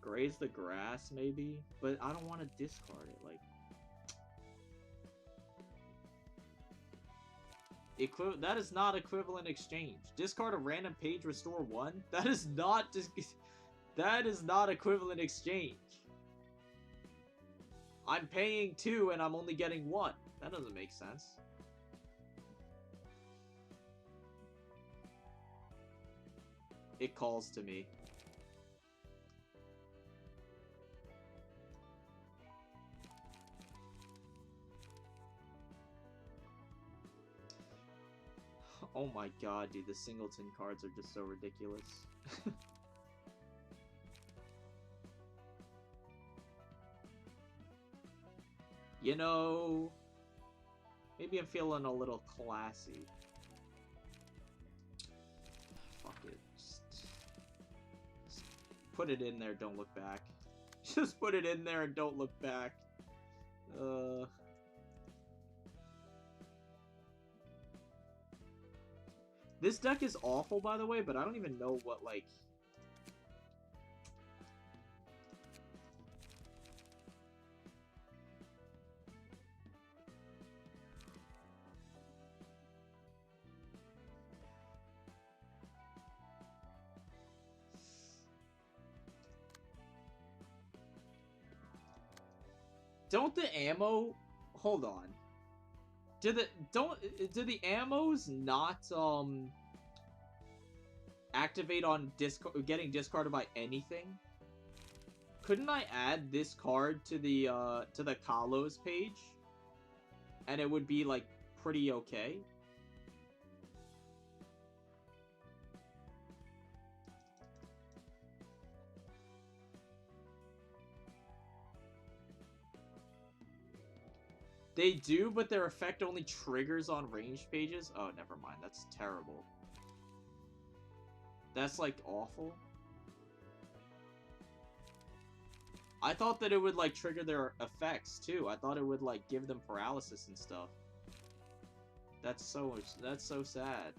Graze the grass, maybe? But I don't want to discard it, like... That is not equivalent exchange. Discard a random page, restore 1? That is not that is not equivalent exchange. I'm paying 2 and I'm only getting 1. That doesn't make sense. It calls to me. Oh my god, dude, the Singleton cards are just so ridiculous. You know, maybe I'm feeling a little classy. Fuck it. Just put it in there, don't look back. Just put it in there and don't look back. This deck is awful, by the way, but I don't even know what, like... Don't the ammo... Hold on. Do the ammos not, activate on getting discarded by anything. Couldn't I add this card to the Kalos page? And it would be, like, pretty okay? They do, but their effect only triggers on ranged pages? Oh, never mind. That's terrible. That's, like, awful. I thought that it would, like, trigger their effects, too. I thought it would, like, give them paralysis and stuff. That's so sad.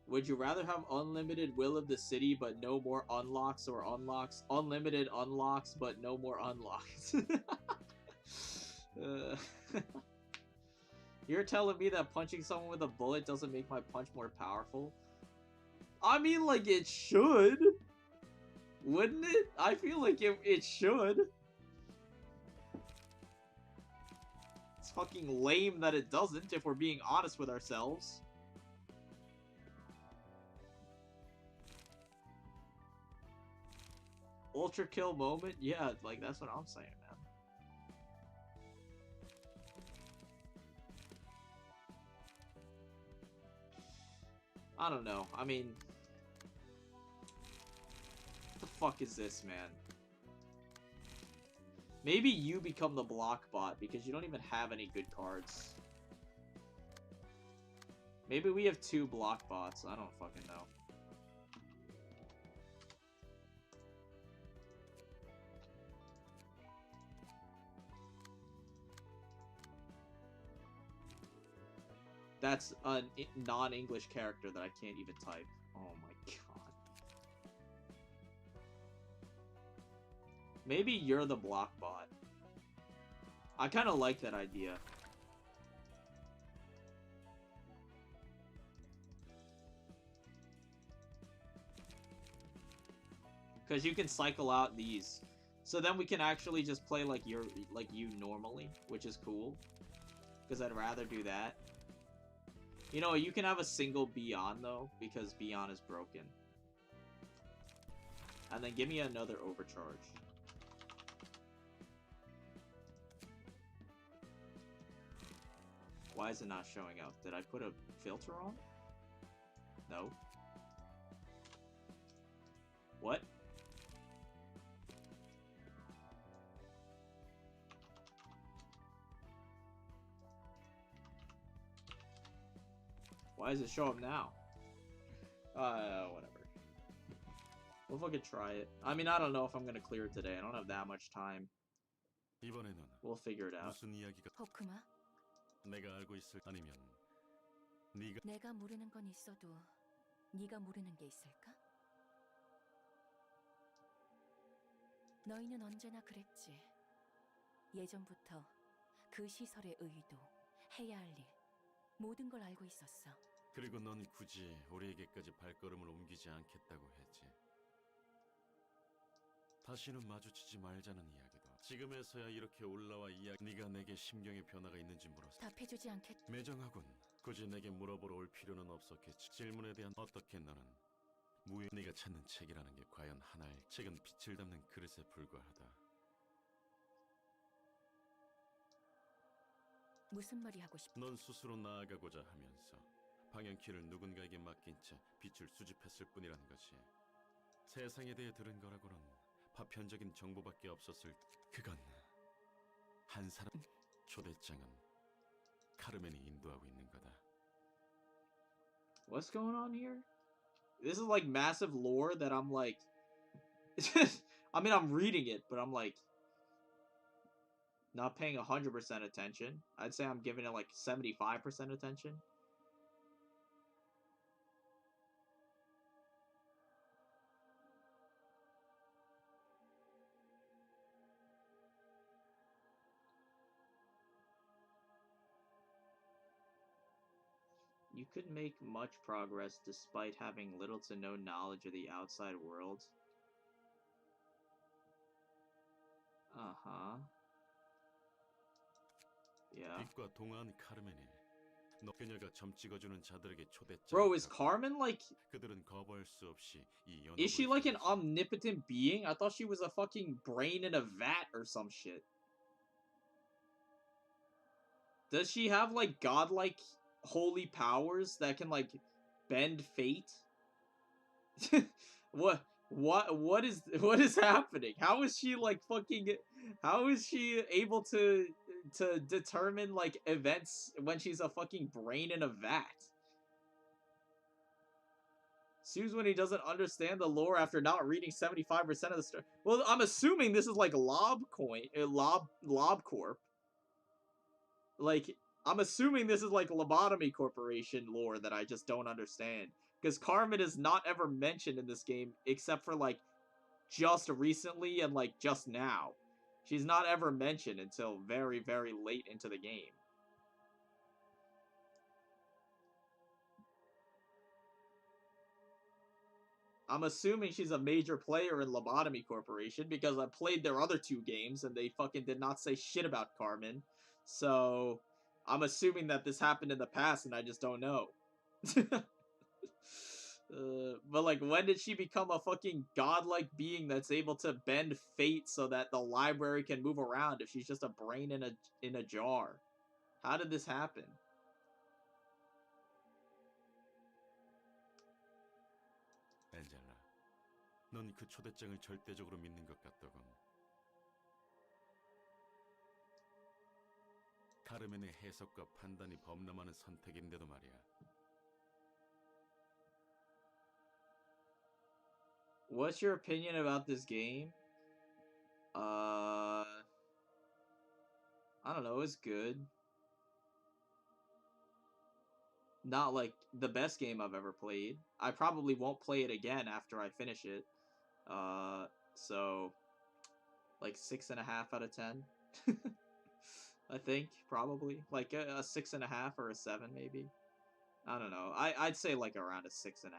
Would you rather have unlimited will of the city but no more unlocks, or unlimited unlocks but no more unlocks? You're telling me that punching someone with a bullet doesn't make my punch more powerful? I mean, like, it should. Wouldn't it? I feel like it should. It's fucking lame that it doesn't, if we're being honest with ourselves. Ultra kill moment? Yeah, like, that's what I'm saying, man. I don't know. I mean, what the fuck is this, man? Maybe you become the block bot because you don't even have any good cards. Maybe we have 2 block bots. I don't fucking know. That's a non-English character that I can't even type. Oh my god. Maybe you're the block bot. I kind of like that idea. Because you can cycle out these. So then we can actually just play like you normally, which is cool. Because I'd rather do that. You know, you can have a single Beyond, though, because Beyond is broken. And then give me another Overcharge. Why is it not showing up? Did I put a filter on? No. What? Why does it show up now? Whatever. We'll fucking try it. I mean, I don't know if I'm gonna clear it today. I don't have that much time. We'll figure it out. 무슨 이야기가 호크마, 내가 알고 있을 아니면 네가 내가 모르는 건 있어도 네가 모르는 게 있을까? 너희는 언제나 그랬지. 예전부터 그 시설의 의도, 해야 할 일, 모든 걸 알고 있었어. 그리고 넌 굳이 우리에게까지 발걸음을 옮기지 않겠다고 했지. 다시는 마주치지 말자는 이야기도. 지금에서야 이렇게 올라와 이야기. 네가 내게 심경의 변화가 있는지 물었어. 답해주지 않겠. 매정하군. 굳이 내게 물어보러 올 필요는 없었겠지. 질문에 대한 어떻게 너는 네가 찾는 책이라는 게 과연 하나의 책은 빛을 담는 그릇에 불과하다. 무슨 말이 하고 싶? 넌 스스로 나아가고자 하면서 방향키를 누군가에게 맡긴 채 빛을 수집했을 뿐이라는 것이 세상에 대해 들은 거라고는 파편적인 정보밖에 없었을. 그건 한 사람. 초대장은 카르멘이 인도하고 있는 거다. What's going on here? This is like massive lore that I'm like... I mean, I'm reading it, but I'm like... not paying 100% attention. I'd say I'm giving it like 75% attention. You could make much progress despite having little to no knowledge of the outside world. Uh-huh. Yeah. 빛과 동안 카르멘이 너 그녀가 점 찍어주는 자들에게 초대장을 Bro, is 타고 Carmen like... 그들은 거부할 수 없이 이 연합을 Is she like an 이루지. omnipotent being? I thought she was a fucking brain in a vat or some shit. Does she have like godlike holy powers that can like bend fate? What is happening? How is she like fucking... How is she able to determine like events when she's a fucking brain in a vat? Seems when he doesn't understand the lore after not reading 75% of the story. Well, I'm assuming this is like LobCorp. Like, I'm assuming this is like Lobotomy Corporation lore that I just don't understand. Because Carmen is not ever mentioned in this game except for like just recently and like just now. She's not ever mentioned until very, very late into the game. I'm assuming she's a major player in Lobotomy Corporation because I played their other two games and they fucking did not say shit about Carmen. So, I'm assuming that this happened in the past and I just don't know. But like, when did she become a fucking godlike being that's able to bend fate so that the library can move around if she's just a brain in a jar? How did this happen? 엔젤라, 넌 그 초대장을 절대적으로 믿는 것 같더군. 카르멘의 해석과 판단이 범람하는 선택인데도 말이야. What's your opinion about this game? I don't know, it's good. Not like the best game I've ever played. I probably won't play it again after I finish it. So like 6.5 out of 10. I think probably like a 6.5 or a 7 maybe. I don't know. I'd say like around a 6.5.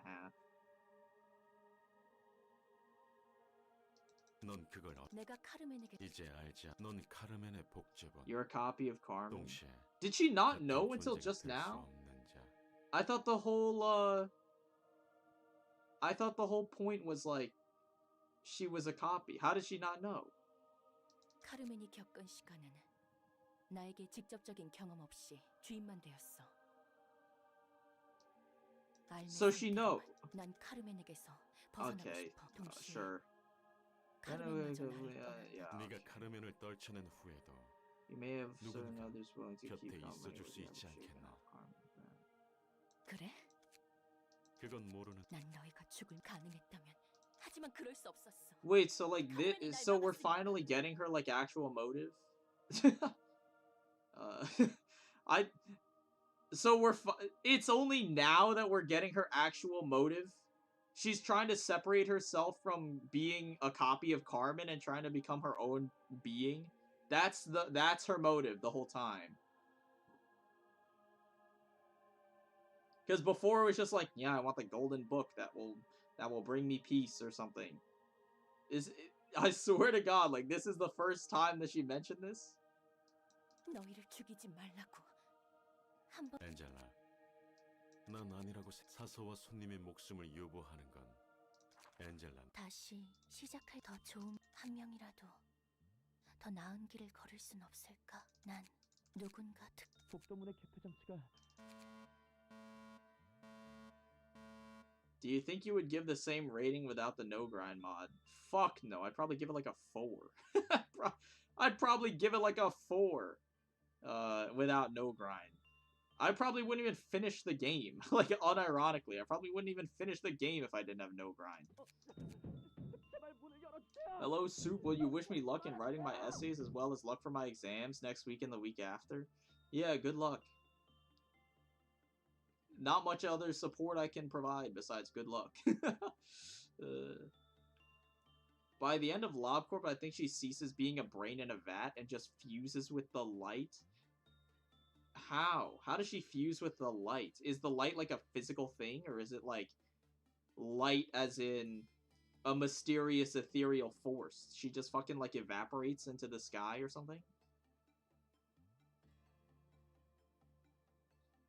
넌 그걸 내가 카르멘에게 이제 알지? 넌 카르멘의 복제본. You're a copy of Carmen. 동시에 Did she not 같은 know until 존재가 just 될 수 now? 없는 자. I thought the whole point was like she was a copy. How did she not know? 카르멘이 겪은 시간은 나에게 직접적인 경험 없이 주입만 되었어. So she know. 난 카르멘에게서 벗어나고 Okay, 싶어. 동시에 sure. 카르멘마저 나를 Yeah. 네가 카르멘을 떨쳐낸 후에도 You may have 누군가 certain others willing to 곁에 keep 있어줄 수 있지 않겠나? 그래? 그건 모르는. 난 너희가 죽을 가능했다면 하지만 그럴 수 없었어. Wait, so like this, so we're finally getting her like actual motive? I so it's only now that we're getting her actual motive. She's trying to separate herself from being a copy of Carmen and trying to become her own being. That's her motive the whole time. Because before it was just like, yeah, I want the golden book that will bring me peace or something. I swear to God, like this is the first time that she mentioned this. 너희를 죽이지 말라고. 한번 엔젤라, 난 아니라고 사서와 손님의 목숨을 유보하는 건 엔젤라. 다시 시작할 더 좋은 한 명이라도 더 나은 길을 걸을 순 없을까? 난 누군가 복도문의 개표 장치가 Do you think you would give the same rating without the no grind mod? Fuck no, I'd probably give it like a 4. I'd probably give it like a 4. Without no grind. I probably wouldn't even finish the game. Like, unironically, I probably wouldn't even finish the game if I didn't have no grind. Hello, Soup. Will you wish me luck in writing my essays as well as luck for my exams next week and the week after? Yeah, good luck. Not much other support I can provide besides good luck. By the end of LobCorp, I think she ceases being a brain in a vat and just fuses with the light. How? How does she fuse with the light? Is the light like a physical thing, or is it like light as in a mysterious ethereal force. She just fucking like evaporates into the sky or something.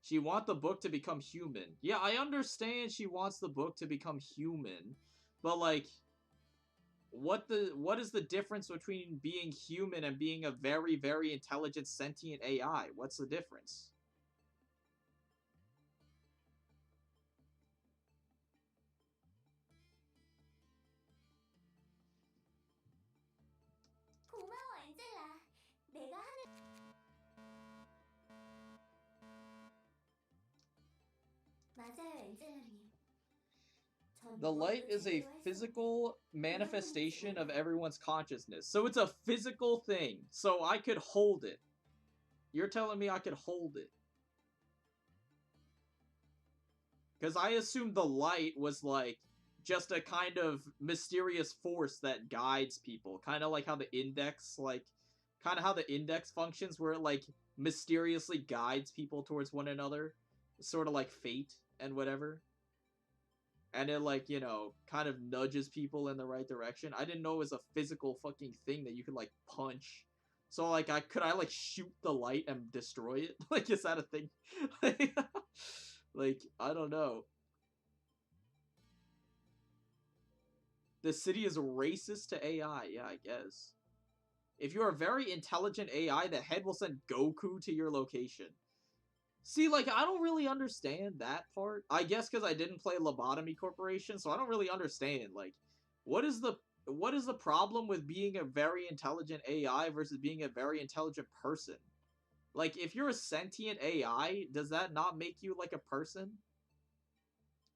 She wants the book to become human. Yeah, I understand she wants the book to become human, but like, what is the difference between being human and being a very, very intelligent sentient AI? What's the difference? 고마워, 엔젤라. 내가 하는 맞아요, 엔젤라님. 전 The light 무엇도 is a 제대로 할 수 physical manifestation of everyone's consciousness. So it's a physical thing. So I could hold it. You're telling me I could hold it. Because I assumed the light was like just a kind of mysterious force that guides people. Kind of like how the index, kind of how the index functions, where it like mysteriously guides people towards one another. Sort of like fate and whatever. And it like, you know, kind of nudges people in the right direction. I didn't know it was a physical fucking thing that you could like punch. So like, could I like shoot the light and destroy it? Like, is that a thing? Like, I don't know. The city is racist to AI. Yeah, I guess. If you're a very intelligent AI, the head will send Goku to your location. See, like, I don't really understand that part. I guess because I didn't play Lobotomy Corporation, so I don't really understand. Like, what is the problem with being a very intelligent AI versus being a very intelligent person? Like, if you're a sentient AI, does that not make you, like, a person?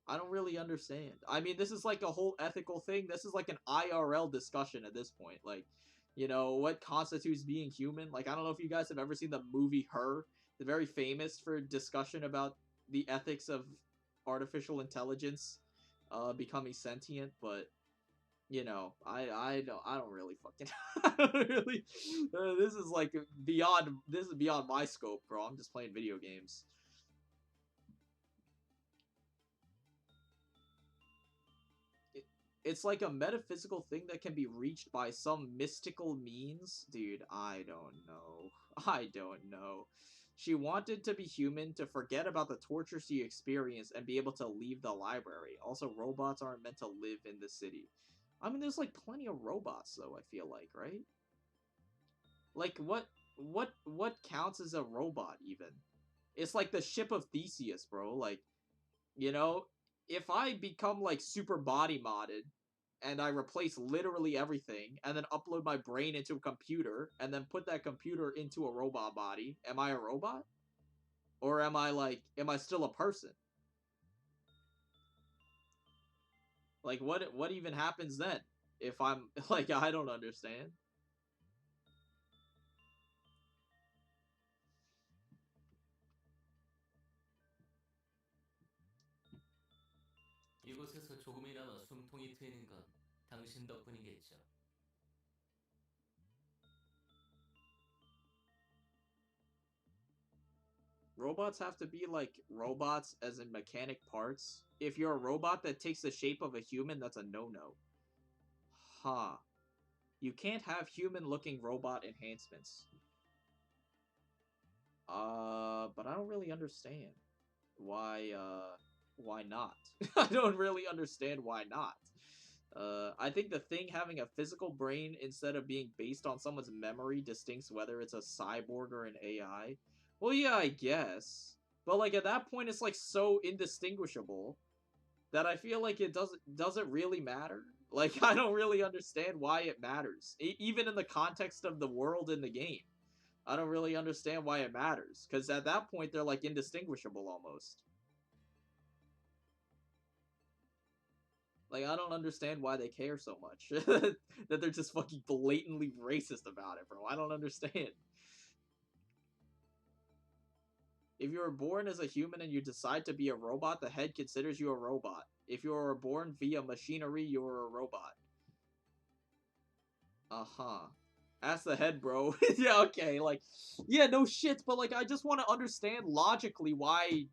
I don't really understand. I mean, this is, like, a whole ethical thing. This is, like, an IRL discussion at this point. Like, you know, what constitutes being human? Like, I don't know if you guys have ever seen the movie Her. They're very famous for discussion about the ethics of artificial intelligence becoming sentient, but you know, I don't really fucking I don't really this is like beyond my scope, bro. I'm just playing video games. It's like a metaphysical thing that can be reached by some mystical means. Dude, I don't know. I don't know. She wanted to be human, to forget about the torture she experienced, and be able to leave the library. Also, robots aren't meant to live in the city. I mean, there's like plenty of robots, though, I feel like, right? Like, what counts as a robot, even? It's like the ship of Theseus, bro. Like, you know, if I become, like, super body modded, and I replace literally everything, and then upload my brain into a computer, and then put that computer into a robot body, am I a robot? Or am I still a person? Like, what even happens then? If I'm, like, I don't understand. 이곳에서 조금이나마 숨통이 트이는 건 당신 덕분이겠죠. Robots have to be, like, robots as in mechanic parts. If you're a robot that takes the shape of a human, that's a no-no. Huh. You can't have human-looking robot enhancements. But I don't really understand. Why not? I don't really understand why not. I think the thing having a physical brain instead of being based on someone's memory distincts whether it's a cyborg or an AI. Well, yeah, I guess. But, like, at that point, it's, like, so indistinguishable that I feel like it doesn't really matter. Like, I don't really understand why it matters. Even in the context of the world in the game. I don't really understand why it matters. Because at that point, they're, like, indistinguishable almost. Like, I don't understand why they care so much. That they're just fucking blatantly racist about it, bro. I don't understand. If you were born as a human and you decide to be a robot, the head considers you a robot. If you were born via machinery, you're a robot. Uh-huh. Ask the head, bro. Yeah, okay, like, yeah, no shit, but, like, I just want to understand logically why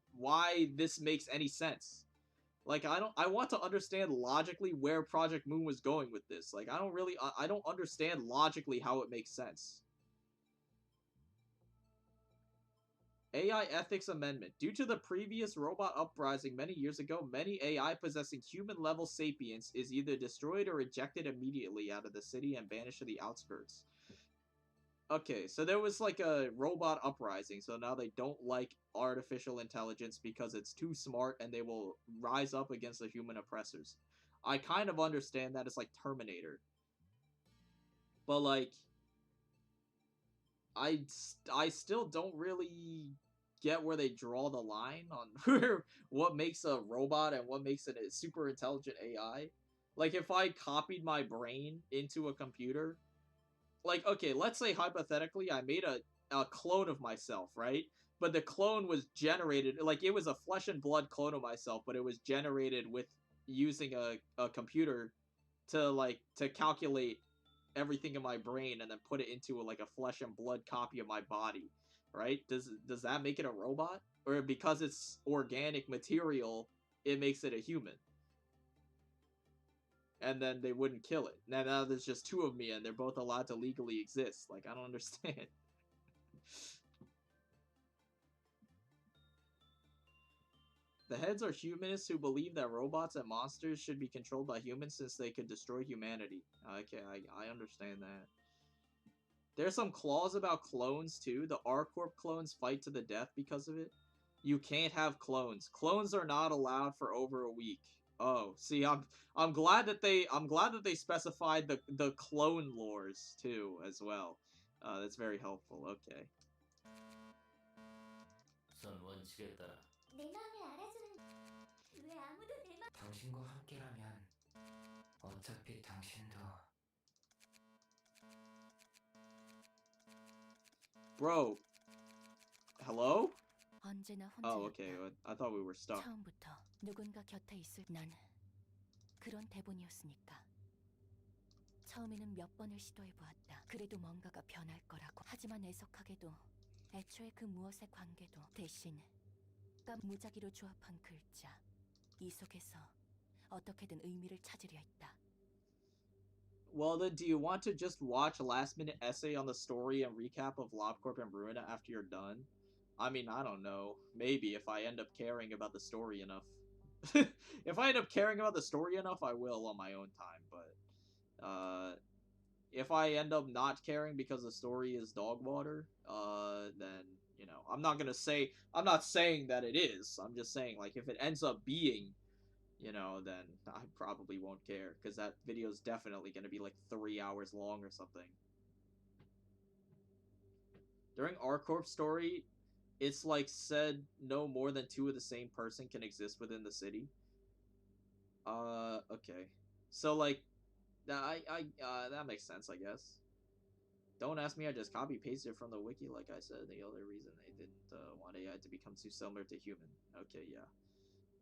this makes any sense. Like, I want to understand logically where Project Moon was going with this. Like, I don't understand logically how it makes sense. AI Ethics Amendment. Due to the previous robot uprising many years ago, many AI possessing human-level sapience is either destroyed or ejected immediately out of the city and banished to the outskirts. Okay, so there was like a robot uprising, so now they don't like artificial intelligence because it's too smart and they will rise up against the human oppressors. I kind of understand that. It's like Terminator. But like, I still don't really get where they draw the line on what makes a robot and what makes it a super intelligent AI. Like, if I copied my brain into a computer, like, okay, let's say hypothetically I made a clone of myself, right? But the clone was generated, like, it was a flesh and blood clone of myself, but it was generated with using a computer to calculate everything in my brain and then put it into like a flesh and blood copy of my body, right? Does that make it a robot? Or because it's organic material, it makes it a human? And then they wouldn't kill it. Now there's just two of me and they're both allowed to legally exist. Like, I don't understand. The heads are humanists who believe that robots and monsters should be controlled by humans since they could destroy humanity. Okay, I understand that. There's some clause about clones too. The R-Corp clones fight to the death because of it. You can't have clones. Clones are not allowed for over a week. Oh, see, I'm glad that they specified the clone lores too as well. That's very helpful. Okay. 전 원칙에 따라 내 마음을 알아주는 왜 아무도 내 마... 당신과 함께라면 어차피 당신도 Bro. Hello? 언제나 Oh, 혼자였다. okay. I thought we were stuck. 처음부터 누군가 곁에 있을 난 그런 대본이었으니까. 처음에는 몇 번을 시도해보았다. 그래도 뭔가가 변할 거라고. 하지만 애석하게도 애초에 그 무엇의 관계도 대신 무작위로 조합한 글자. 이 속에서 어떻게든 의미를 찾으려 했다. Well, then, do you want to just watch a last-minute essay on the story and recap of LobCorp and RUINA after you're done? I mean, I don't know. Maybe, if I end up caring about the story enough. If I end up caring about the story enough, I will on my own time, but... if I end up not caring because the story is dog water, then, you know, I'm not saying that it is. I'm just saying, like, if it ends up being, you know, then I probably won't care, because that video is definitely going to be like 3 hours long or something. During R-Corp's story, it's like said no more than 2 of the same person can exist within the city. Okay. So, like, that makes sense, I guess. Don't ask me, I just copy-pasted it from the wiki, like I said. The other reason they didn't want AI to become too similar to human. Okay, yeah.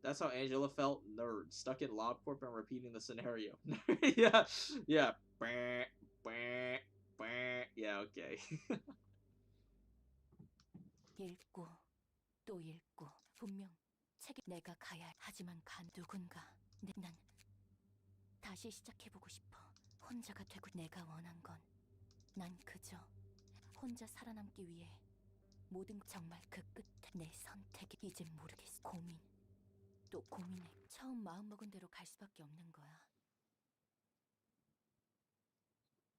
That's how Angela felt. Nerd. Stuck in LobCorp and repeating the scenario. Yeah, yeah. Yeah, okay. 읽고 또 읽고 분명 책에 내가 가야 할. 하지만 누군가 난 다시 시작해보고 싶어. 혼자가 되고 내가 원한 건 난 그저 혼자 살아남기 위해 모든 정말 그 끝에 내 선택이 이젠 모르겠어. 고민 또 고민해. 처음 마음먹은 대로 갈 수밖에 없는 거야.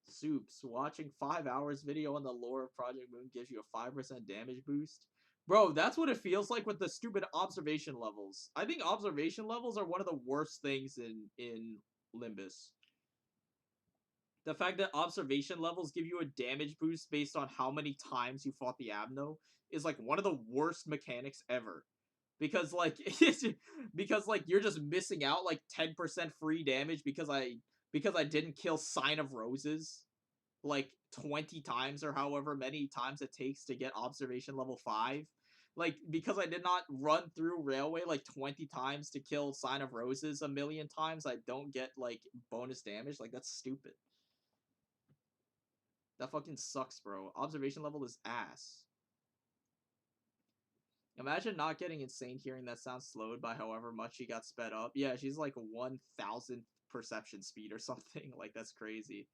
Soups. Watching 5 hours video on the lore of Project Moon gives you a 5% damage boost. Bro, that's what it feels like with the stupid observation levels. I think observation levels are one of the worst things in Limbus. The fact that observation levels give you a damage boost based on how many times you fought the Abno is like one of the worst mechanics ever. Because like you're just missing out like 10% free damage because I didn't kill Sign of Roses like 20 times or however many times it takes to get observation level 5. Like, because I did not run through Railway like 20 times to kill Sign of Roses a million times, I don't get like bonus damage. Like, that's stupid. That fucking sucks, bro. Observation level is ass. Imagine not getting insane hearing that sound slowed by however much she got sped up. Yeah, she's like 1,000th perception speed or something. Like, that's crazy.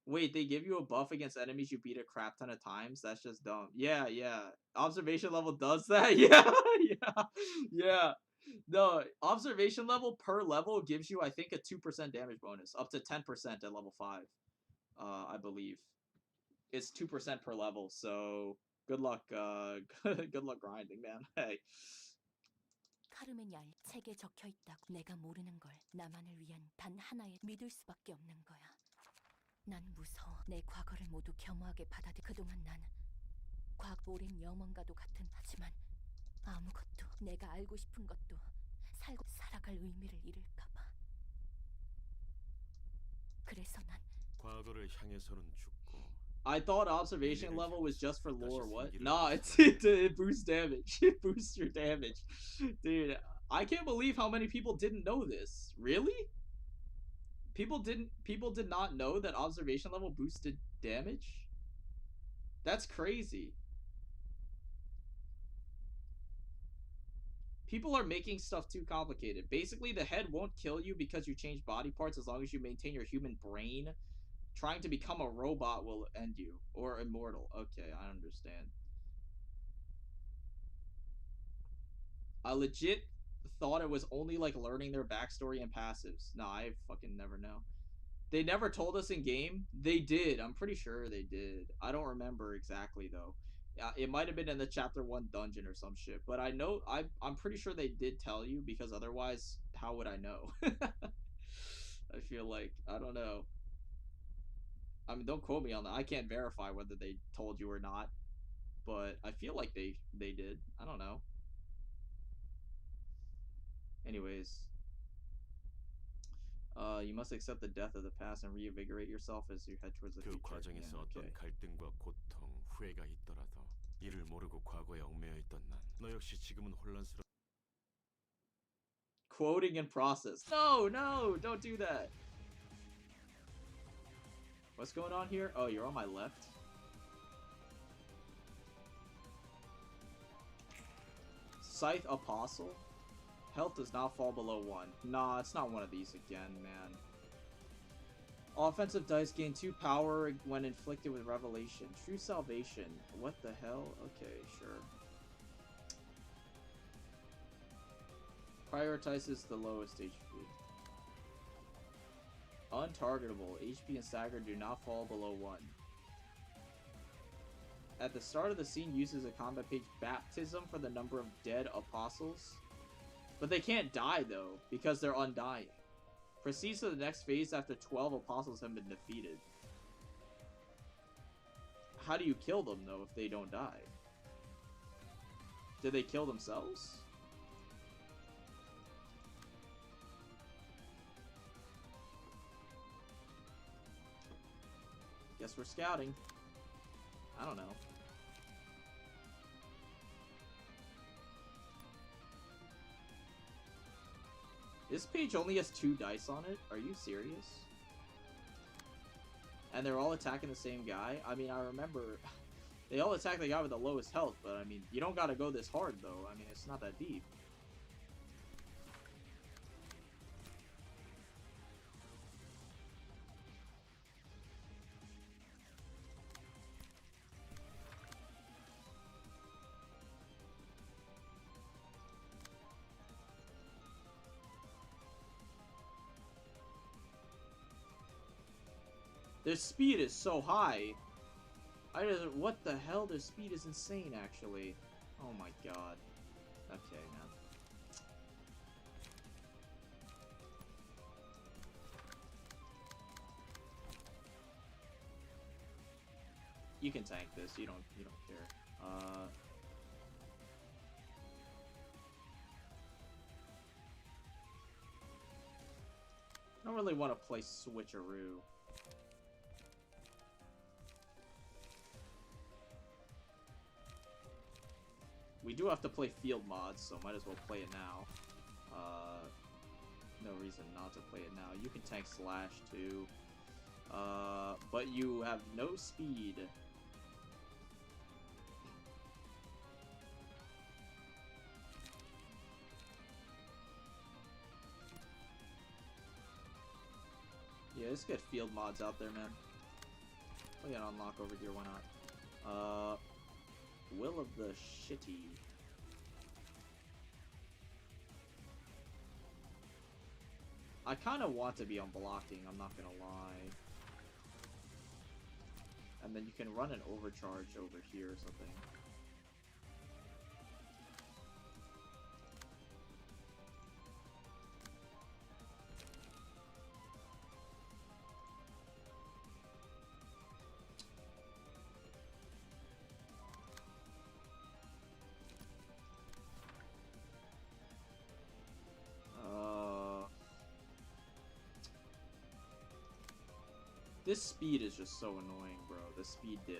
Wait, they give you a buff against enemies you beat a crap ton of times? That's just dumb. Yeah, yeah. Observation level does that? Yeah, yeah, yeah. No, observation level per level gives you, I think, a 2% damage bonus. Up to 10% at level 5. I believe. It's 2% per level, so good luck, good luck grinding, man. Hey. 카르멘 얄 책에 적혀 있다고. 내가 모르는 걸 나만을 위한 단 하나의 믿을 수밖에 없는 거야. 난 무서워. 내 과거를 모두 겸허하게 받아들. 그동안 난 오랜 영원과도 같은. 하지만 아무것도 내가 알고 싶은 것도 살아갈 의미를 잃을까 봐. 그래서 난 과거를 향해서는 죽고. I thought observation level was just for lore. What? Nah, it boosts damage. It boosts your damage. Dude, I can't believe how many people didn't know this. Really? People did not know that observation level boosted damage? That's crazy. People are making stuff too complicated. Basically, the head won't kill you because you change body parts as long as you maintain your human brain. Trying to become a robot will end you. Or immortal. Okay, I understand. I legit thought it was only like learning their backstory and passives. No, I fucking never know. They never told us in game. They did. I'm pretty sure they did. I don't remember exactly though. It might have been in the chapter 1 dungeon or some shit. But I know I'm pretty sure they did tell you, because otherwise how would I know? I feel like I don't know. I mean, don't quote me on that. I can't verify whether they told you or not, but I feel like they did. I don't know. Anyways, you must accept the death of the past and reinvigorate yourself as you head towards the 그 future. 과정에서 Yeah, 어떤 okay. 갈등과 고통, 후회가 있더라도 이를 모르고 과거에 얽매여 있던 난, 너 역시 지금은 혼란스러운. Quoting in process. No, no, don't do that. What's going on here? Oh, you're on my left. Scythe Apostle? Health does not fall below 1. Nah, it's not one of these again, man. Offensive dice gain 2 power when inflicted with Revelation. True Salvation. What the hell? Okay, sure. Prioritizes the lowest HP. Untargetable. HP and stagger do not fall below 1. At the start of the scene, uses a combat page baptism for the number of dead apostles. But they can't die, though, because they're undying. Proceeds to the next phase after 12 apostles have been defeated. How do you kill them, though, if they don't die? Did they kill themselves? Guess we're scouting. I don't know. This page only has 2 dice on it? Are you serious? And they're all attacking the same guy? I mean, I remember they all attack the guy with the lowest health, but I mean, you don't gotta go this hard, though. I mean, it's not that deep. Their speed is so high. What the hell? Their speed is insane, actually. Oh my god. Okay, man. You can tank this. You don't care. I don't really want to play switcheroo. We do have to play field mods, so might as well play it now. No reason not to play it now. You can tank slash too. But you have no speed. let's get field mods out there, man. We got unlock over here, why not? Will of the Shitty. I kind of want to be on blocking, I'm not gonna lie. And then you can run an overcharge over here or something. This speed is just so annoying, bro. The speed diff.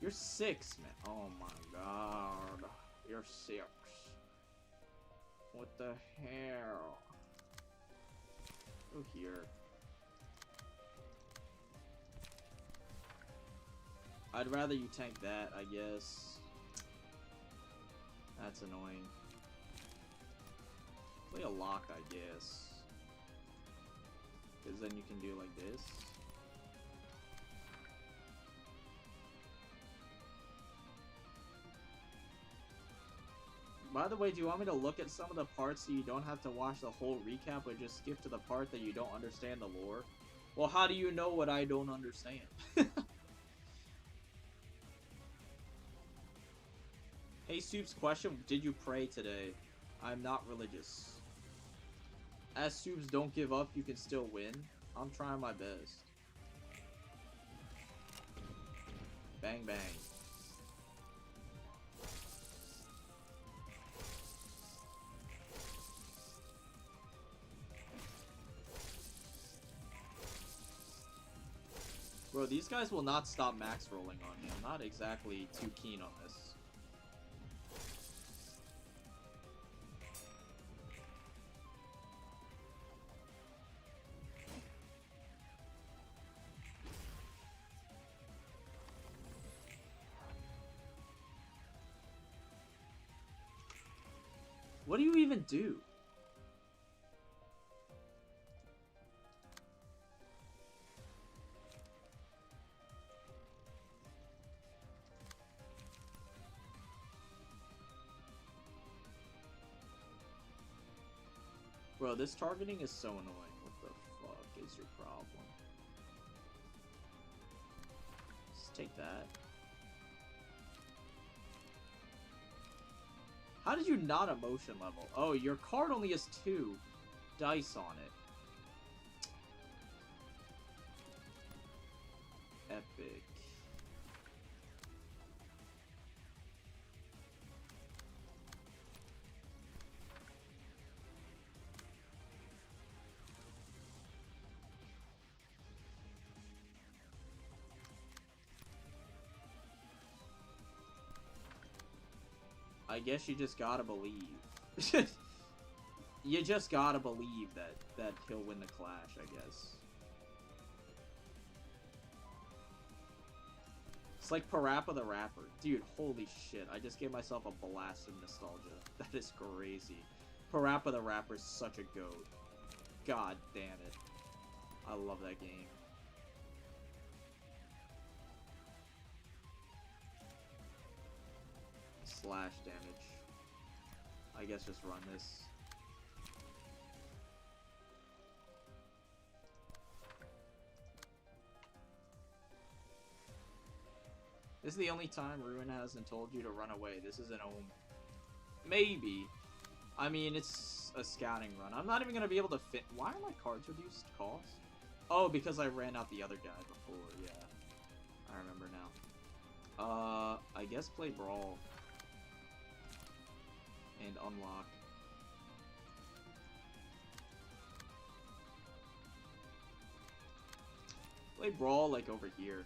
You're 6, man. Oh my god. You're 6. What the hell? Go here. I'd rather you tank that, I guess. That's annoying. Play a lock, I guess. Because then you can do like this. By the way, do you want me to look at some of the parts so you don't have to watch the whole recap, but just skip to the part that you don't understand the lore? Well, how do you know what I don't understand? Hey, Soup's question, did you pray today? I'm not religious. As Soups don't give up, you can still win. I'm trying my best. Bang, bang. Bro, these guys will not stop max rolling on me. I'm not exactly too keen on this. What do you even do? Bro, this targeting is so annoying. What the fuck is your problem? Just take that. How did you not emotion level? Oh, your card only has 2 dice on it. Epic. I guess you just gotta believe. You just gotta believe that he'll win the clash, I guess. It's like Parappa the Rapper. Dude, holy shit. I just gave myself a blast of nostalgia. That is crazy. Parappa the Rapper is such a goat. God damn it. I love that game. Slash damage. I guess just run this. This is the only time RUINA hasn't told you to run away. This is an omen. Maybe. I mean, it's a scouting run. I'm not even going to be able to fit... Why are my cards reduced cost? Oh, because I ran out the other guy before. Yeah. I remember now. I guess play Brawl. And unlock. Play Brawl like over here.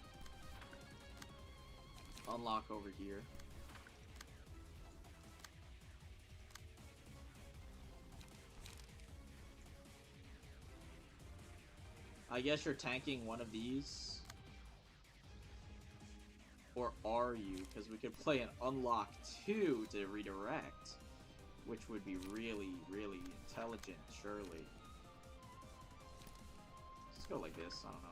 Unlock over here. I guess you're tanking one of these. Or are you? Because we could play an unlock 2 to redirect, which would be really, really intelligent, surely. Let's go like this, I don't know.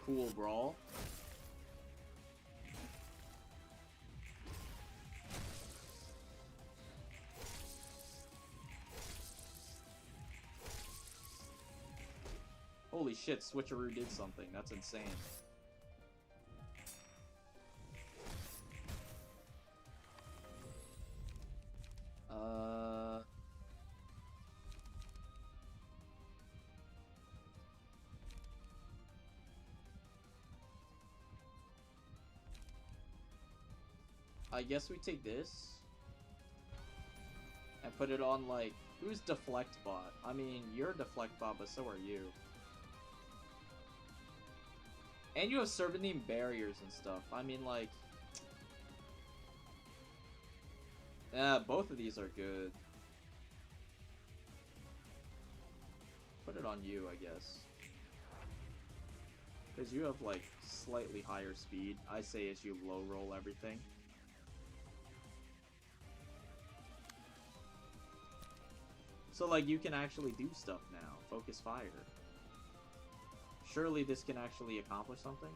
Cool brawl. Holy shit, Switcheroo did something. That's insane. I guess we take this and put it on, like, who's Deflect Bot? I mean, you're Deflect Bot, but so are you. And you have serpentine barriers and stuff. I mean, like, yeah, both of these are good. Put it on you, I guess. Because you have, like, slightly higher speed. I say as you low roll everything. So, like, you can actually do stuff now. Focus fire. Surely this can actually accomplish something?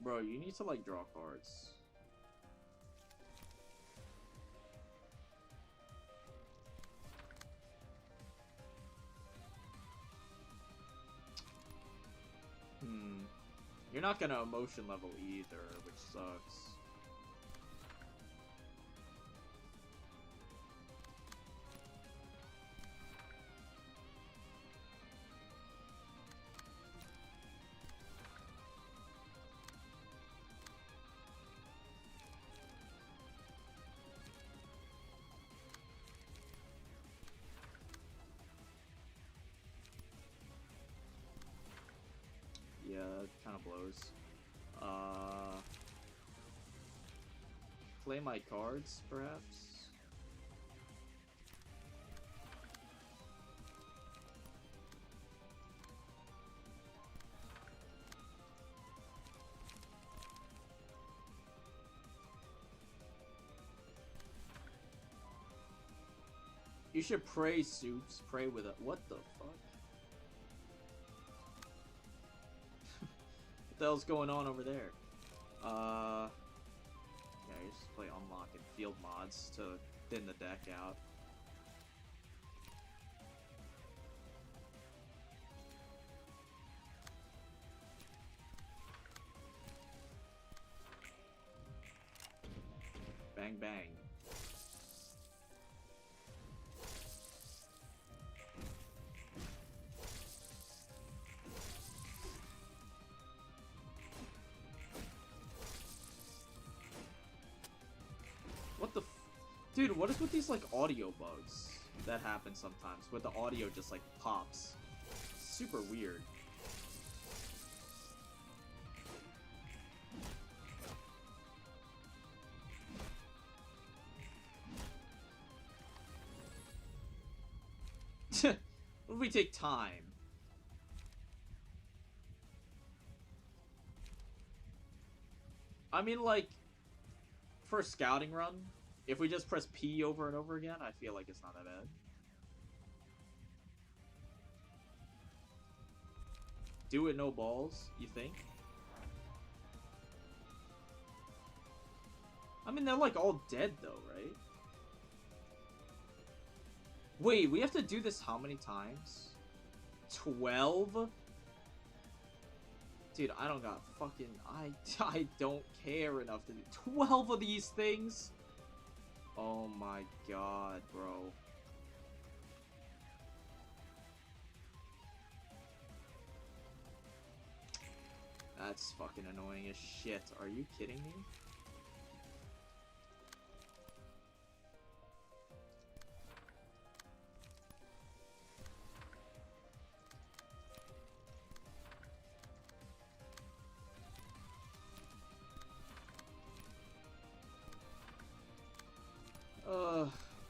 Bro, you need to, like, draw cards. You're not gonna emotion level either, which sucks. Yeah, that kind of blows. Play my cards, perhaps? You should pray, Soups. Pray with a... What the fuck? What the hell's going on over there? Yeah, you just play unlock and field mods to thin the deck out. Bang bang. What the f— Dude, what is with these, like, audio bugs that happen sometimes, where the audio just, like, pops? Super weird. What if we take time? I mean, like, for a scouting run, if we just press P over and over again, I feel like it's not that bad. Do it no balls, you think? I mean, they're, like, all dead, though, right? Wait, we have to do this how many times? 12? Dude, I don't got fucking... I don't care enough to do 12 of these things? Oh my god, bro. That's fucking annoying as shit. Are you kidding me?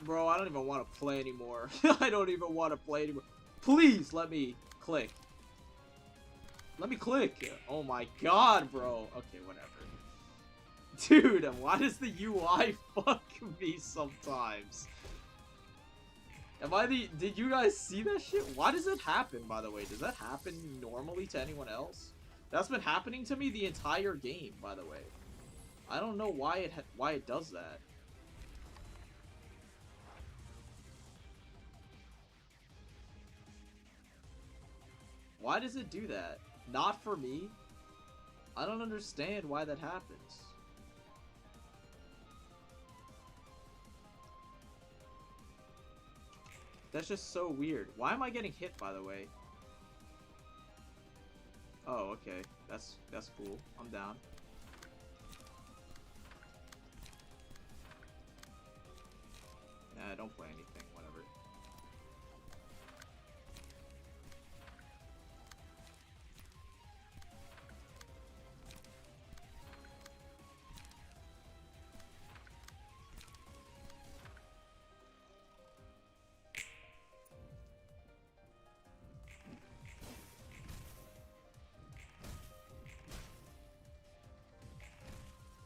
Bro, I don't even want to play anymore. I don't even want to play anymore. Please, let me click. Let me click. Oh my god, bro. Okay, whatever. Dude, why does the UI fuck me sometimes? Am I the... Did you guys see that shit? Why does it happen, by the way? Does that happen normally to anyone else? That's been happening to me the entire game, by the way. I don't know why it does that. Why does it do that? Not for me? I don't understand why that happens. That's just so weird. Why am I getting hit, by the way? Oh, okay. That's cool. I'm down. Nah, don't play anything. Whatever.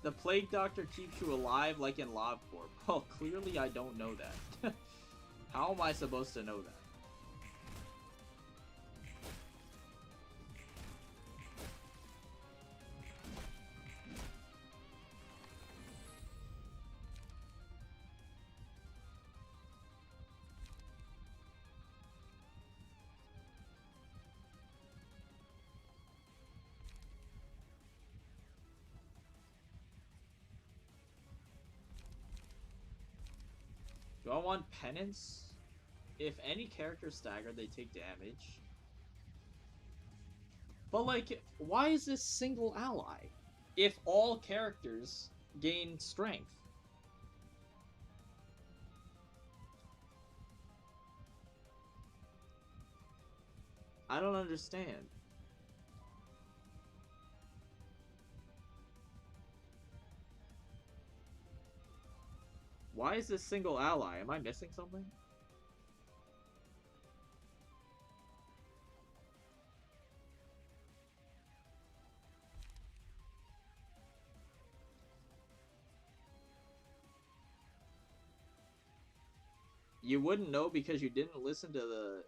The Plague Doctor keeps you alive like in LobCorp. Well, clearly I don't know that. How am I supposed to know that? Do I want penance? If any character is staggered, they take damage. But like, why is this single ally? If all characters gain strength. I don't understand. Why is this single ally? Am I missing something? You wouldn't know because you didn't listen to the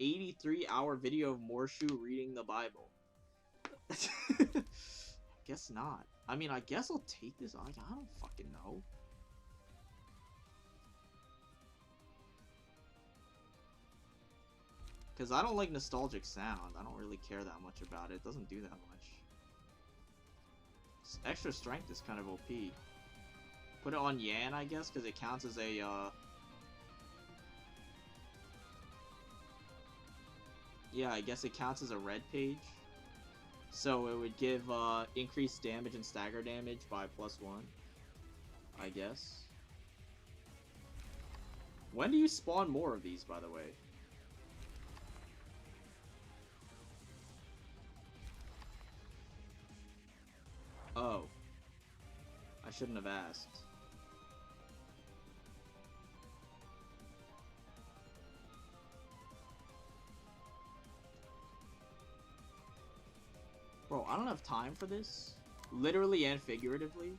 83-hour video of Morshu reading the Bible. Guess not. I mean, I guess I'll take this. Like, I don't fucking know. Because I don't like nostalgic sound. I don't really care that much about it. It doesn't do that much. Extra strength is kind of OP. Put it on Yan, I guess, because it counts as a, yeah, I guess it counts as a red page. So it would give, increased damage and stagger damage by +1. I guess. When do you spawn more of these, by the way? Oh. I shouldn't have asked. Bro, I don't have time for this. Literally and figuratively.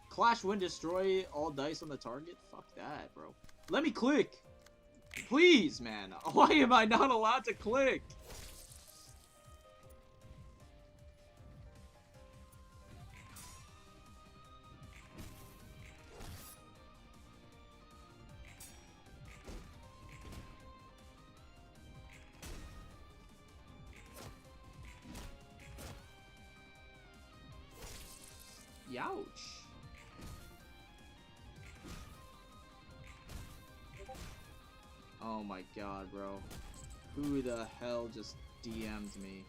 Clash win, destroy all dice on the target? Fuck that, bro. Let me click! Please, man. Why am I not allowed to click? Youch. Oh my god, bro. Who the hell just DM'd me?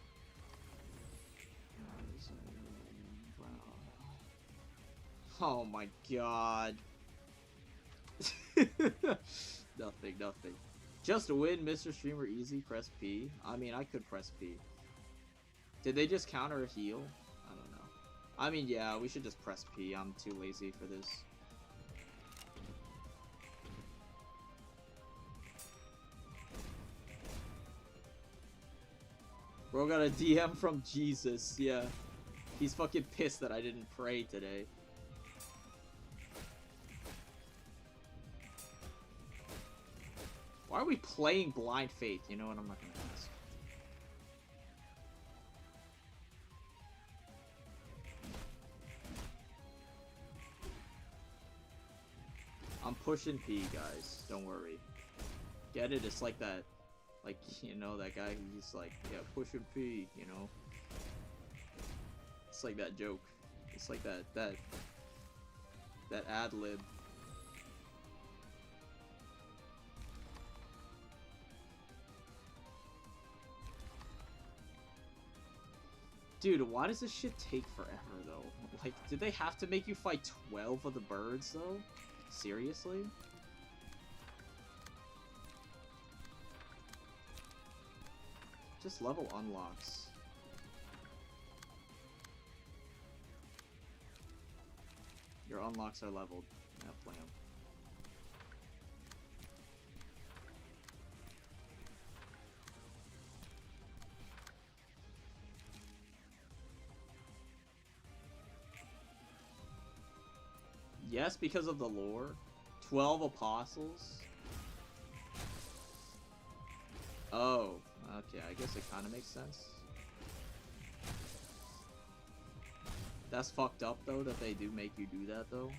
Oh my god. Nothing, nothing. Just win, Mr. Streamer, easy, press P. I mean, I could press P. Did they just counter a heal? I don't know. I mean, yeah, we should just press P. I'm too lazy for this. Bro got a DM from Jesus, yeah. He's fucking pissed that I didn't pray today. Why are we playing Blind Faith? You know what, I'm not gonna ask. I'm pushing P, guys. Don't worry. Get it? It's like that. Like, you know, that guy who's like, yeah, pushing P, you know? It's like that joke. It's like that ad-lib. Dude, why does this shit take forever, though? Like, did they have to make you fight 12 of the birds, though? Seriously? Just level unlocks. Your unlocks are leveled. Yeah, play 'em. Yes, because of the lore. 12 apostles. Oh, okay, I guess it kind of makes sense. That's fucked up, though, that they do make you do that, though.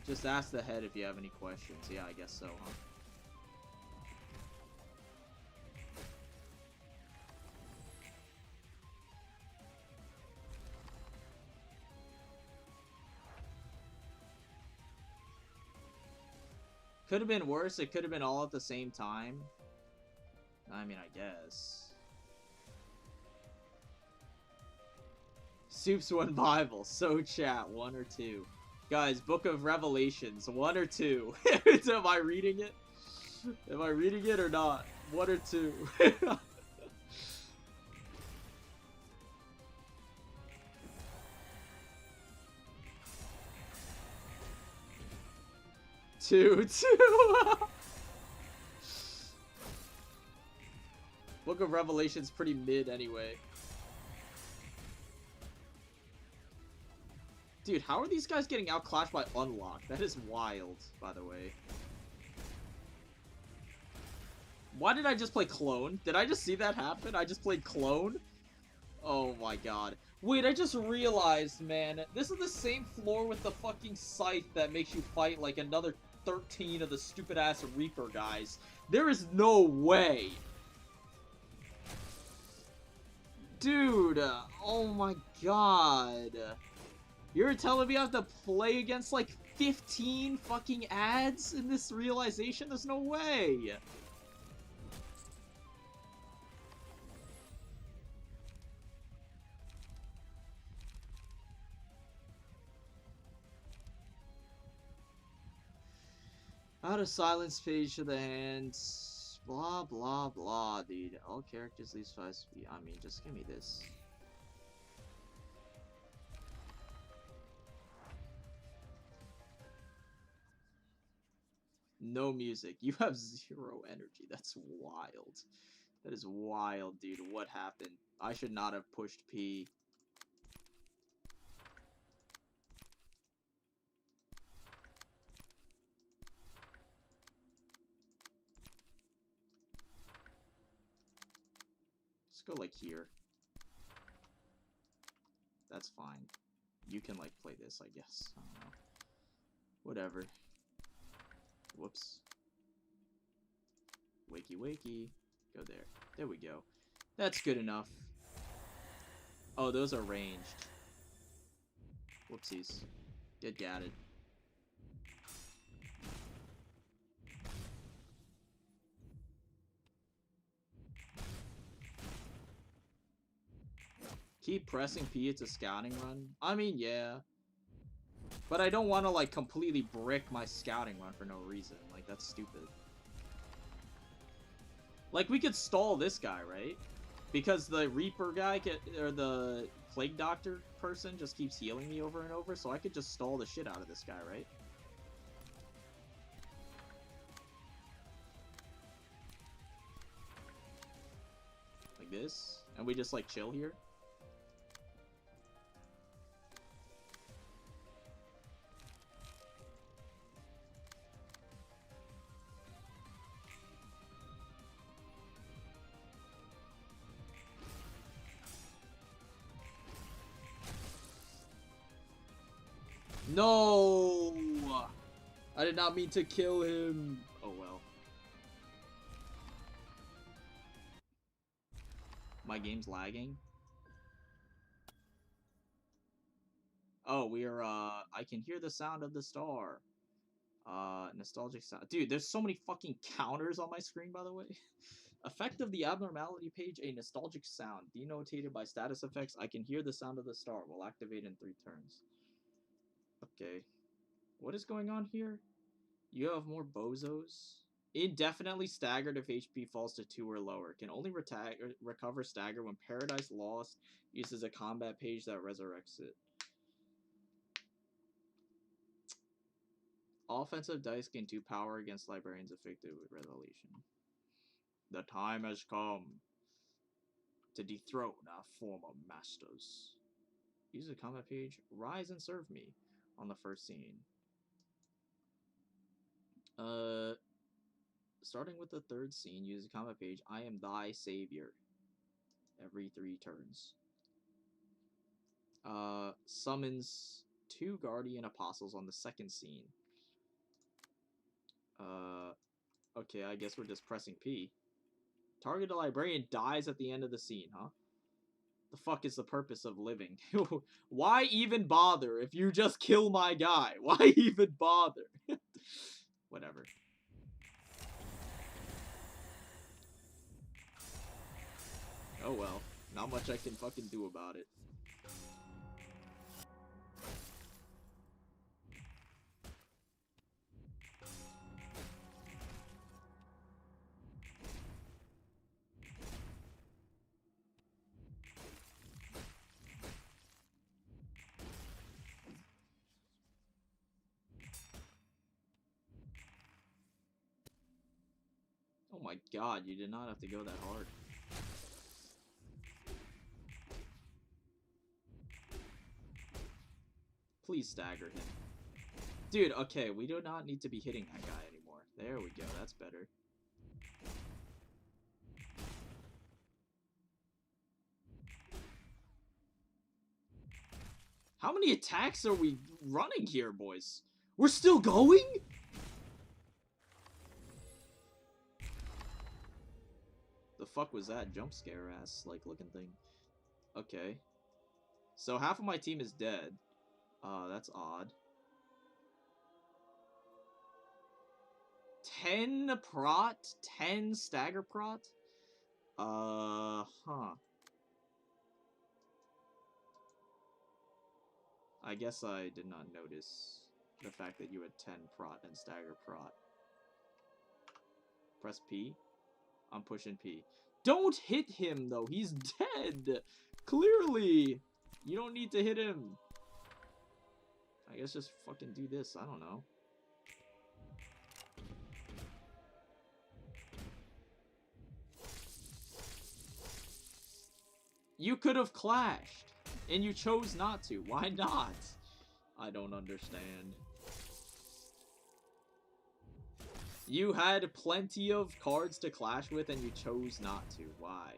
Just ask the head if you have any questions. Yeah, I guess so, huh? Could have been worse. It could have been all at the same time. I mean, I guess. Soup's one Bible. So chat. 1 or 2. Guys, Book of Revelations. 1 or 2. Am I reading it? Am I reading it or not? 1 or 2. 2. Book of Revelation's pretty mid anyway. Dude, how are these guys getting outclashed by Unlock? That is wild, by the way. Why did I just play Clone? Did I just see that happen? I just played Clone? Oh my god. Wait, I just realized, man. This is the same floor with the fucking scythe that makes you fight like another 13 of the stupid-ass Reaper guys. There is no way. Dude, oh my god. You're telling me I have to play against like 15 fucking ads in this realization? There's no way. Add a silence page to the hands. Blah, blah, blah, dude. All characters leave 5 speed. I mean, just give me this. No music. You have 0 energy. That's wild. That is wild, dude. What happened? I should not have pushed P. go like here. That's fine. You can like play this, I guess. I don't know. Whatever. Whoops. Wakey wakey. Go there. There we go. That's good enough. Oh, those are ranged. Whoopsies. Get gatted. Keep pressing P, it's a scouting run. I mean, yeah. But I don't want to, like, completely brick my scouting run for no reason. Like, that's stupid. Like, we could stall this guy, right? Because the Reaper guy, or the Plague Doctor person just keeps healing me over and over, so I could just stall the shit out of this guy, right? Like this. And we just, like, chill here. No! I did not mean to kill him. Oh well. My game's lagging. Oh, we're, I can hear the sound of the star. Nostalgic sound. Dude, there's so many fucking counters on my screen, by the way. Effect of the abnormality page, a nostalgic sound. Denotated by status effects, I can hear the sound of the star. Will activate in 3 turns. Okay. What is going on here? You have more bozos. Indefinitely staggered if HP falls to 2 or lower. Can only recover stagger when Paradise Lost uses a combat page that resurrects it. Offensive dice gain 2 power against librarians affected with Revelation. The time has come to dethrone our former masters. Use a combat page. Rise and serve me on the first scene. Starting with the 3rd scene, use a combat page. I am thy savior. Every 3 turns. Summons 2 guardian apostles on the 2nd scene. Okay, I guess we're just pressing P. Targeted librarian dies at the end of the scene, huh? The fuck is the purpose of living? Why even bother if you just kill my guy? Why even bother? Whatever. Oh well. Not much I can fucking do about it. Oh my god, you did not have to go that hard. Please stagger him. Dude, okay, we do not need to be hitting that guy anymore. There we go, that's better. How many attacks are we running here, boys? We're still going? The fuck was that jump scare ass like looking thing? Okay. So half of my team is dead. That's odd. 10 prot? 10 stagger prot? Huh. I guess I did not notice the fact that you had 10 prot and stagger prot. Press P. I'm pushing P. Don't hit him, though. He's dead. Clearly. You don't need to hit him. I guess just fucking do this. I don't know. You could have clashed. And you chose not to. Why not? I don't understand. You had plenty of cards to clash with and you chose not to. Why?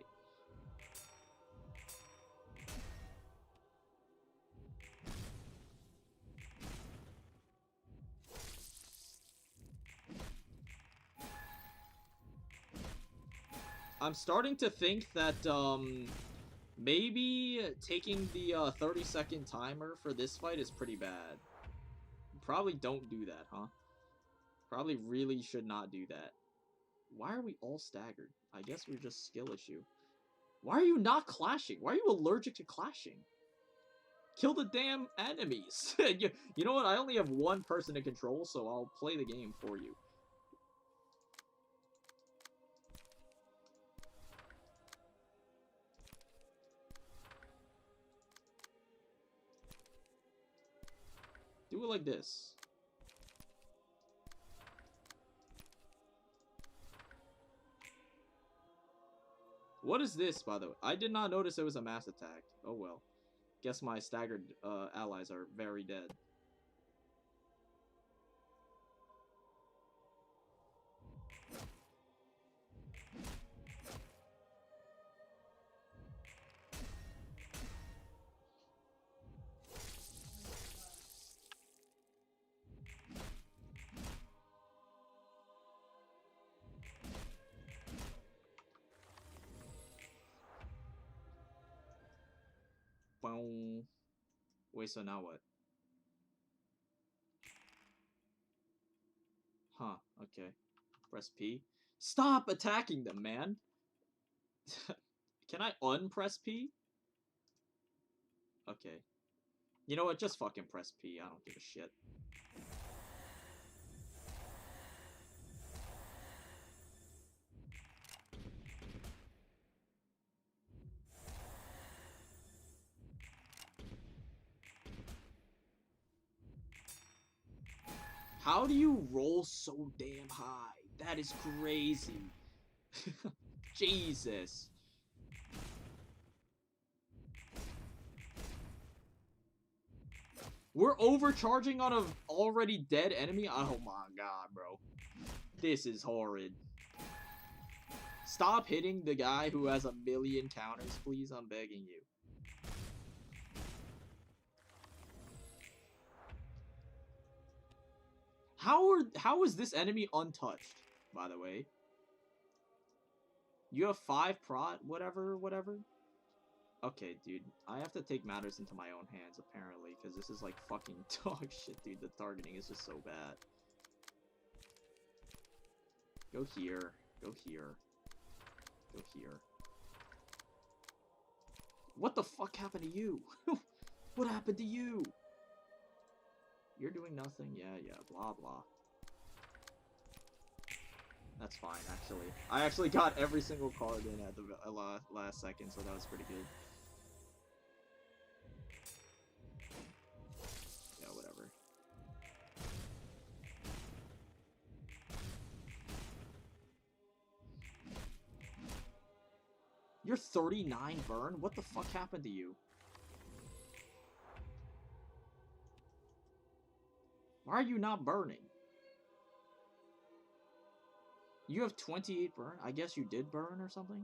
I'm starting to think that, maybe taking the 30-second timer for this fight is pretty bad. Probably don't do that, huh? Probably really should not do that. Why are we all staggered? I guess we're just skill issue. Why are you not clashing? Why are you allergic to clashing? Kill the damn enemies. You know what? I only have one person to control, so I'll play the game for you. Do it like this. What is this, by the way? I did not notice it was a mass attack. Oh well. Guess my staggered allies are very dead. Wait, so now what? Huh, okay. Press P. Stop attacking them, man! Can I unpress P? Okay. You know what? Just fucking press P. I don't give a shit. How do you roll so damn high? That is crazy. Jesus. We're overcharging on an already dead enemy? Oh my god, bro. This is horrid. Stop hitting the guy who has 1,000,000 counters, please. I'm begging you. How is this enemy untouched, by the way? You have 5 prot, whatever. Okay, dude. I have to take matters into my own hands, apparently, because this is like fucking dog shit, dude. The targeting is just so bad. Go here. Go here. Go here. What the fuck happened to you? What happened to you? You're doing nothing? Yeah, blah, blah. That's fine, actually. I actually got every single card in at the last second, so that was pretty good. Yeah, whatever. You're 39 burn? What the fuck happened to you? Why are you not burning? You have 28 burn? I guess you did burn or something?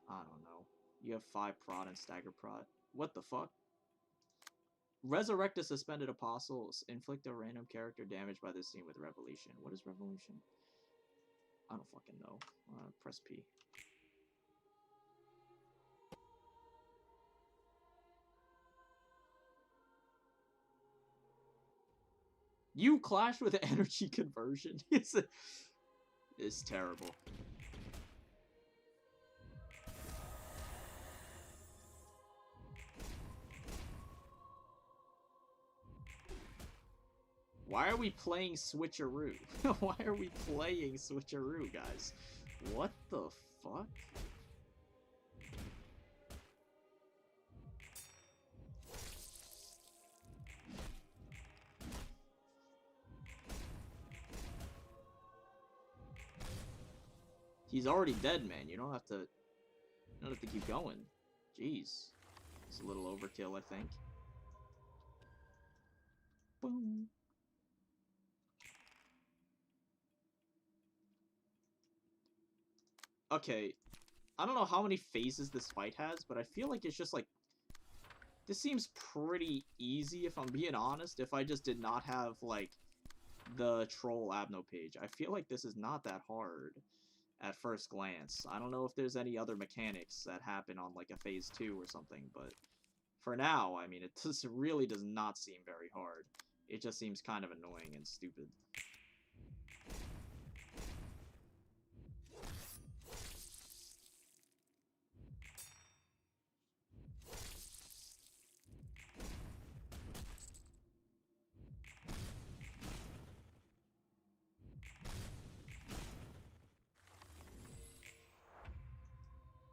I don't know. You have 5 prot and stagger prot. What the fuck? Resurrect a suspended apostle. Inflict a random character damage by this scene with Revolution. What is Revolution? I don't fucking know. Press P. You clash with energy conversion? It's terrible. Why are we playing switcheroo? Why are we playing switcheroo, guys? What the fuck? He's already dead, man. You don't have to keep going. Jeez. It's a little overkill, I think. Boom. Okay. I don't know how many phases this fight has, but I feel like it's just like... This seems pretty easy, if I'm being honest, if I just did not have, like, the troll abno page. I feel like this is not that hard. at first glance. I don't know if there's any other mechanics that happen on like a phase 2 or something, but for now, I mean, it really does not seem very hard. It just seems kind of annoying and stupid.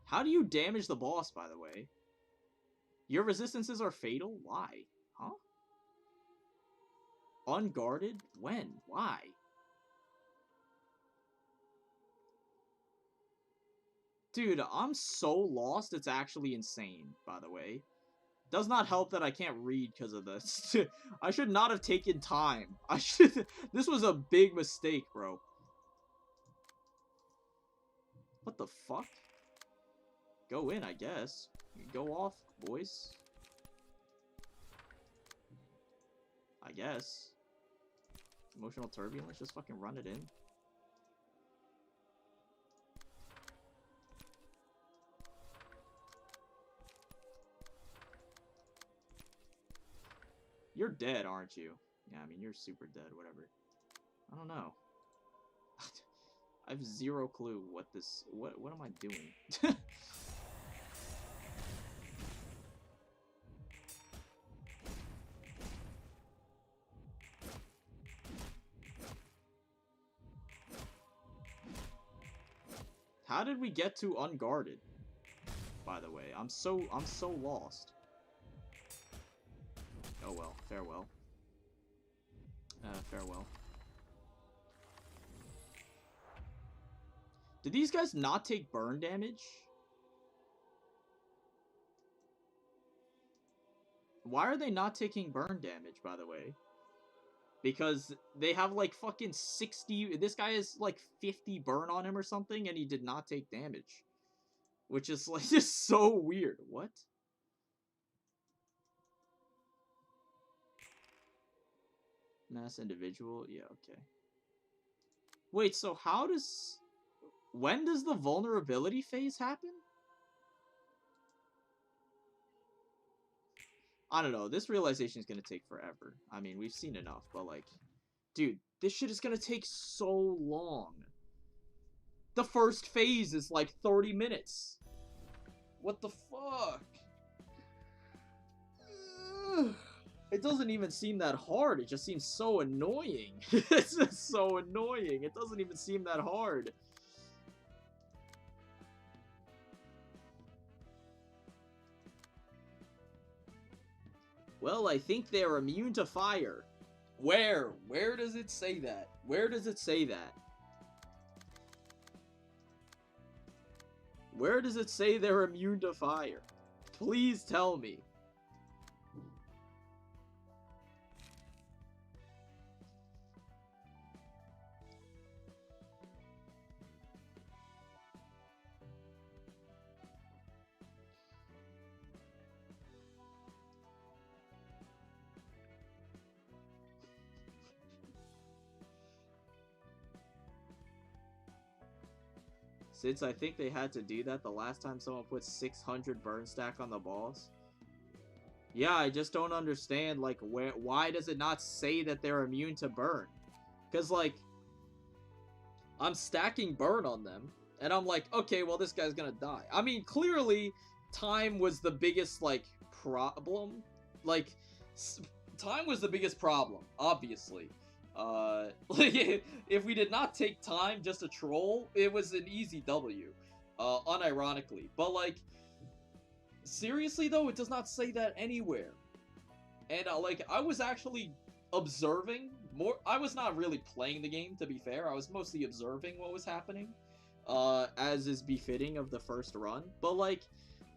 How do you damage the boss, by the way? Your resistances are fatal? Why? Huh? Unguarded? When? Why? Dude, I'm so lost, it's actually insane, by the way. Does not help that I can't read because of this. I should not have taken time. This was a big mistake, bro. What the fuck? Go in, I guess. Go off, boys. I guess. Emotional turbulence, just fucking run it in. You're dead, aren't you? Yeah, I mean, you're super dead, whatever. I don't know. I have zero clue what this... What am I doing? How did we get to unguarded? By the way, I'm so lost. Oh well, farewell. Farewell. Did these guys not take burn damage? Why are they not taking burn damage, by the way? Because they have like fucking 60... This guy has like 50 burn on him or something, and he did not take damage. Which is like just so weird. What? Mass individual? Yeah, okay. Wait, so how does... When does the vulnerability phase happen? I don't know. This realization is going to take forever. I mean, we've seen enough, but like... Dude, this shit is going to take so long. The first phase is like 30 minutes. What the fuck? Ugh. It doesn't even seem that hard. It just seems so annoying. It's just so annoying. It doesn't even seem that hard. Well, I think they're immune to fire. Where? Where does it say that? Where does it say that? Where does it say they're immune to fire? Please tell me. Since I think they had to do that the last time someone put 600 burn stack on the boss. Yeah, I just don't understand, like, why does it not say that they're immune to burn? Because, like, I'm stacking burn on them, and I'm like, okay, well, this guy's gonna die. I mean, clearly, time was the biggest, like, problem. Like, time was the biggest problem, obviously. Like, if we did not take time just to troll, it was an easy W, unironically. But, like, seriously, though, it does not say that anywhere. And, like, I was actually observing more. I was not really playing the game, to be fair. I was mostly observing what was happening, as is befitting of the first run. But, like,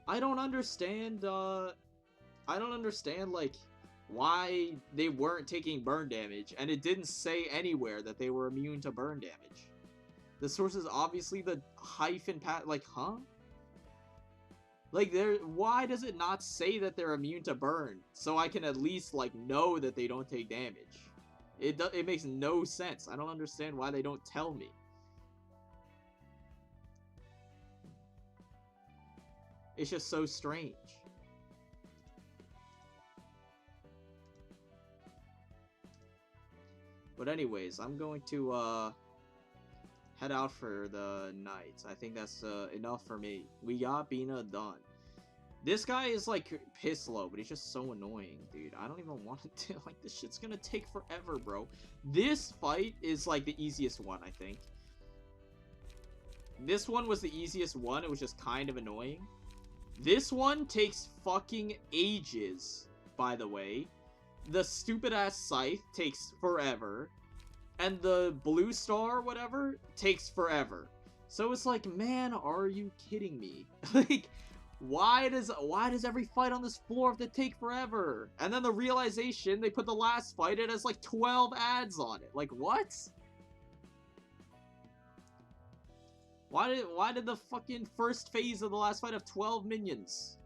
I don't understand, like, why they weren't taking burn damage, and it didn't say anywhere that they were immune to burn damage. The source is obviously the hyphen like, huh? Like, why does it not say that they're immune to burn, so I can at least, like, know that they don't take damage? It makes no sense. I don't understand why they don't tell me. It's just so strange. But anyways, I'm going to head out for the night. I think that's enough for me. We got Bina done. This guy is like piss low, but he's just so annoying, dude. I don't even want to like, this shit's gonna take forever, bro. This fight is like the easiest one, I think. This one was the easiest one. It was just kind of annoying. This one takes fucking ages, by the way. The stupid ass scythe takes forever. And the blue star, whatever, takes forever. So it's like, man, are you kidding me? Like, why does every fight on this floor have to take forever? And then the realization, they put the last fight, it has like 12 ads on it. Like, what? Why did the fucking first phase of the last fight have 12 minions?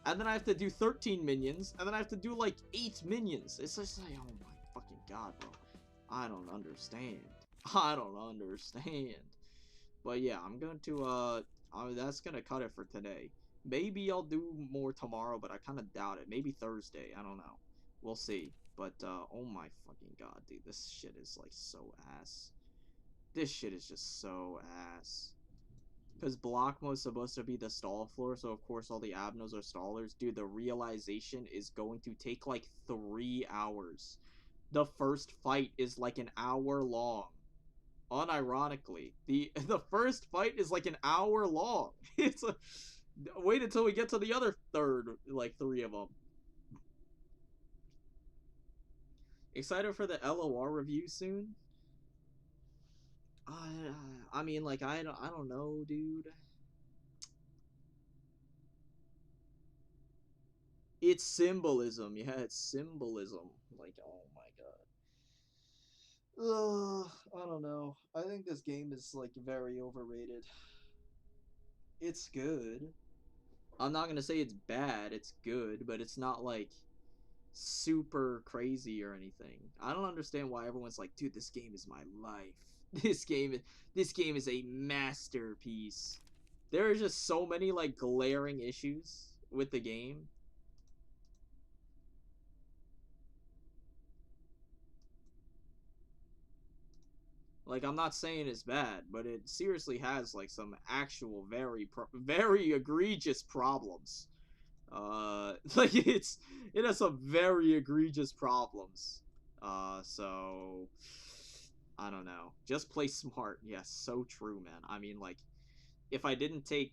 And then I have to do 13 minions, and then I have to do like 8 minions. It's just like, oh my fucking god, bro. I don't understand. I don't understand. But yeah, I'm going to, that's gonna cut it for today. Maybe I'll do more tomorrow, but I kind of doubt it. Maybe Thursday. I don't know. We'll see. But, oh my fucking god, dude. This shit is, like, so ass. This shit is just so ass. Because block mode is supposed to be the stall floor, so of course all the abnos are stallers. Dude, the realization is going to take, like, 3 hours. The first fight is, like, an hour long. Unironically, the first fight is like an hour long. It's a wait until we get to the other third, like 3 of them. Excited for the LOR review soon? I mean, like I don't know, dude. It's symbolism, yeah, it's symbolism. Like, oh my god. I don't know. I think this game is, like, very overrated. It's good. I'm not gonna say it's bad, it's good, but it's not, like, super crazy or anything. I don't understand why everyone's like, dude, this game is my life. This game is a masterpiece. There are just so many, like, glaring issues with the game. Like, I'm not saying it's bad, but it seriously has, like, some actual very egregious problems. Like, it has some very egregious problems. So, I don't know. Just play smart. Yes, so true, man. I mean, like, if I didn't take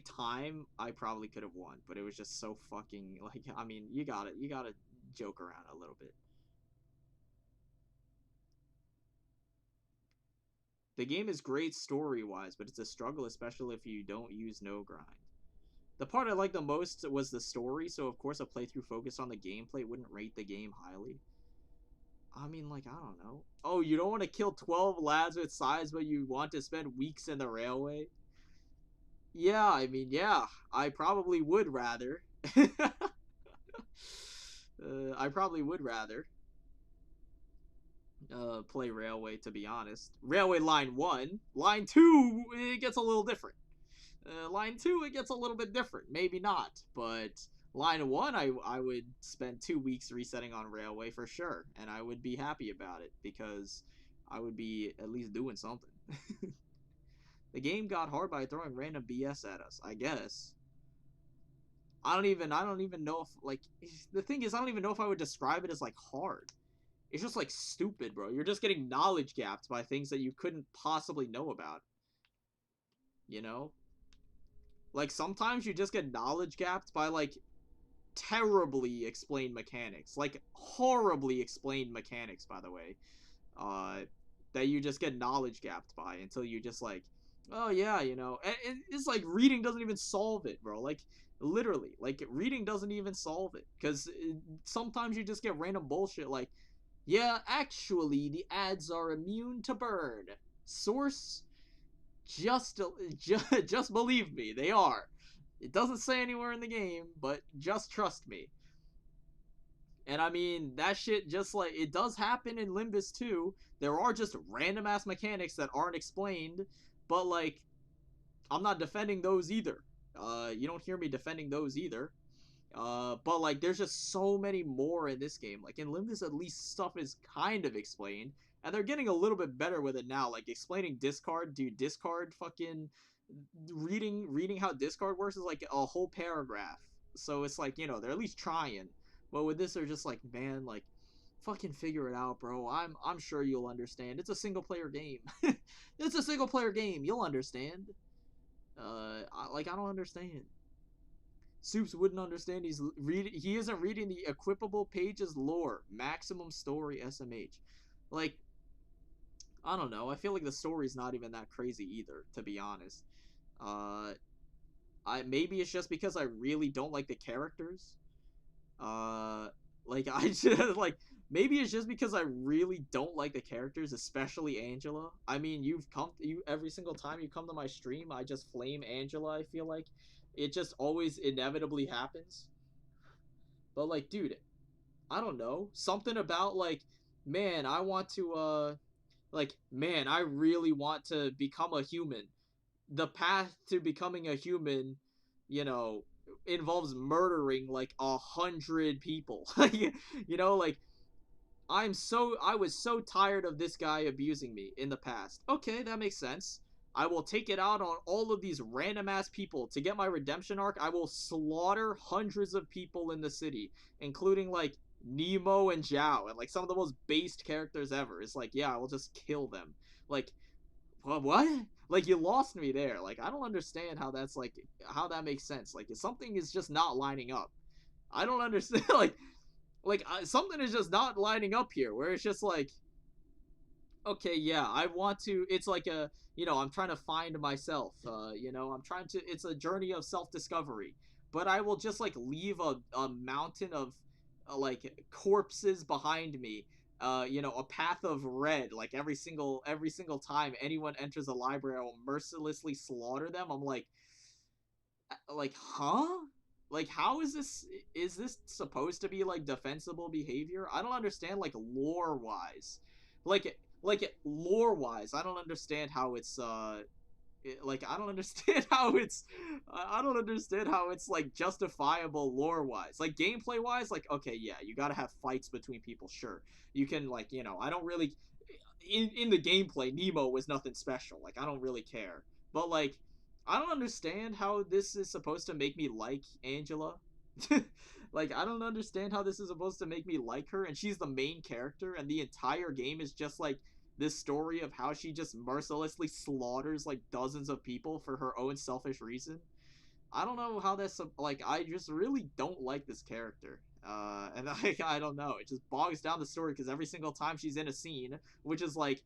time, I probably could have won, but it was just so fucking, like, I mean, you gotta joke around a little bit. The game is great story-wise, but it's a struggle, especially if you don't use no grind. The part I liked the most was the story, so of course a playthrough focused on the gameplay wouldn't rate the game highly. I mean, like, I don't know. Oh, you don't want to kill 12 lads with size, but you want to spend weeks in the railway? Yeah, I mean, yeah, I probably would rather. I probably would rather. Play Railway, to be honest. Railway Line 1. Line 2, it gets a little different. Line 2, it gets a little bit different. Maybe not, but Line 1, I would spend 2 weeks resetting on Railway for sure, and I would be happy about it, because I would be at least doing something. The game got hard by throwing random BS at us, I guess. I don't even know if, like, the thing is, I don't even know if I would describe it as, like, hard. It's just, like, stupid, bro. You're just getting knowledge gapped by things that you couldn't possibly know about. You know? Like, sometimes you just get knowledge gapped by, like, terribly explained mechanics. Like, horribly explained mechanics, by the way. That you just get knowledge gapped by until you just, like, oh, yeah, you know. And it's like, reading doesn't even solve it, bro. Like, literally. Like, reading doesn't even solve it. Because sometimes you just get random bullshit, like, yeah, actually, the ads are immune to burn. Source, just believe me, they are. It doesn't say anywhere in the game, but just trust me. And I mean, that shit just, like, it does happen in Limbus too. There are just random ass mechanics that aren't explained, but, like, I'm not defending those either. You don't hear me defending those either. But like, there's just so many more in this game. Like in Limgus, at least stuff is kind of explained, and they're getting a little bit better with it now. Like explaining discard, dude, discard fucking reading how discard works is like a whole paragraph. So it's like, you know, they're at least trying. But with this, they're just like, man, like, fucking figure it out, bro. I'm sure you'll understand. It's a single player game. It's a single player game. You'll understand. I don't understand. Soups wouldn't understand. He isn't reading the equipable pages lore. Maximum story SMH. Like, I don't know. I feel like the story's not even that crazy either, to be honest. Maybe it's just because I really don't like the characters. Like I just like maybe it's just because I really don't like the characters, especially Angela. I mean, you every single time you come to my stream, I just flame Angela. I feel like it just always inevitably happens. But like, dude, I don't know, something about like, man, I want to like, man, I really want to become a human. The path to becoming a human, you know, involves murdering like 100 people. You know, like I was so tired of this guy abusing me in the past. Okay, that makes sense. I will take it out on all of these random ass people. To get my redemption arc, I will slaughter hundreds of people in the city, including like Nemo and Zhao, and like some of the most based characters ever. It's like, yeah, I will just kill them. Like, what? Like, you lost me there. Like, I don't understand how that's like, how that makes sense. Like, if something is just not lining up, I don't understand. Something is just not lining up here. Where it's just like, okay, yeah, I want to. It's like a, you know, I'm trying to find myself. You know, I'm trying to. It's a journey of self-discovery. But I will just like leave a mountain of like corpses behind me. You know, a path of red. Like every single time anyone enters a library, I will mercilessly slaughter them. I'm like, huh? Like, how is this? Is this supposed to be like defensible behavior? I don't understand. Like lore wise, lore wise, I don't understand how it's I don't understand how it's I don't understand how it's like justifiable lore wise. Like gameplay wise, like okay, yeah, you gotta have fights between people. Sure, you can like, you know, I don't really in the gameplay, Nemo was nothing special. Like I don't really care, but like I don't understand how this is supposed to make me like Angela. Like I don't understand how this is supposed to make me like her, and she's the main character, and the entire game is just like this story of how she just mercilessly slaughters like dozens of people for her own selfish reason. I don't know how that's like. I just really don't like this character, and I don't know. It just bogs down the story because every single time she's in a scene, which is like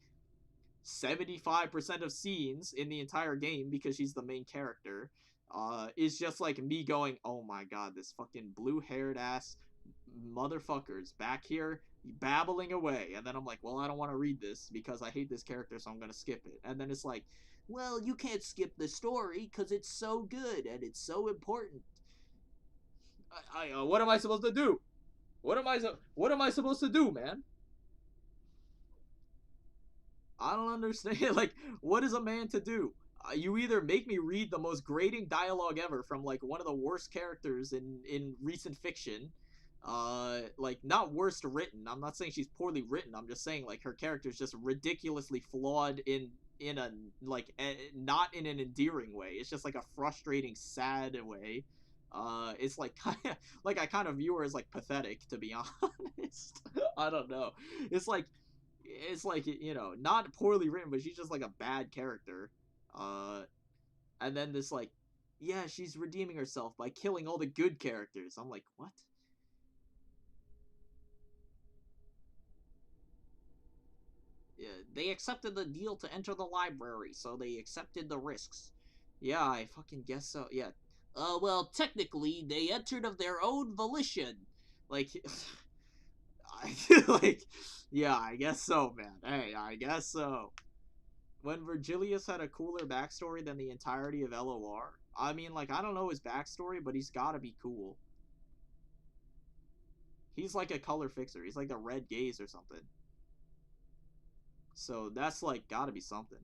75% of scenes in the entire game because she's the main character, is just like me going, oh my god, this fucking blue-haired ass motherfuckers back here babbling away, and then I'm like, well, I don't want to read this because I hate this character, so I'm gonna skip it. And then it's like, well, you can't skip the story because it's so good and it's so important. What am I supposed to do? What am I supposed to do, man? I don't understand. Like, what is a man to do? You either make me read the most grating dialogue ever from like one of the worst characters in recent fiction, like not worst written. I'm not saying she's poorly written. I'm just saying like her character is just ridiculously flawed in a like not in an endearing way. It's just like a frustrating, sad way. It's like kind of like I kind of view her as like pathetic, to be honest. I don't know. It's like, you know, not poorly written, but she's just like a bad character. And then this like, yeah, she's redeeming herself by killing all the good characters. I'm like, what? Yeah, they accepted the deal to enter the library, so they accepted the risks. Yeah, I fucking guess so. Yeah. Well, technically, they entered of their own volition. Like, like, yeah, I guess so, man. Hey, I guess so. When Virgilius had a cooler backstory than the entirety of LOR. I mean, like, I don't know his backstory, but he's gotta be cool. He's like a color fixer. He's like the Red Gaze or something. So that's like gotta be something.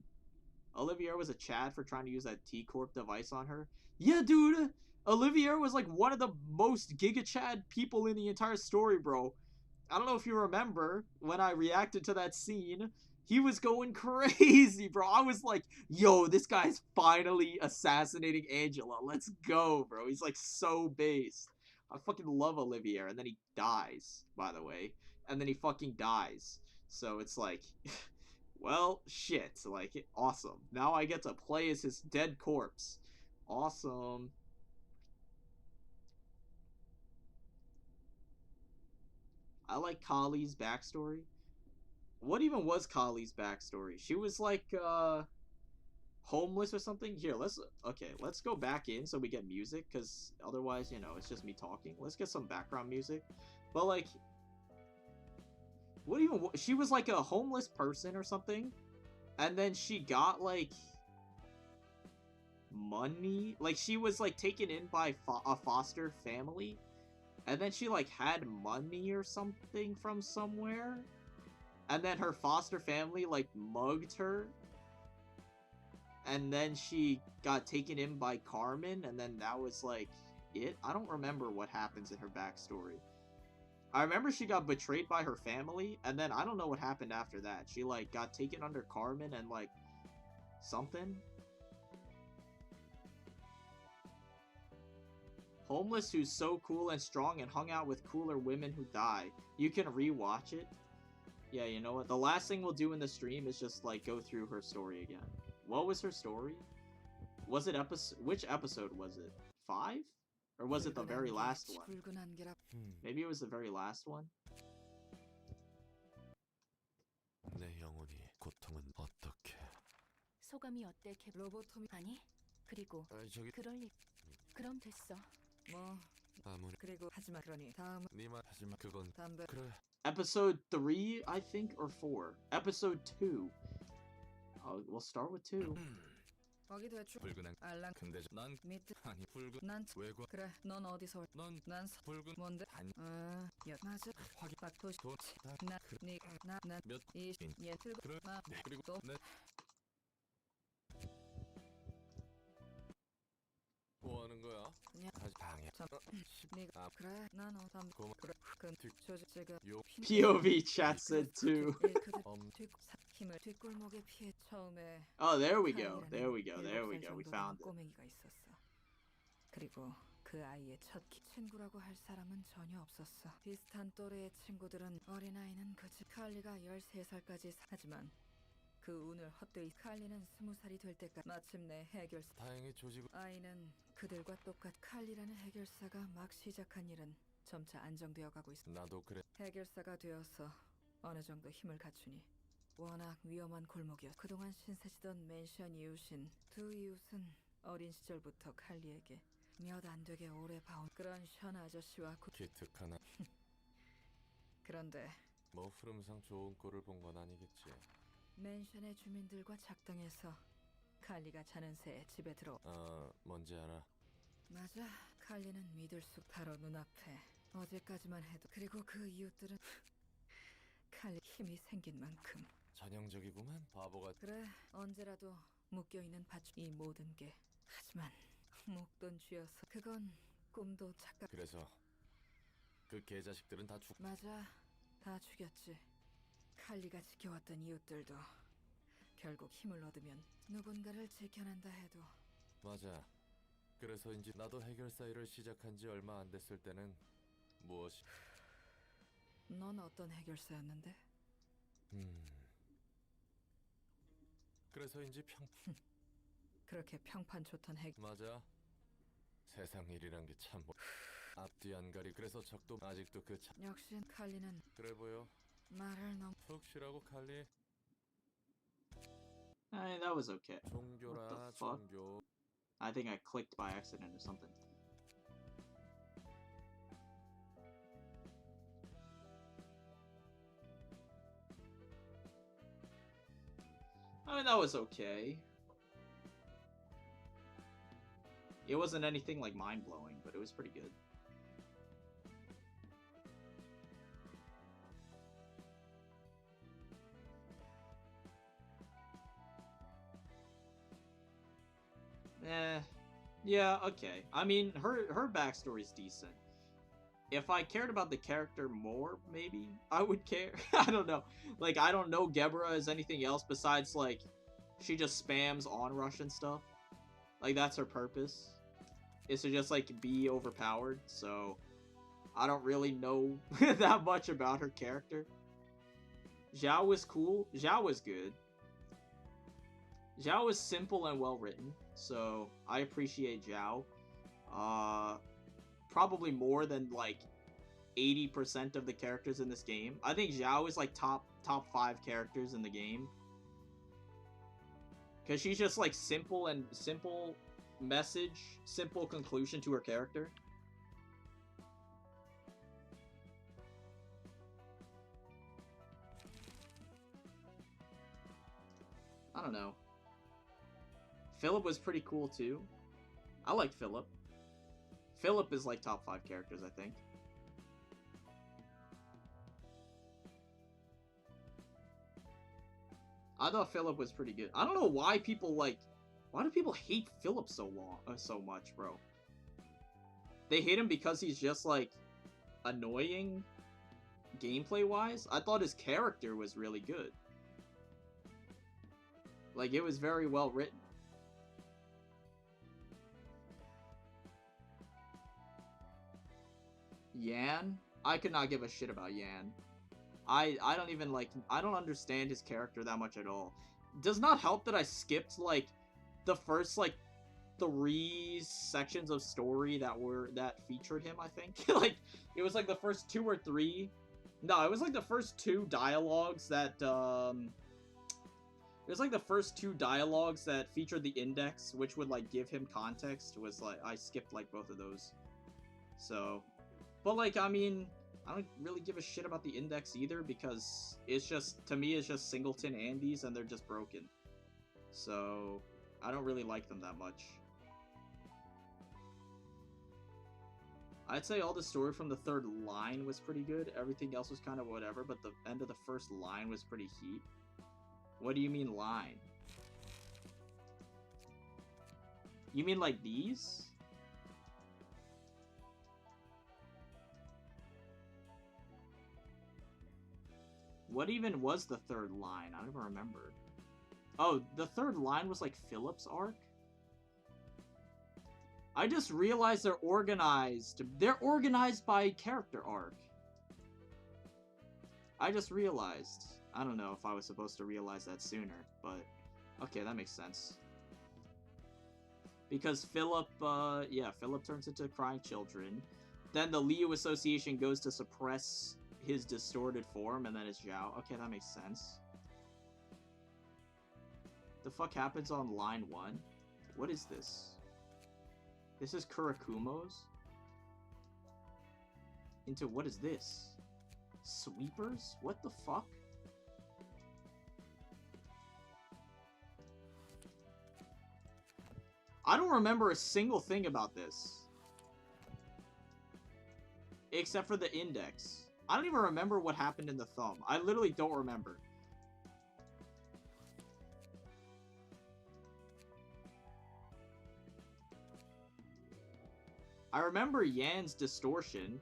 Olivier was a Chad for trying to use that T-Corp device on her. Yeah, dude! Olivier was like one of the most Giga Chad people in the entire story, bro. I don't know if you remember when I reacted to that scene. He was going crazy, bro. I was like, yo, this guy's finally assassinating Angela. Let's go, bro. He's like so based. I fucking love Olivier. And then he dies, by the way. And then he fucking dies. So it's like, well, shit. Like, awesome. Now I get to play as his dead corpse. Awesome. I like Kali's backstory. What even was Kali's backstory? She was like, homeless or something? Here, let's go back in so we get music, because otherwise, you know, it's just me talking. Let's get some background music. But, like, she was like a homeless person or something, and then she got, like, money? Like, she was, like, taken in by a foster family, and then she, like, had money or something from somewhere? And then her foster family, like, mugged her. And then she got taken in by Carmen, and then that was, like, it? I don't remember what happens in her backstory. I remember she got betrayed by her family, and then I don't know what happened after that. She, like, got taken under Carmen and, like, something? Homeless who's so cool and strong and hung out with cooler women who die. You can rewatch it. Yeah, you know what? The last thing we'll do in the stream is just, like, go through her story again. What was her story? Was it which episode was it? 5? Or was it the very last one? Maybe it was the very last one? 내 영혼이 고통은 어떻게? 소감이 어때, 로보톰이 아니? 그리고 저기 그럴 일. 그럼 됐어. 뭐 아무리 그리고 하지마 그러니 다음 네말 하지마 그건 담배 그래. Episode 3, I think, or 4? Episode 2. We'll start with 2. 거기 대충 붉은 알랑 근데 난 밑에 아니 붉은 난 외과 그래 넌 어디서 넌 난 붉은 뭔데 아니 야 맞아 확인 박도 돈 몇 나니나나이예 들고 그래 마 그리고 또 내 뭐 하는 거야? 그냥 다시 방해 참 네가 그래 난 어담 고마 그래 그 조직제가 요 POV chat said 2. 힘을 뒷골목에 피해 처음에 Oh, there we go. There we go. There we go. We found it. 꼬맹이가 있었어. 그리고 그 아이의 첫 친구라고 할 사람은 전혀 없었어. 비슷한 또래의 친구들은 어린아이는 그지 칼리가 13살까지 하지만 그 운을 헛되이 칼리는 20살이 될 때까지 마침내 해결사 다행히 조직 아이는 그들과 똑같 칼리라는 해결사가 막 시작한 일은 점차 안정되어 가고 있어. 나도 그래. 해결사가 되어서 어느 정도 힘을 갖추니 워낙 위험한 골목이었어. 그동안 신세지던 맨션 이웃인 두 이웃은 어린 시절부터 칼리에게 몇 안 되게 오래 봐온 그런 션 아저씨와 기특하나. 그런데 뭐 흐름상 좋은 꼴을 본 건 아니겠지. 맨션의 주민들과 작동해서 칼리가 자는 새에 집에 들어. 뭔지 알아. 맞아. 칼리는 믿을 수 바로 눈앞에. 어제까지만 해도. 그리고 그 이웃들은 칼리 힘이 생긴 만큼 전형적이구만 바보가. 그래 언제라도 묶여있는 밧줄 이 모든 게. 하지만 목돈 쥐어서 그건 꿈도 착각. 그래서 그 개자식들은 다 죽. 맞아 다 죽였지. 칼리가 지켜왔던 이웃들도 결국 힘을 얻으면 누군가를 지켜낸다 해도. 맞아. 그래서인지 나도 해결사 일을 시작한 지 얼마 안 됐을 때는 무엇이. 넌 어떤 해결사였는데? 그래서인지 그렇게 평판 좋던 맞아. 세상 일이란 게 참 앞뒤 안 가리. 그래서 적도 아직도 그 참. 역시 칼리는 그래 보여. 말을 너무 푹 쉬라고 칼리. That was okay. 종교라 What the fuck? 종교. I think I clicked by accident or something. I mean, that was okay. It wasn't anything like mind-blowing, but it was pretty good. Yeah, okay. I mean, her backstory's decent. If I cared about the character more, maybe I would care. I don't know. Like, I don't know Gebra as anything else besides, like, she just spams onrush and stuff. Like, that's her purpose. Is to just, like, be overpowered. So, I don't really know that much about her character. Zhao was cool. Zhao was good. Zhao was simple and well written. So, I appreciate Zhao. Probably more than like 80% of the characters in this game. I think Zhao is like top 5 characters in the game. Cause she's just like simple message, simple conclusion to her character. I don't know. Philip was pretty cool too. I like Philip. Philip is like top 5 characters, I think. I thought Philip was pretty good. I don't know why people why do people hate Philip so much, bro? They hate him because he's just like annoying gameplay wise. I thought his character was really good. Like, it was very well written. Yan? I could not give a shit about Yan. I don't even like, I don't understand his character that much at all. Does not help that I skipped like the first like 3 sections of story that featured him, I think. Like, it was like the first 2 or 3. No, it was like the first 2 dialogues that it was like the first 2 dialogues that featured the index, which would like give him context. Was like, I skipped like both of those. So, but like, I mean, I don't really give a shit about the index either, because it's just, to me, it's just Singleton Andes and they're just broken. So, I don't really like them that much. I'd say all the story from the 3rd line was pretty good. Everything else was kind of whatever, but the end of the 1st line was pretty heat. What do you mean line? You mean like these? What even was the 3rd line? I don't even remember. Oh, the 3rd line was like Philip's arc? I just realized they're organized. They're organized by character arc. I just realized. I don't know if I was supposed to realize that sooner, but okay, that makes sense. Because Philip, yeah, Philip turns into crying children. Then the Liu Association goes to suppress his distorted form, and then it's Zhao. Okay, that makes sense. The fuck happens on line 1? What is this? This is Kurakumo's? Into what is this? Sweepers? What the fuck? I don't remember a single thing about this. Except for the index. I don't even remember what happened in the thumb. I literally don't remember. I remember Yan's distortion,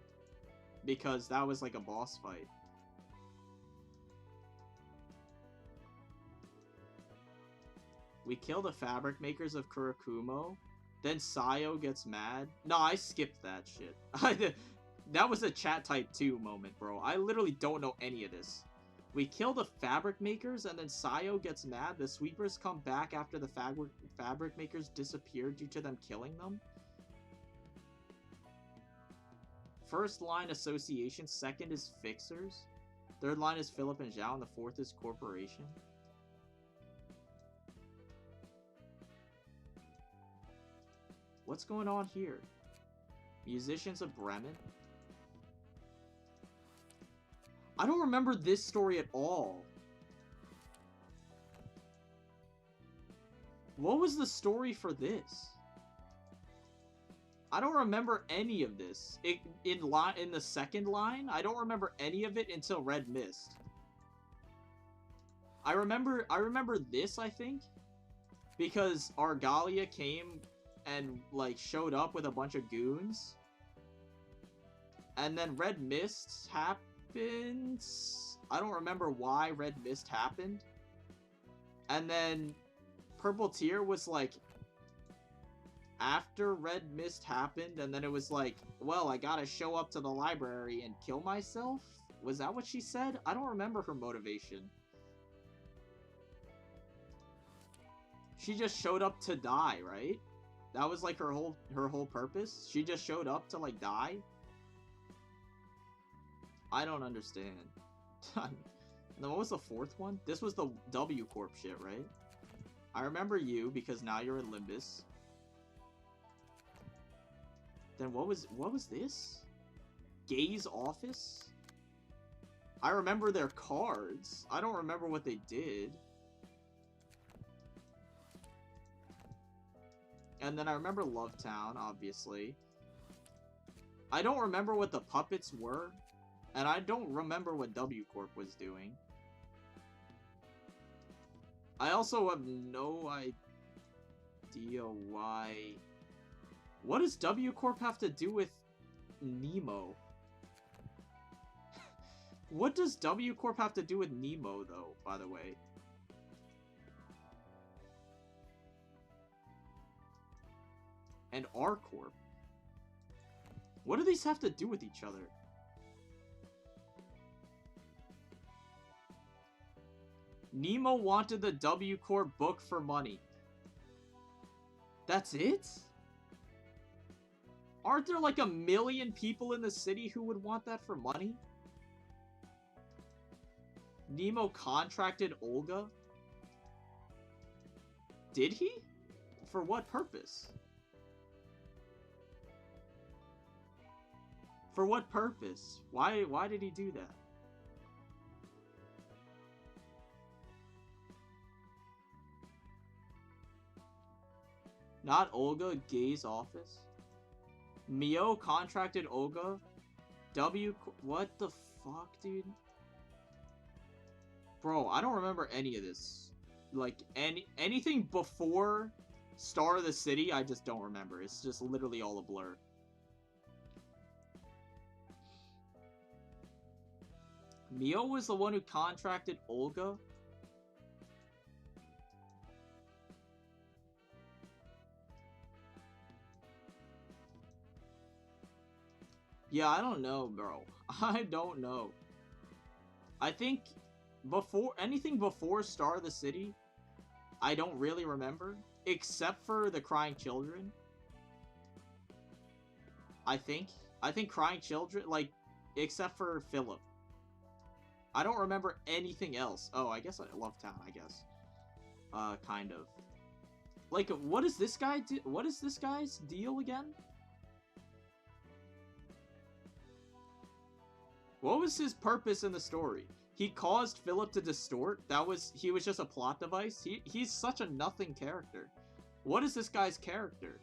because that was like a boss fight. We kill the fabric makers of Kurakumo. Then Sayo gets mad. No, I skipped that shit. That was a chat type 2 moment, bro. I literally don't know any of this. We kill the fabric makers, and then Sayo gets mad. The sweepers come back after the fabric makers disappeared due to them killing them. First line association, 2nd is fixers. 3rd line is Philip and Zhao, and the 4th is corporation. What's going on here? Musicians of Bremen? I don't remember this story at all. What was the story for this? I don't remember any of this. In the 2nd line, I don't remember any of it until Red Mist. I remember this, I think, because Argalia came and like showed up with a bunch of goons. And then Red Mist happens. I don't remember why Red Mist happened. And then Purple Tear was like after Red Mist happened, and then it was like, well, I gotta show up to the library and kill myself? Was that what she said? I don't remember her motivation. She just showed up to die, right? That was like her whole purpose? She just showed up to like die? I don't understand. No, what was the fourth one? This was the W Corp shit, right? I remember you because now you're in Limbus. Then what was this? Gay's office? I remember their cards. I don't remember what they did. And then I remember Lovetown, obviously. I don't remember what the puppets were. And I don't remember what W Corp was doing. I also have no idea why... What does W Corp have to do with Nemo? What does W Corp have to do with Nemo, though, by the way? And R Corp? What do these have to do with each other? Nemo wanted the W Corp book for money. That's it? Aren't there like 1 million people in the city who would want that for money? Nemo contracted Olga? Did he? For what purpose? For what purpose? Why did he do that? Not Olga, Gay's office? Myo contracted Olga? What the fuck, dude? Bro, I don't remember any of this. Like, anything before Star of the City, I just don't remember. It's just literally all a blur. Myo was the one who contracted Olga? Yeah, I don't know, bro. I don't know. I think anything before Star of the City, I don't really remember. Except for the Crying Children. I think Crying Children, like, except for Philip. I don't remember anything else. Oh, I guess I love Town, I guess. Kind of. Like, what is this guy do? What is this guy's deal again? What was his purpose in the story? He caused Philip to distort? He was just a plot device? He's such a nothing character. What is this guy's character?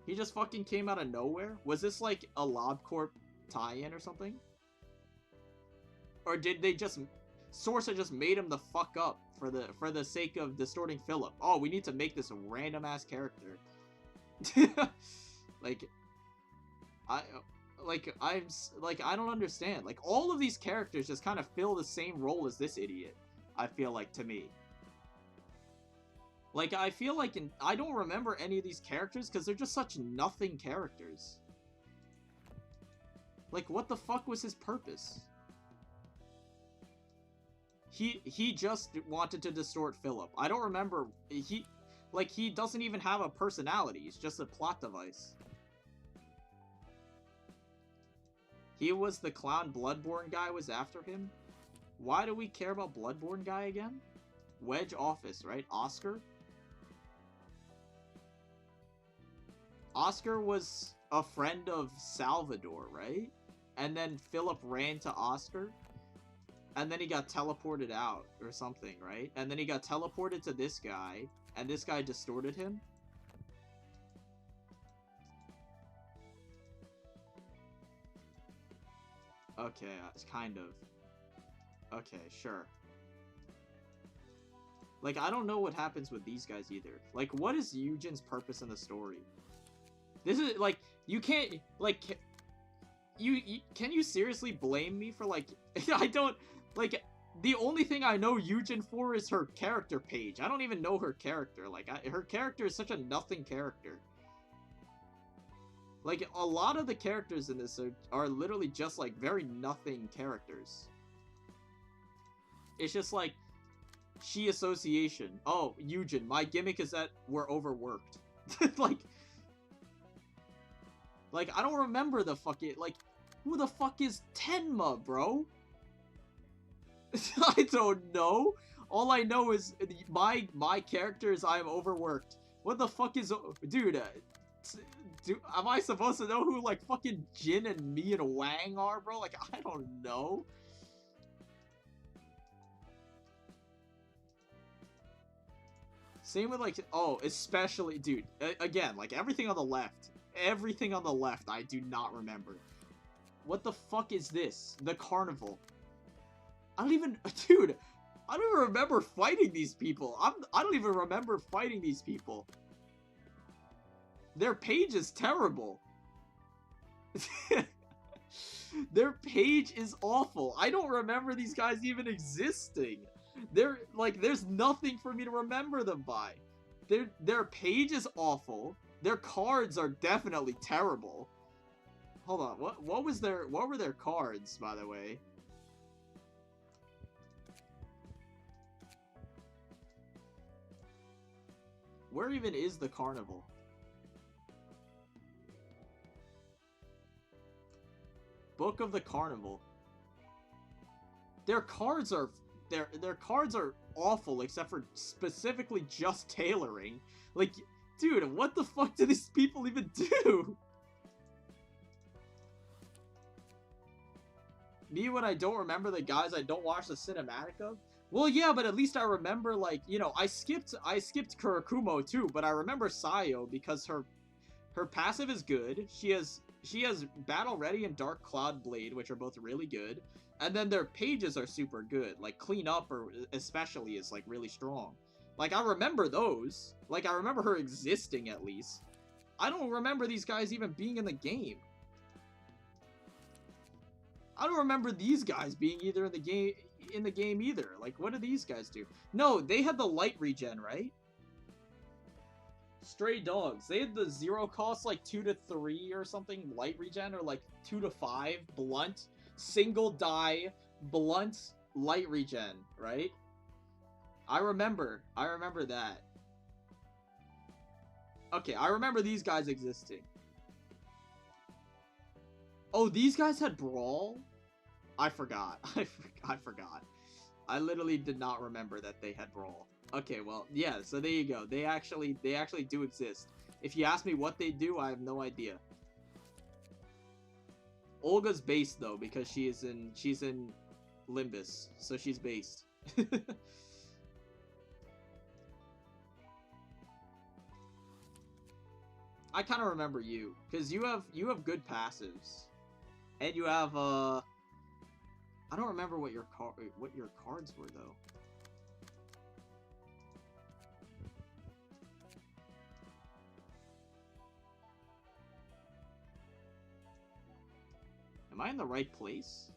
He just fucking came out of nowhere? Was this like a LobCorp tie-in or something? Or did they just... Sorsa just made him the fuck up for the sake of distorting Philip? Oh, we need to make this random-ass character. I don't understand. Like, all of these characters just kind of fill the same role as this idiot, I feel like, to me. Like, I feel like I don't remember any of these characters because they're just such nothing characters. Like, what the fuck was his purpose? He just wanted to distort Philip. I don't remember. He doesn't even have a personality. He's just a plot device. He was the clown Bloodborne guy was after him? Why do we care about Bloodborne guy again? Wedge office, right? Oscar? Oscar was a friend of Salvador, right? And then Philip ran to Oscar. And then he got teleported out or something, right? And then he got teleported to this guy. And this guy distorted him. Okay, it's kind of. Okay, sure. Like, I don't know what happens with these guys either. Like, what is Eugen's purpose in the story? This is, like, you can't, like, can you seriously blame me for, like, I don't, like, the only thing I know Eugen for is her character page. I don't even know her character. Like, her character is such a nothing character. Like, a lot of the characters in this are literally just, like, very nothing characters. It's just, like, she association. Oh, Eugen, my gimmick is that we're overworked. Like, I don't remember the fucking, like, who the fuck is Tenma, bro? I don't know. All I know is my character is I'm overworked. What the fuck is, dude? Am I supposed to know who like fucking Jin and me and Wang are, bro? Like, I don't know. Same with like, oh, especially, dude. Again, like everything on the left. Everything on the left, I do not remember. What the fuck is this? The carnival. I don't even, dude, I don't even remember fighting these people. I don't even remember fighting these people. Their page is terrible. Their page is awful. I don't remember these guys even existing. They're, like, there's nothing for me to remember them by. Their page is awful. Their cards are definitely terrible. Hold on, what were their cards, by the way? Where even is the carnival? Book of the Carnival. Their cards are awful except for specifically just tailoring. Like, dude, what the fuck do these people even do? Me when I don't remember the guys I don't watch the cinematic of? Well, yeah, but at least I remember, like, you know, I skipped Kurakumo too, but I remember Sayo because her passive is good. She has Battle Ready and Dark Cloud Blade, which are both really good. And then their pages are super good. Like, Clean Up, or especially, is, like, really strong. Like, I remember those. Like, I remember her existing, at least. I don't remember these guys even being in the game. I don't remember these guys being either in the game either. Like, what do these guys do? No, they had the light regen, right? Stray Dogs. They had the 0 cost, like 2 to 3 or something, light regen, or like 2 to 5, blunt, single die, blunt, light regen, right? I remember that. Okay, I remember these guys existing. Oh, these guys had Brawl? I forgot. I forgot. I literally did not remember that they had Brawl. Okay, well, yeah, so there you go. They actually do exist. If you ask me what they do, I have no idea. Olga's based though, because she's in Limbus, so she's based. I kind of remember you, because you have good passives, and you have I don't remember what your cards were though. Am I in the right place?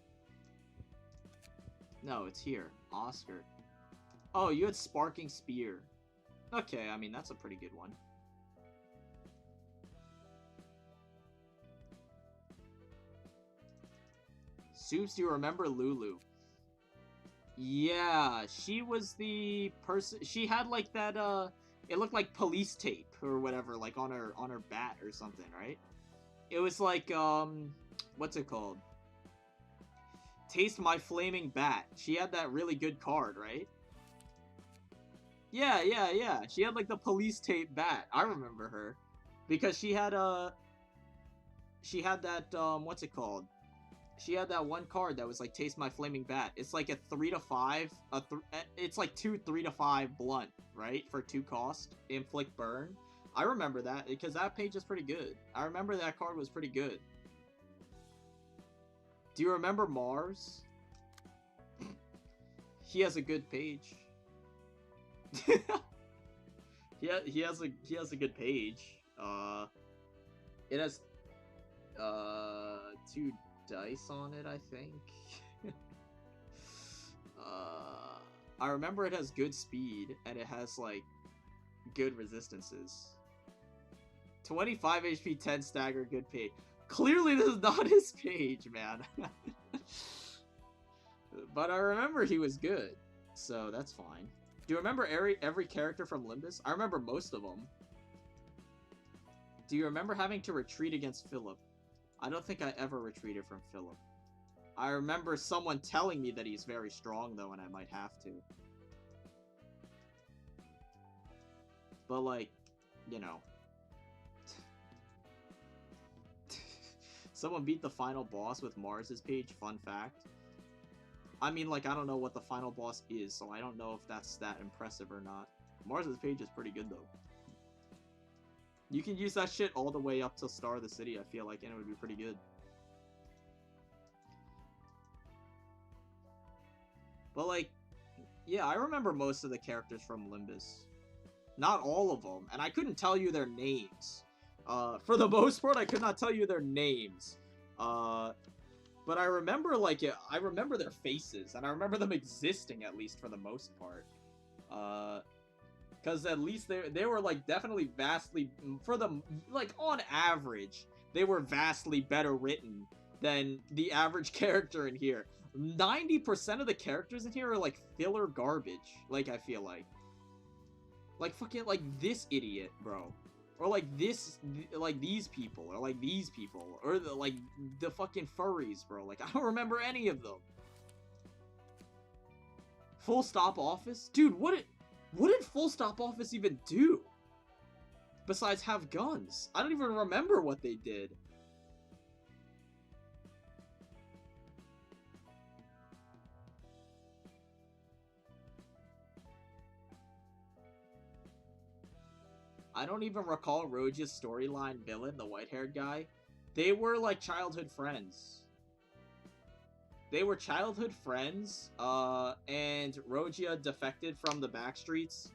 No, it's here. Oscar. Oh, you had Sparking Spear. Okay, I mean, that's a pretty good one. Soups, do you remember Lulu? Yeah, she was the person. She had like that. It looked like police tape or whatever, like on her bat or something, right? It was like what's it called? Taste My Flaming Bat. She had that really good card, right? Yeah. She had like the police tape bat. I remember her because she had that what's it called? She had that one card that was like Taste My Flaming Bat. It's like a 3 to 5. It's like 2 3 to 5 blunt, right? For 2 cost. Inflict Burn. I remember that because that page is pretty good. I remember that card was pretty good. Do you remember Mars? He has a good page. he has a good page. It has 2 dice on it, I think. I remember it has good speed and it has like good resistances. 25 HP, 10 stagger, good page. Clearly this is not his page, man. But I remember he was good, so that's fine. Do you remember every character from Limbus? I remember most of them. Do you remember having to retreat against Philip? I don't think I ever retreated from Philip. I remember someone telling me that he's very strong, though, and I might have to. But, like, you know. Someone beat the final boss with Mars's page, fun fact. I mean, like, I don't know what the final boss is, so I don't know if that's that impressive or not. Mars's page is pretty good, though. You can use that shit all the way up till Star of the City, I feel like, and it would be pretty good. But, like, yeah, I remember most of the characters from Limbus. Not all of them, and I couldn't tell you their names. For the most part, I could not tell you their names. But I remember, like, I remember their faces, and I remember them existing, at least, for the most part. Because at least they were, like, definitely vastly, for the, like, on average, they were vastly better written than the average character in here. 90% of the characters in here are, like, filler garbage, like, I feel like. Like, fucking, like, this idiot, bro. Or, like, like, these people, or, like, these people, or, like, the fucking furries, bro. Like, I don't remember any of them. Full Stop Office? Dude, what did Full Stop Office even do? Besides have guns. I don't even remember what they did. I don't even recall Rojia's storyline villain, the white-haired guy. They were, like, childhood friends. They were childhood friends, and Rogia defected from the backstreets.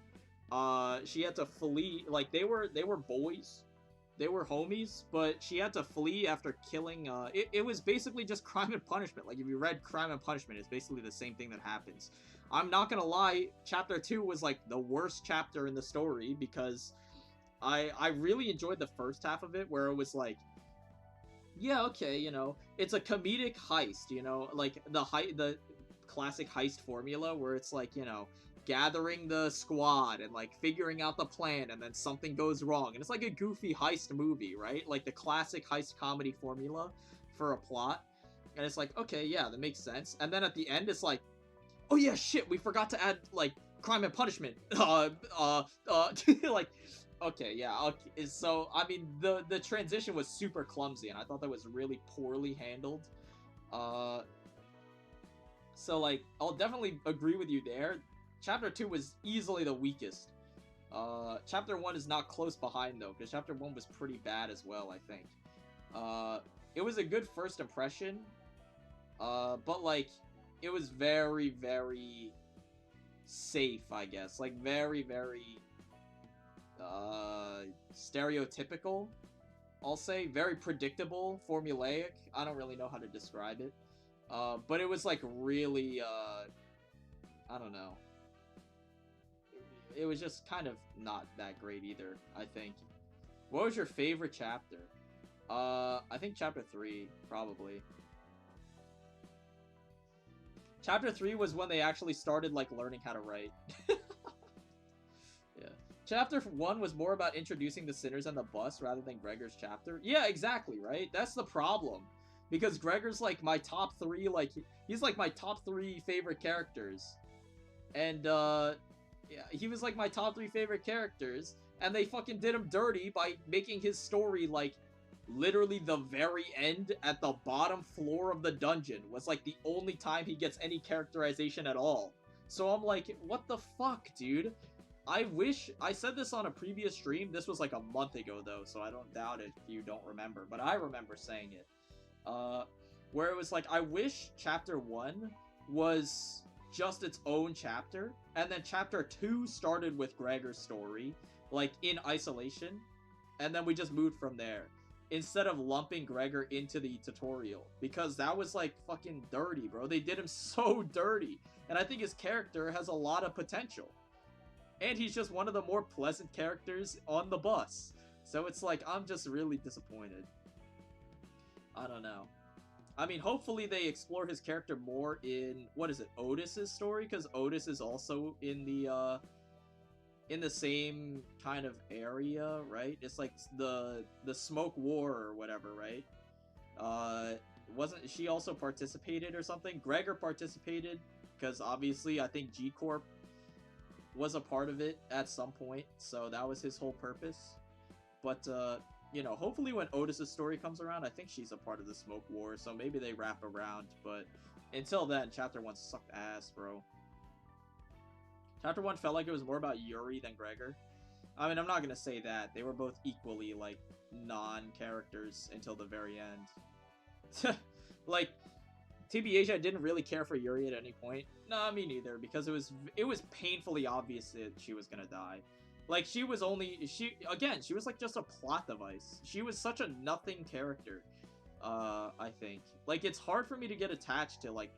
She had to flee, like, they were boys. They were homies, but she had to flee after killing, it was basically just Crime and Punishment. Like, if you read Crime and Punishment, it's basically the same thing that happens. I'm not gonna lie, Chapter 2 was, like, the worst chapter in the story, because I really enjoyed the first half of it, where it was like, yeah, okay, you know, it's a comedic heist, you know, like, the classic heist formula, where it's like, you know, gathering the squad, and, like, figuring out the plan, and then something goes wrong, and it's like a goofy heist movie, right? Like, the classic heist comedy formula for a plot, and it's like, okay, yeah, that makes sense, and then at the end, it's like, oh yeah, shit, we forgot to add, like, Crime and Punishment, like, okay, yeah, okay. So, I mean, the transition was super clumsy, and I thought that was really poorly handled. So, like, I'll definitely agree with you there. Chapter 2 was easily the weakest. Chapter 1 is not close behind, though, because Chapter 1 was pretty bad as well, I think. It was a good first impression, but, like, it was very, very safe, I guess. Like, very, very stereotypical, I'll say. Very predictable, formulaic. I don't really know how to describe it. But it was, like, really, I don't know. It was just kind of not that great either, I think. What was your favorite chapter? I think Chapter 3, probably. Chapter 3 was when they actually started, like, learning how to write. Yeah. Chapter 1 was more about introducing the sinners and the bus rather than Gregor's chapter. Yeah, exactly, right? That's the problem. Because Gregor's, like, my top 3, like, he's, like, my top 3 favorite characters. And, yeah, he was, like, my top 3 favorite characters. And they fucking did him dirty by making his story, like, literally the very end at the bottom floor of the dungeon was, like, the only time he gets any characterization at all. So I'm like, what the fuck, dude? I wish, I said this on a previous stream, this was like a month ago though, so I don't doubt it if you don't remember, but I remember saying it. Where it was like, I wish Chapter 1 was just its own chapter, and then chapter 2 started with Gregor's story, like, in isolation, and then we just moved from there, instead of lumping Gregor into the tutorial, because that was, like, fucking dirty, bro. They did him so dirty, and I think his character has a lot of potential. And he's just one of the more pleasant characters on the bus. So it's like, I'm just really disappointed. I don't know. I mean, hopefully they explore his character more in, what is it, Otis's story? Because Otis is also in the same kind of area, right? It's like the Smoke War or whatever, right? Wasn't she also participated or something? Gregor participated, because obviously I think G-Corp was a part of it at some point, so that was his whole purpose. But, you know, hopefully when Otis's story comes around, I think she's a part of the Smoke War, so maybe they wrap around, but until then, Chapter 1 sucked ass, bro. Chapter 1 felt like it was more about Yuri than Gregor. I mean, I'm not gonna say that. They were both equally, like, non-characters until the very end. Like, TBH, I didn't really care for Yuri at any point. Nah, me neither, because it was painfully obvious that she was gonna die. Like, she was like just a plot device. She was such a nothing character, I think. Like, it's hard for me to get attached to, like,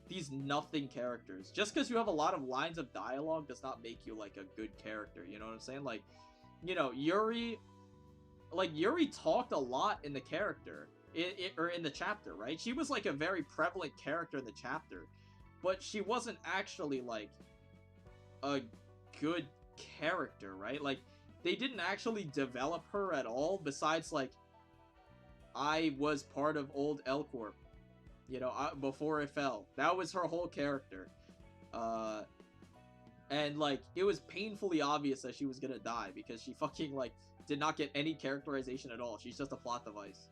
these nothing characters. Just because you have a lot of lines of dialogue does not make you, like, a good character, you know what I'm saying? Like, you know, Yuri talked a lot in the character, or in the chapter, right? She was, like, a very prevalent character in the chapter, but she wasn't actually, like, a good character, right? Like, they didn't actually develop her at all, besides, like, I was part of old L Corp, you know, before it fell. That was her whole character. And, like, it was painfully obvious that she was gonna die, because she fucking, like, did not get any characterization at all. She's just a plot device.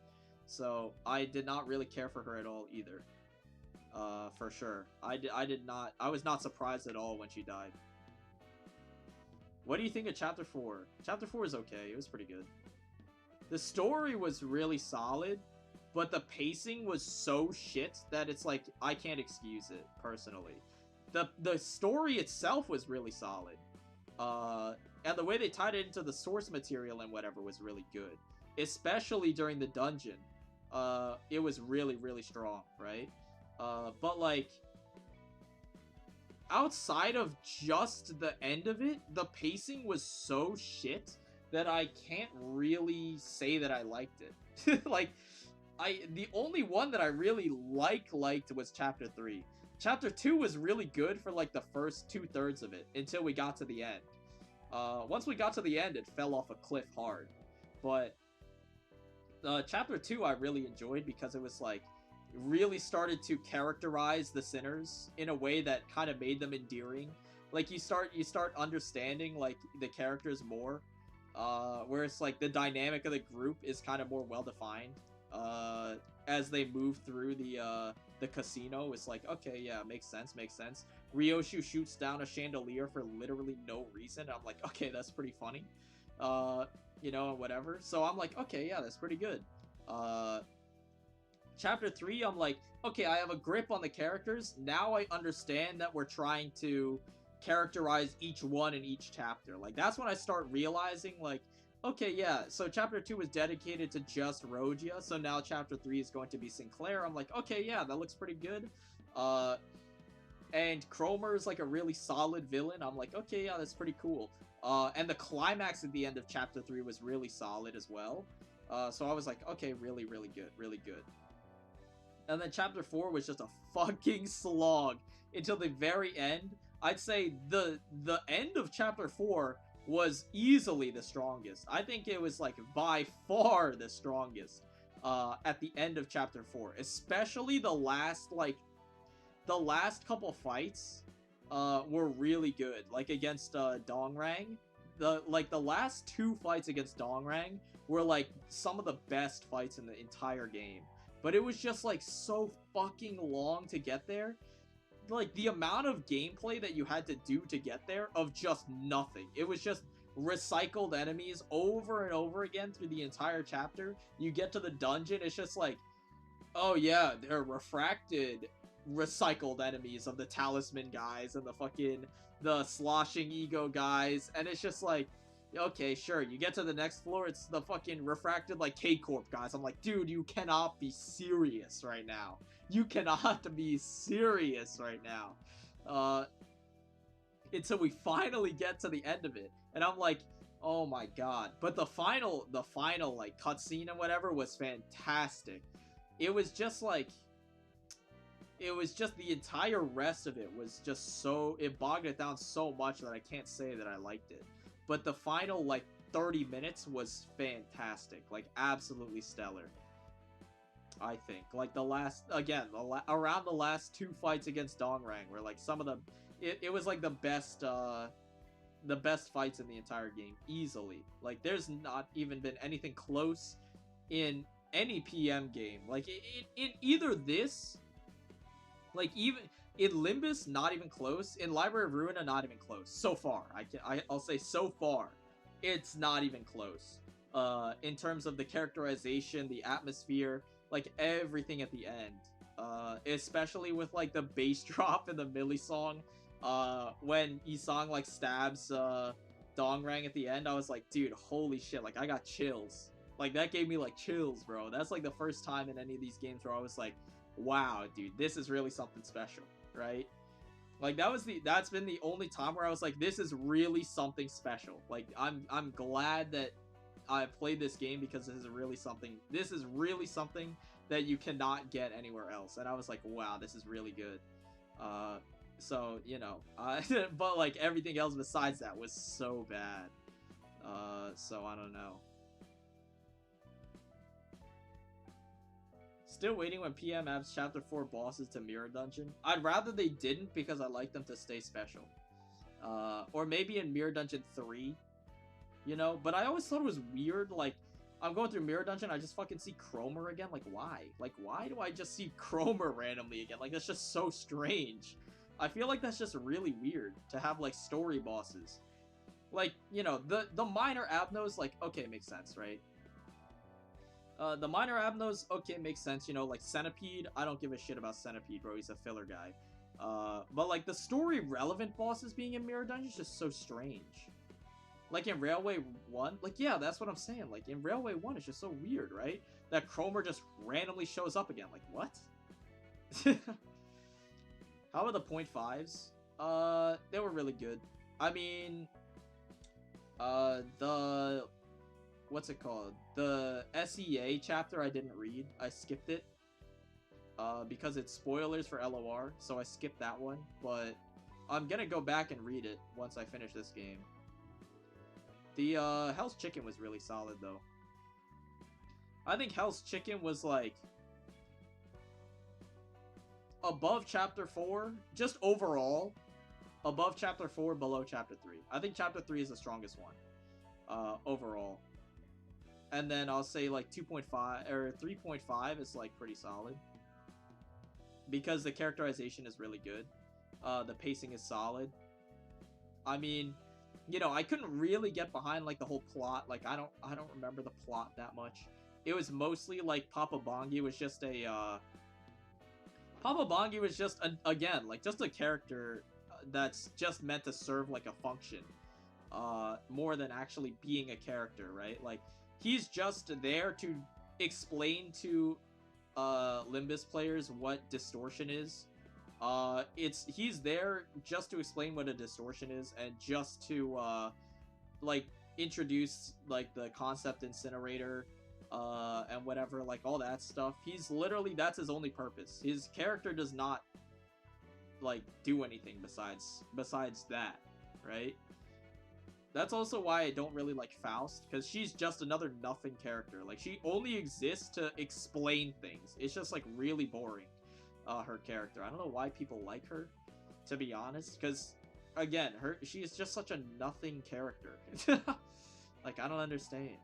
So, I did not really care for her at all, either. For sure. I was not surprised at all when she died. What do you think of Chapter 4? Chapter 4 is okay. It was pretty good. The story was really solid, but the pacing was so shit that it's like, I can't excuse it, personally. The story itself was really solid. And the way they tied it into the source material and whatever was really good. Especially during the dungeon. It was really, really strong, right? But, like, outside of just the end of it, the pacing was so shit that I can't really say that I liked it. Like, the only one that I really liked was Chapter 3. Chapter 2 was really good for, like, the first 2/3 of it, until we got to the end. Once we got to the end, it fell off a cliff hard. But, Chapter 2 I really enjoyed, because it was, like, really started to characterize the sinners in a way that kind of made them endearing. Like, you start understanding, like, the characters more, where it's like the dynamic of the group is kind of more well defined, as they move through the casino. It's like, okay, yeah, makes sense. Ryoshu shoots down a chandelier for literally no reason. I'm like, okay, that's pretty funny, you know, whatever. So I'm like, okay, yeah, that's pretty good. Chapter 3, I'm like, okay, I have a grip on the characters. Now I understand that we're trying to characterize each one in each chapter. Like, that's when I start realizing, like, okay, yeah, so Chapter 2 was dedicated to just Rogia, so now Chapter 3 is going to be Sinclair. I'm like, okay, yeah, that looks pretty good. And Cromer is, like, a really solid villain. I'm like, okay, yeah, that's pretty cool. And the climax at the end of Chapter 3 was really solid as well. So I was like, okay, really, really good, really good. And then Chapter 4 was just a fucking slog until the very end. I'd say the end of Chapter 4 was easily the strongest. I think it was, like, by far the strongest at the end of Chapter 4. Especially the last couple fights were really good. Like, against Dongrang. The last 2 fights against Dongrang were, like, some of the best fights in the entire game. But it was just, like, so fucking long to get there. Like, the amount of gameplay that you had to do to get there of just nothing. It was just recycled enemies over and over again through the entire chapter. You get to the dungeon, it's just like, oh yeah, they're refracted. recycled enemies of the talisman guys and the sloshing ego guys, and it's just like, okay, sure, you get to the next floor, it's the fucking refracted, like, K-Corp guys. I'm like, dude, you cannot be serious right now. You cannot be serious right now. Until we finally get to the end of it, and I'm like, oh my god. But the final, like, cutscene and whatever was fantastic. It was just, like, the entire rest of it was just so, it bogged it down so much that I can't say that I liked it. But the final, like, 30 minutes was fantastic. Like, absolutely stellar. I think. Like, the last, again, around the last 2 fights against Dongrang, where, like, some of the, it was, like, the best fights in the entire game, easily. Like, there's not even been anything close in any PM game. Like, in either this, like, even in Limbus, not even close. In Library of Ruina, not even close. So far, I'll say so far, it's not even close. In terms of the characterization, the atmosphere, like, everything at the end. Especially with, like, the bass drop in the Millie song. When Isang, like, stabs Dongrang at the end, I was like, dude, holy shit, like, I got chills. Like, that gave me, like, chills, bro. That's, like, the first time in any of these games where I was like, wow, dude, this is really something special, right? Like, that's been the only time where I was like, this is really something special. Like, I'm glad that I played this game, because this is really something that you cannot get anywhere else. And I was like, wow, this is really good. So, you know, but, like, everything else besides that was so bad. So I don't know. Still waiting when PM adds Chapter 4 bosses to Mirror Dungeon. I'd rather they didn't, because I like them to stay special. Or maybe in Mirror Dungeon 3, you know? But I always thought it was weird, like, I'm going through Mirror Dungeon, I just fucking see Cromer again, like, why? Like, why do I just see Cromer randomly again? Like, that's just so strange. I feel like that's just really weird, to have, like, story bosses. Like, you know, the minor Abnos, like, okay, makes sense, right? The minor Abnos, okay, makes sense, you know, like Centipede, I don't give a shit about Centipede, bro, he's a filler guy. But, like, the story-relevant bosses being in Mirror Dungeon is just so strange. Like, in Railway 1, like, yeah, that's what I'm saying, like, in Railway 1, it's just so weird, right? That Cromer just randomly shows up again, like, what? How about the 0.5s? They were really good. I mean, what's it called? The SEA chapter I didn't read. I skipped it. Because it's spoilers for LOR, so I skipped that one. But I'm gonna go back and read it once I finish this game. The Hell's Chicken was really solid, though. I think Hell's Chicken was, like, above Chapter 4, just overall, above Chapter 4, below Chapter 3. I think Chapter 3 is the strongest one, overall. And then I'll say, like, 2.5, or 3.5 is, like, pretty solid. Because the characterization is really good. The pacing is solid. I mean, you know, I couldn't really get behind, like, the whole plot. Like, I don't remember the plot that much. It was mostly, like, Papa Bongi was just a, Papa Bongi was just, again, like, just a character that's just meant to serve, like, a function. More than actually being a character, right? Like, he's just there to explain to, Limbus players what distortion is. He's there just to explain what a distortion is, and just to, like, introduce, like, the concept incinerator, and whatever, like, all that stuff. He's literally, that's his only purpose. His character does not, like, do anything besides that, right? That's also why I don't really like Faust, because she's just another nothing character. Like, she only exists to explain things. It's just, like, really boring, her character. I don't know why people like her, to be honest, because, again, she is just such a nothing character. Like, I don't understand.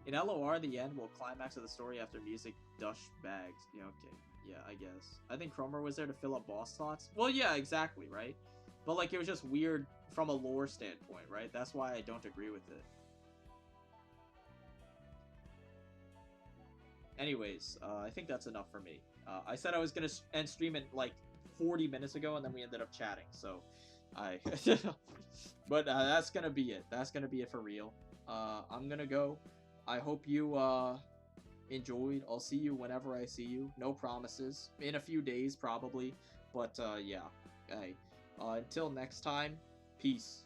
In LOR, the end will climax of the story after music dush bags. Yeah, okay. Yeah, I guess. I think Cromer was there to fill up boss slots. Well, yeah, exactly, right? But, like, it was just weird from a lore standpoint, right? That's why I don't agree with it. anyways, I think that's enough for me. I said I was gonna end stream in like 40 minutes ago, and then we ended up chatting. So, but that's gonna be it. That's gonna be it for real. I'm gonna go. I hope you enjoyed. I'll see you whenever I see you. No promises. In a few days, probably. But yeah. Hey. Until next time. Peace.